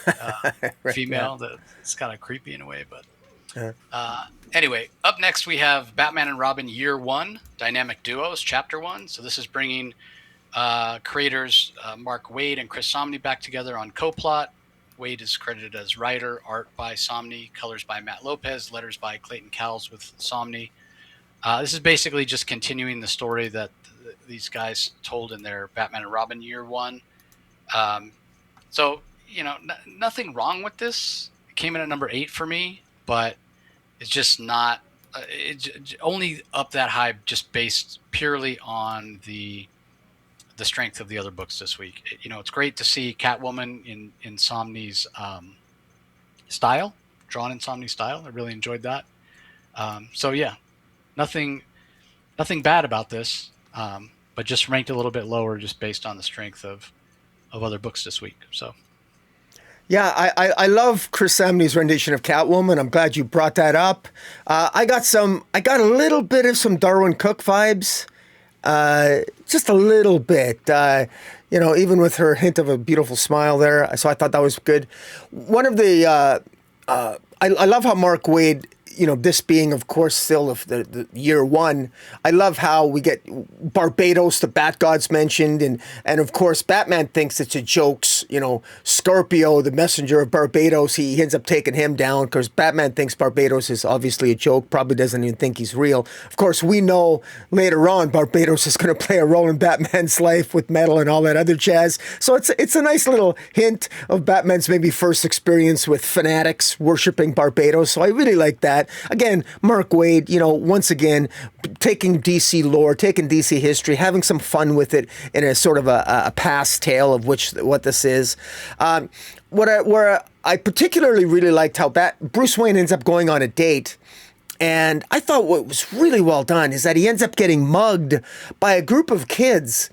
female. Yeah. That's kind of creepy in a way. But anyway, up next we have Batman and Robin Year 1, Dynamic Duos, Chapter 1. So this is bringing creators Mark Waid and Chris Samnee back together on co-plot. Waid is credited as writer, art by Samnee, colors by Matt Lopez, letters by Clayton Cowles with Samnee. This is basically just continuing the story that these guys told in their Batman and Robin Year 1. So, nothing wrong with this. It came in at number 8 for me, but it's just not only up that high just based purely on the strength of the other books this week. It's great to see Catwoman in Samnee's style, drawn in Samnee's style. I really enjoyed that. So yeah, nothing bad about this. But just ranked a little bit lower just based on the strength of other books this week. So, yeah, I love Chris Samnee's rendition of Catwoman. I'm glad you brought that up. I got a little bit of some Darwin Cook vibes, just a little bit. Even with her hint of a beautiful smile there. So I thought that was good. One of the I love how Mark Waid. This being, of course, still of the Year 1, I love how we get Barbados, the Bat Gods mentioned, and of course, Batman thinks it's a joke. Scorpio, the messenger of Barbados, he ends up taking him down because Batman thinks Barbados is obviously a joke, probably doesn't even think he's real. Of course, we know later on Barbados is going to play a role in Batman's life with metal and all that other jazz. So it's a nice little hint of Batman's maybe first experience with fanatics worshiping Barbados. So I really like that. Again, Mark Waid, once again, taking DC lore, taking DC history, having some fun with it in a sort of a past tale of what this is. Where I particularly really liked how Bruce Wayne ends up going on a date. And I thought what was really well done is that he ends up getting mugged by a group of kids.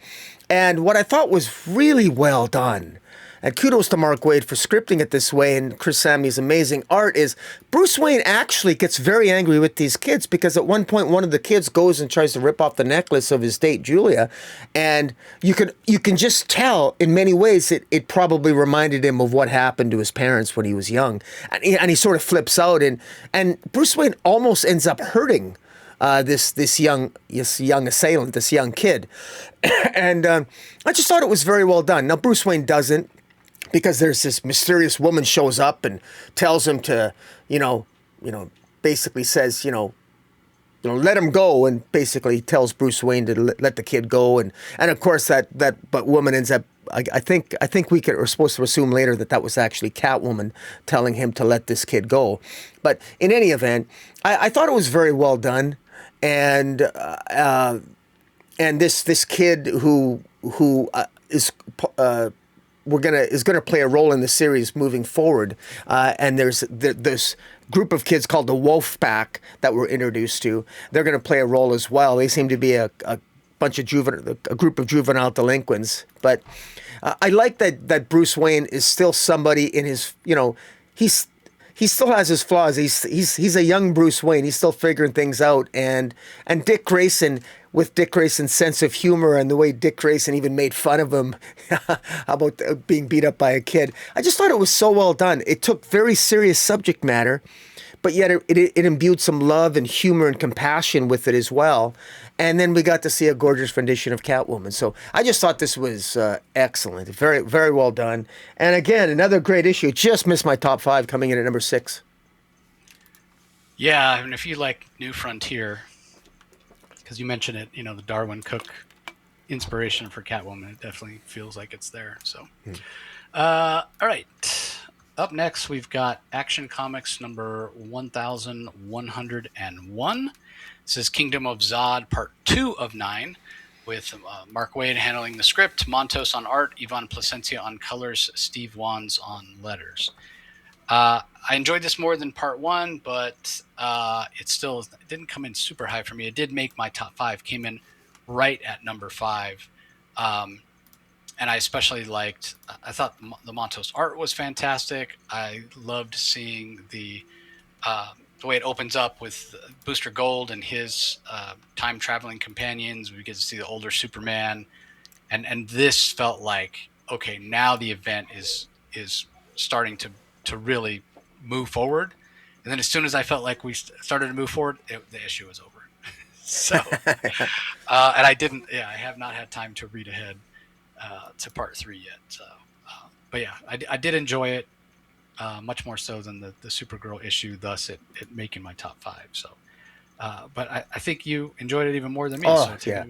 And what I thought was really well done, and kudos to Mark Waid for scripting it this way, and Chris Samnee's amazing art, is Bruce Wayne actually gets very angry with these kids because at one point one of the kids goes and tries to rip off the necklace of his date, Julia, and you can just tell in many ways it probably reminded him of what happened to his parents when he was young. And he sort of flips out, and Bruce Wayne almost ends up hurting this young assailant, this young kid. And I just thought it was very well done. Now, Bruce Wayne doesn't, because there's this mysterious woman shows up and tells him to, basically says, let him go, and basically tells Bruce Wayne to let the kid go. And of course but woman ends up, I think we're supposed to assume later that was actually Catwoman telling him to let this kid go. But in any event, I thought it was very well done. And this kid who is gonna play a role in the series moving forward. And there's this group of kids called the Wolf Pack that we're introduced to. They're gonna play a role as well. They seem to be a group of juvenile delinquents. But I like that Bruce Wayne is still somebody in his, he still has his flaws. He's a young Bruce Wayne. He's still figuring things out. And Dick Grayson, with Dick Grayson's sense of humor and the way Dick Grayson even made fun of him about being beat up by a kid. I just thought it was so well done. It took very serious subject matter, but yet it imbued some love and humor and compassion with it as well. And then we got to see a gorgeous rendition of Catwoman. So I just thought this was excellent. Very, very well done. And again, another great issue. Just missed my top 5, coming in at number 6. Yeah, and if you like New Frontier, because you mentioned it, the Darwin Cook inspiration for Catwoman, it definitely feels like it's there. So, all right. Up next, we've got Action Comics number 1101. This is Kingdom of Zod, part 2 of 9, with Mark Waid handling the script, Montos on art, Ivan Placencia on colors, Steve Wands on letters. I enjoyed this more than part 1, but it didn't come in super high for me. It did make my top 5, came in right at number 5. And I especially liked, I thought the Montos art was fantastic. I loved seeing the way it opens up with Booster Gold and his time-traveling companions. We get to see the older Superman. And this felt like, okay, now the event is starting to really move forward. And then as soon as I felt like we started to move forward, the issue was over. So, and I have not had time to read ahead to part 3 yet. So, but yeah, I did enjoy it much more so than the Supergirl issue, thus it making my top 5. So, but I think you enjoyed it even more than me. Oh, so yeah.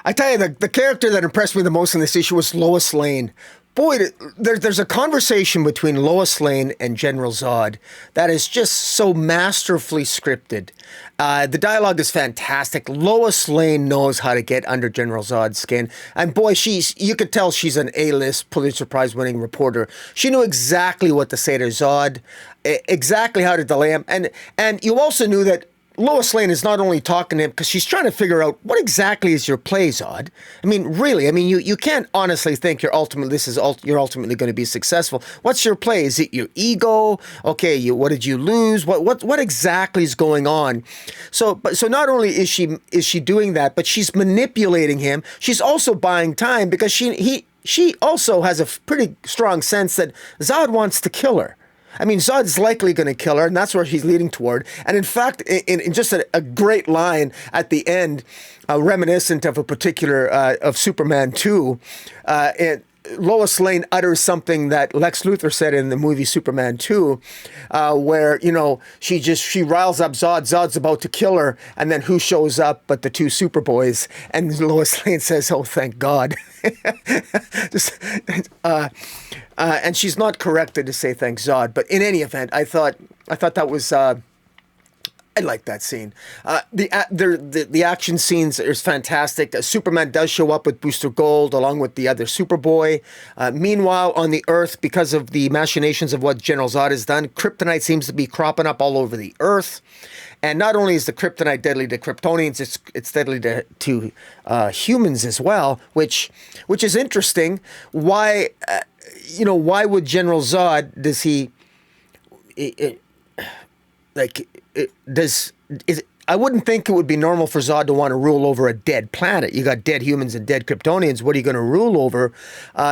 I tell you, the character that impressed me the most in this issue was Lois Lane. Boy, there's a conversation between Lois Lane and General Zod that is just so masterfully scripted. The dialogue is fantastic. Lois Lane knows how to get under General Zod's skin. And boy, you could tell she's an A-list Pulitzer Prize winning reporter. She knew exactly what to say to Zod, exactly how to delay him. And you also knew that Lois Lane is not only talking to him because she's trying to figure out what exactly is your play, Zod. I mean, really, you can't honestly think you're ultimately going to be successful. What's your play? Is it your ego? Okay, what did you lose? What exactly is going on? So not only is she doing that, but she's manipulating him. She's also buying time because she also has a pretty strong sense that Zod wants to kill her. I mean, Zod's likely going to kill her, and that's where he's leading toward. And in fact, in just a great line at the end, reminiscent of a particular, of Superman 2, Lois Lane utters something that Lex Luthor said in the movie Superman 2, where, she riles up Zod. Zod's about to kill her, and then who shows up but the 2 Superboys? And Lois Lane says, "Oh, thank God." And she's not corrected to say thanks Zod, but in any event, I thought that was I like that scene. The action scenes is fantastic. Superman does show up with Booster Gold along with the other Superboy. Meanwhile, on the Earth, because of the machinations of what General Zod has done, kryptonite seems to be cropping up all over the Earth. And not only is the kryptonite deadly to Kryptonians, it's deadly to humans as well, which is interesting. Why would General Zod, does he, I wouldn't think it would be normal for Zod to want to rule over a dead planet. You got dead humans and dead Kryptonians. What are you going to rule over?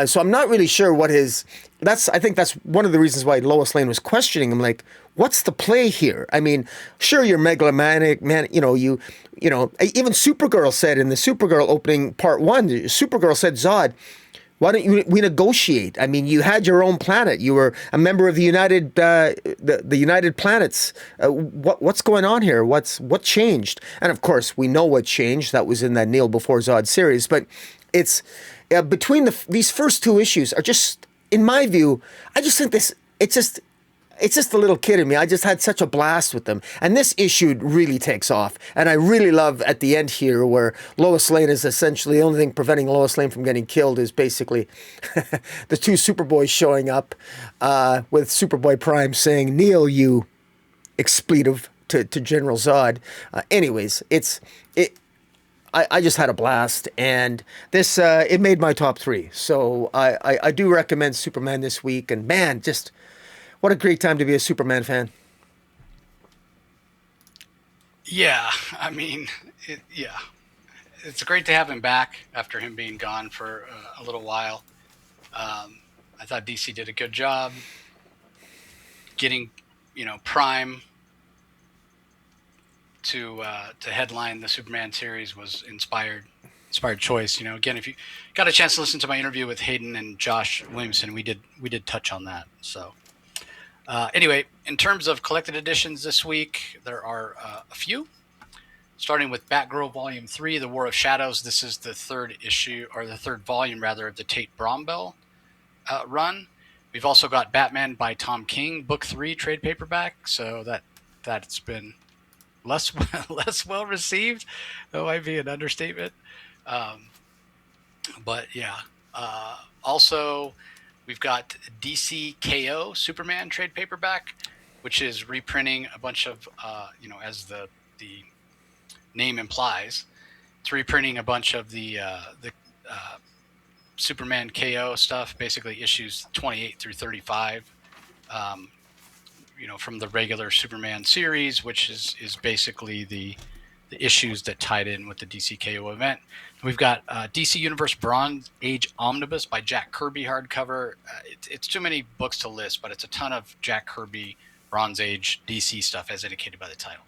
So I'm not really sure what I think that's one of the reasons why Lois Lane was questioning him. Like, what's the play here? I mean, sure, you're megalomaniac, man. Even Supergirl said in the Supergirl opening part 1, Supergirl said, Zod, why don't we negotiate? I mean, you had your own planet. You were a member of the United Planets. What's going on here? What changed? And of course, we know what changed. That was in that Kneel Before Zod series. But it's between these first 2 issues are just, in my view, I just think this. It's just it's just the little kid in me. I just had such a blast with them. And this issue really takes off. And I really love at the end here where Lois Lane is essentially the only thing preventing Lois Lane from getting killed is basically the two Superboys showing up with Superboy Prime saying, "Kneel, you expletive," to General Zod. Anyways, I just had a blast, and this it made my top 3. So I do recommend Superman this week. And man, just what a great time to be a Superman fan. Yeah, I mean, it's great to have him back after him being gone for a little while. I thought DC did a good job getting, Prime to headline the Superman series was inspired choice. Again, if you got a chance to listen to my interview with Hayden and Josh Williamson, we did touch on that. So anyway, in terms of collected editions this week, there are a few. Starting with Batgirl Volume 3, The War of Shadows. This is the third issue, or the third volume, rather, of the Tate Brombell run. We've also got Batman by Tom King, Book 3, trade paperback. So that's been less well received. That might be an understatement. But yeah. Also, we've got DC KO Superman trade paperback, which is reprinting a bunch of, as the name implies, it's reprinting a bunch of the Superman KO stuff, basically issues 28 through 35, from the regular Superman series, which is basically the issues that tied in with the DC KO event. We've got DC Universe Bronze Age Omnibus by Jack Kirby hardcover. It's too many books to list, but it's a ton of Jack Kirby Bronze Age DC stuff as indicated by the title.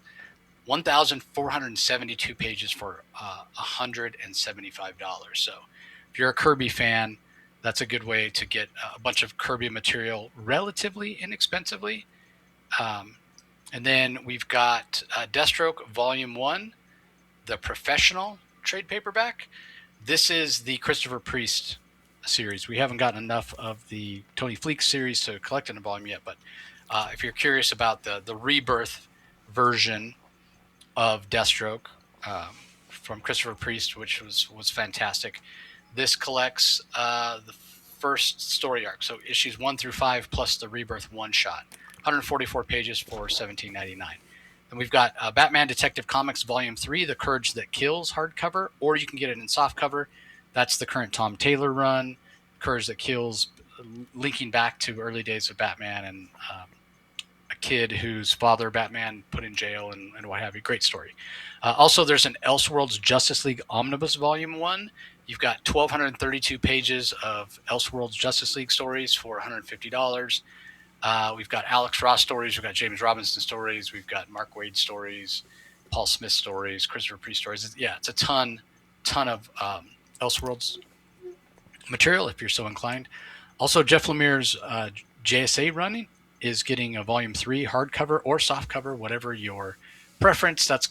1,472 pages for $175. So if you're a Kirby fan, that's a good way to get a bunch of Kirby material relatively inexpensively. And then we've got Deathstroke Volume 1, The Professional trade paperback. This is the Christopher Priest series. We haven't gotten enough of the Tony Fleecs series to collect in a volume yet, but if you're curious about the rebirth version of Deathstroke from Christopher Priest, which was fantastic. This collects the first story arc, so issues 1 through 5 plus the rebirth one shot. 144 pages for $17.99. And we've got Batman Detective Comics Volume 3, The Courage That Kills hardcover, or you can get it in softcover. That's the current Tom Taylor run, Courage That Kills, linking back to early days of Batman and a kid whose father Batman put in jail and what have you. Great story. Also, there's an Elseworlds Justice League Omnibus Volume 1. You've got 1,232 pages of Elseworlds Justice League stories for $150. We've got Alex Ross stories. We've got James Robinson stories. We've got Mark Waid stories, Paul Smith stories, Christopher Priest stories. Yeah, it's a ton of Elseworlds material if you're so inclined. Also, Jeff Lemire's JSA running is getting a Volume 3 hardcover or softcover, whatever your preference. That's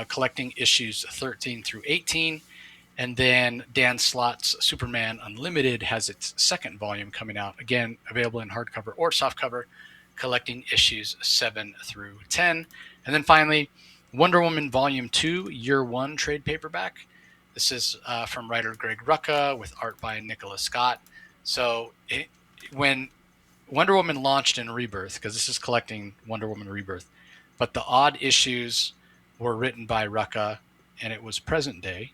collecting issues 13 through 18. And then Dan Slott's Superman Unlimited has its second volume coming out, again, available in hardcover or softcover, collecting issues 7 through 10. And then finally, Wonder Woman Volume 2, Year 1 trade paperback. This is from writer Greg Rucka with art by Nicholas Scott. So when Wonder Woman launched in Rebirth, because this is collecting Wonder Woman Rebirth, but the odd issues were written by Rucka, and it was present day.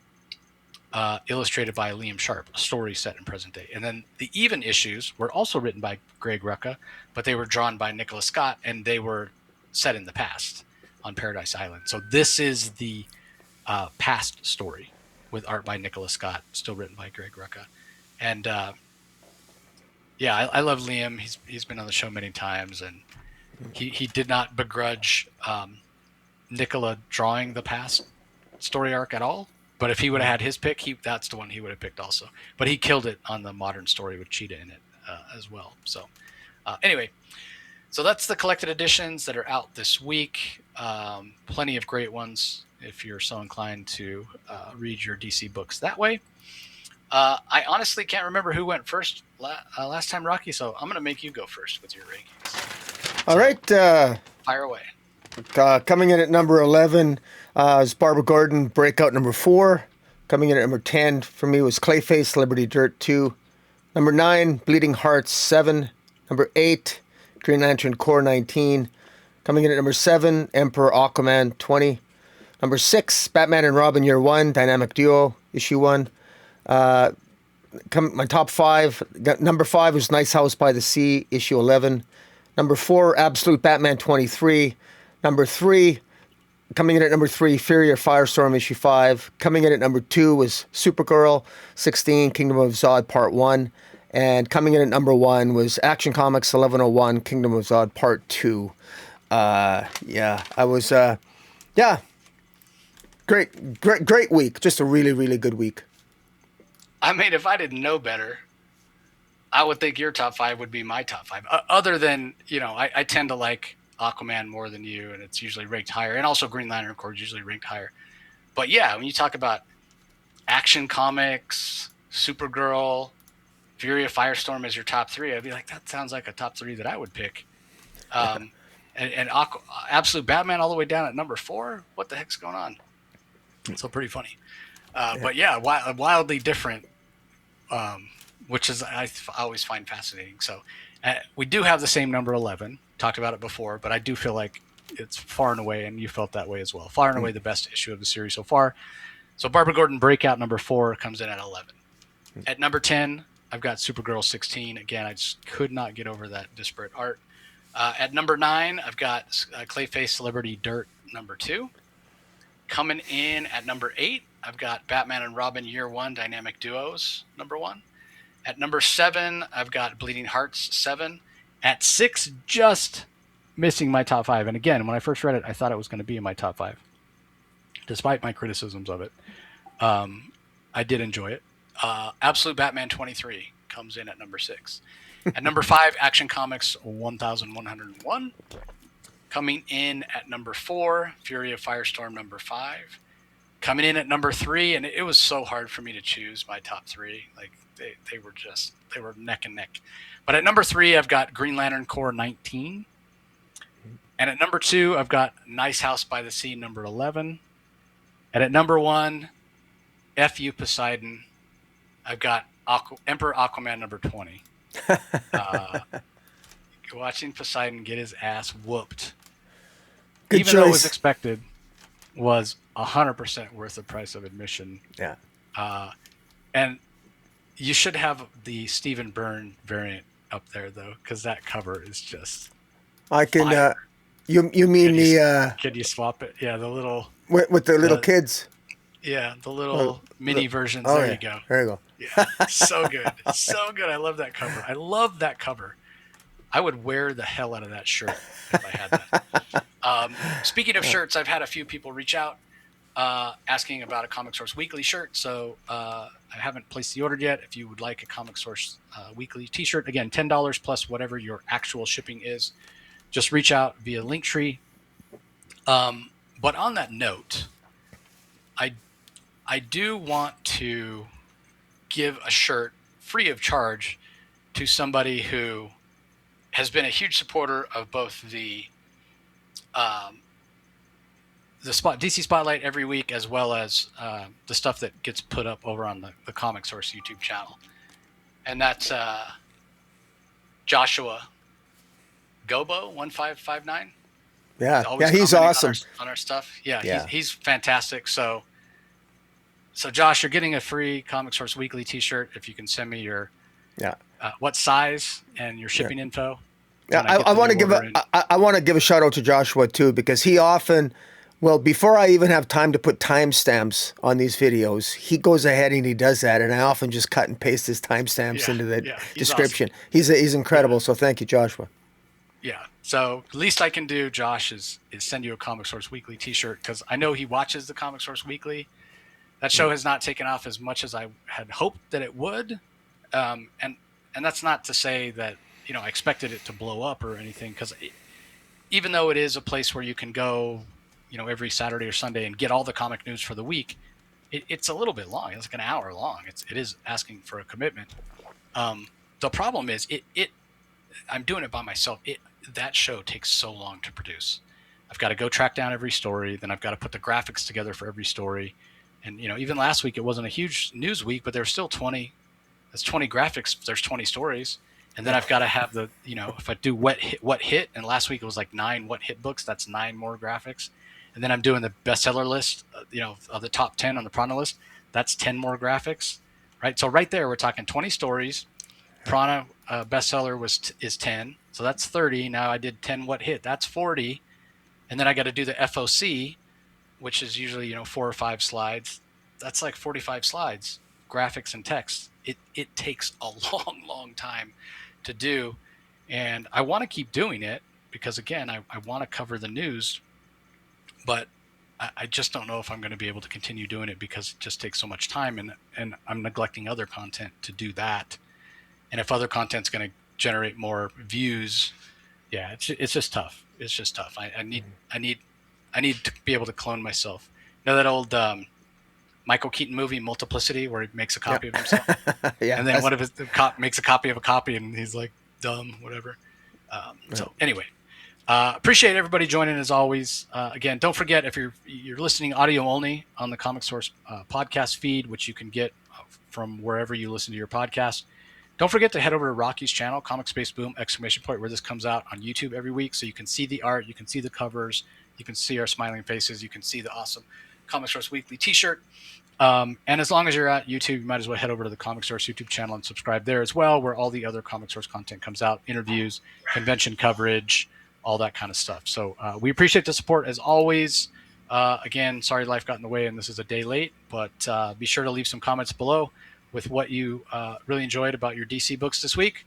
Illustrated by Liam Sharp, a story set in present day. And then the even issues were also written by Greg Rucka, but they were drawn by Nicholas Scott, and they were set in the past on Paradise Island. So this is the past story with art by Nicholas Scott, still written by Greg Rucka. And I love Liam. He's been on the show many times, and he did not begrudge Nicola drawing the past story arc at all. But if he would have had his pick, that's the one he would have picked also. But he killed it on the modern story with Cheetah in it as well. So anyway, so that's the collected editions that are out this week. Plenty of great ones if you're so inclined to read your DC books that way. I honestly can't remember who went first last time, Rocky, so I'm going to make you go first with your rankings. All right. Fire away. Coming in at number 11 is Barbara Gordon, Breakout number 4. Coming in at number 10 for me was Clayface, Liberty Dirt 2. Number 9, Bleeding Hearts 7. Number 8, Green Lantern Corps 19. Coming in at number 7, Emperor Aquaman 20. Number 6, Batman and Robin Year 1, Dynamic Duo, Issue 1. My top 5, number 5 was Nice House by the Sea, Issue 11. Number 4, Absolute Batman 23. Number 3, coming in at number 3, Fury of Firestorm, Issue 5. Coming in at number 2 was Supergirl 16, Kingdom of Zod Part 1. And coming in at number 1 was Action Comics 1101, Kingdom of Zod Part 2. Great week. Just a really, really good week. I mean, if I didn't know better, I would think your top 5 would be my top 5. Other than, I tend to like Aquaman more than you, and it's usually ranked higher. And also Green Lantern Corps is usually ranked higher. But yeah, when you talk about Action Comics, Supergirl, Fury of Firestorm as your top 3, I'd be like, that sounds like a top 3 that I would pick. And Absolute Batman all the way down at number 4. What the heck's going on? So pretty funny. But yeah, wildly different, which is I always find fascinating. So we do have the same number 11. Talked about it before, but I do feel like it's far and away, and you felt that way as well, far and away the best issue of the series so far. So Barbara Gordon Breakout number 4 comes in at 11. At number 10, I've got Supergirl 16. Again, I just could not get over that disparate art. At number 9, I've got Clayface Celebrity Dirt number 2. Coming in at number 8, I've got Batman and Robin Year 1 Dynamic Duos number 1. At number 7, I've got Bleeding Hearts 7. At 6, just missing my top 5. And again, when I first read it, I thought it was going to be in my top 5. Despite my criticisms of it, I did enjoy it. Absolute Batman 23 comes in at number 6. At number 5, Action Comics 1101. Coming in at number 4, Fury of Firestorm number 5. Coming in at number 3, and it was so hard for me to choose my top 3. Like they were neck and neck. But at number 3, I've got Green Lantern Corps 19. And at number 2, I've got Nice House by the Sea number 11. And at number 1, F.U. Poseidon, I've got Emperor Aquaman number 20. Watching Poseidon get his ass whooped, Good even choice. though it was expected, was 100% worth the price of admission. Yeah. And you should have the Stephen Byrne variant up there, though, because that cover is just I can. fire. You mean Can you swap it? Yeah, the little with the little kids? Yeah, the little mini versions. Oh, there yeah. you go. There you go. Yeah, so good. So good. I love that cover. I love that cover. I would wear the hell out of that shirt if I had that. Speaking of shirts, I've had a few people reach out asking about a Comic Source Weekly shirt. So I haven't placed the order yet. If you would like a Comic Source Weekly t-shirt, again, $10 plus whatever your actual shipping is, just reach out via Linktree. But on that note, I do want to give a shirt free of charge to somebody who has been a huge supporter of both the DC Spotlight every week, as well as the stuff that gets put up over on the Comic Source YouTube channel. And that's Joshua Gobo 1559. Yeah, he's awesome on our stuff. Yeah. He's fantastic. So Josh, you're getting a free Comic Source Weekly t-shirt if you can send me your what size and your shipping info. Yeah, I want to give a shout out to Joshua too, because he often, before I even have time to put timestamps on these videos, he goes ahead and he does that, and I often just cut and paste his timestamps into the description. Awesome. He's incredible. So thank you, Joshua. Yeah. So the least I can do, Josh, is send you a Comic Source Weekly t-shirt, because I know he watches the Comic Source Weekly. That show has not taken off as much as I had hoped that it would. And that's not to say that, I expected it to blow up or anything, because even though it is a place where you can go, every Saturday or Sunday and get all the comic news for the week, it's a little bit long. It's like an hour long. It is asking for a commitment. The problem is I'm doing it by myself. that show takes so long to produce. I've got to go track down every story. Then I've got to put the graphics together for every story. And, even last week, it wasn't a huge news week, but there's still 20. That's 20 graphics. There's 20 stories. And then I've got to have the, if I do what hit, and last week it was like 9 what hit books, that's 9 more graphics. And then I'm doing the bestseller list, of the top 10 on the Prana list. That's 10 more graphics, right? So right there, we're talking 20 stories. Prana bestseller is 10. So that's 30. Now I did 10 what hit. That's 40. And then I got to do the FOC, which is usually, 4 or 5 slides. That's like 45 slides, graphics and text. It takes a long, long time to do. And I want to keep doing it because, again, I want to cover the news, but I just don't know if I'm going to be able to continue doing it because it just takes so much time, and I'm neglecting other content to do that. And if other content's going to generate more views, it's just tough. It's just tough. I need to be able to clone myself. That old Michael Keaton movie Multiplicity, where he makes a copy of himself, and then one of his makes a copy of a copy, and he's like dumb, whatever. So anyway, appreciate everybody joining as always. Again, don't forget, if you're listening audio only on the Comic Source podcast feed, which you can get from wherever you listen to your podcast. Don't forget to head over to Rocky's channel, Comic Space Boom ! Where this comes out on YouTube every week. So you can see the art, you can see the covers, you can see our smiling faces, you can see the awesome Comic Source Weekly t-shirt. And as long as you're at YouTube, you might as well head over to the Comic Source YouTube channel and subscribe there as well, where all the other Comic Source content comes out, interviews, convention coverage, all that kind of stuff. So we appreciate the support as always. Again, sorry life got in the way and this is a day late, but be sure to leave some comments below with what you really enjoyed about your DC books this week.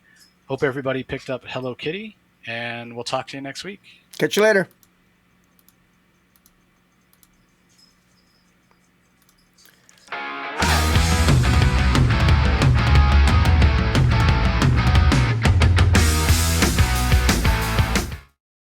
Hope everybody picked up Hello Kitty, and we'll talk to you next week. Catch you later.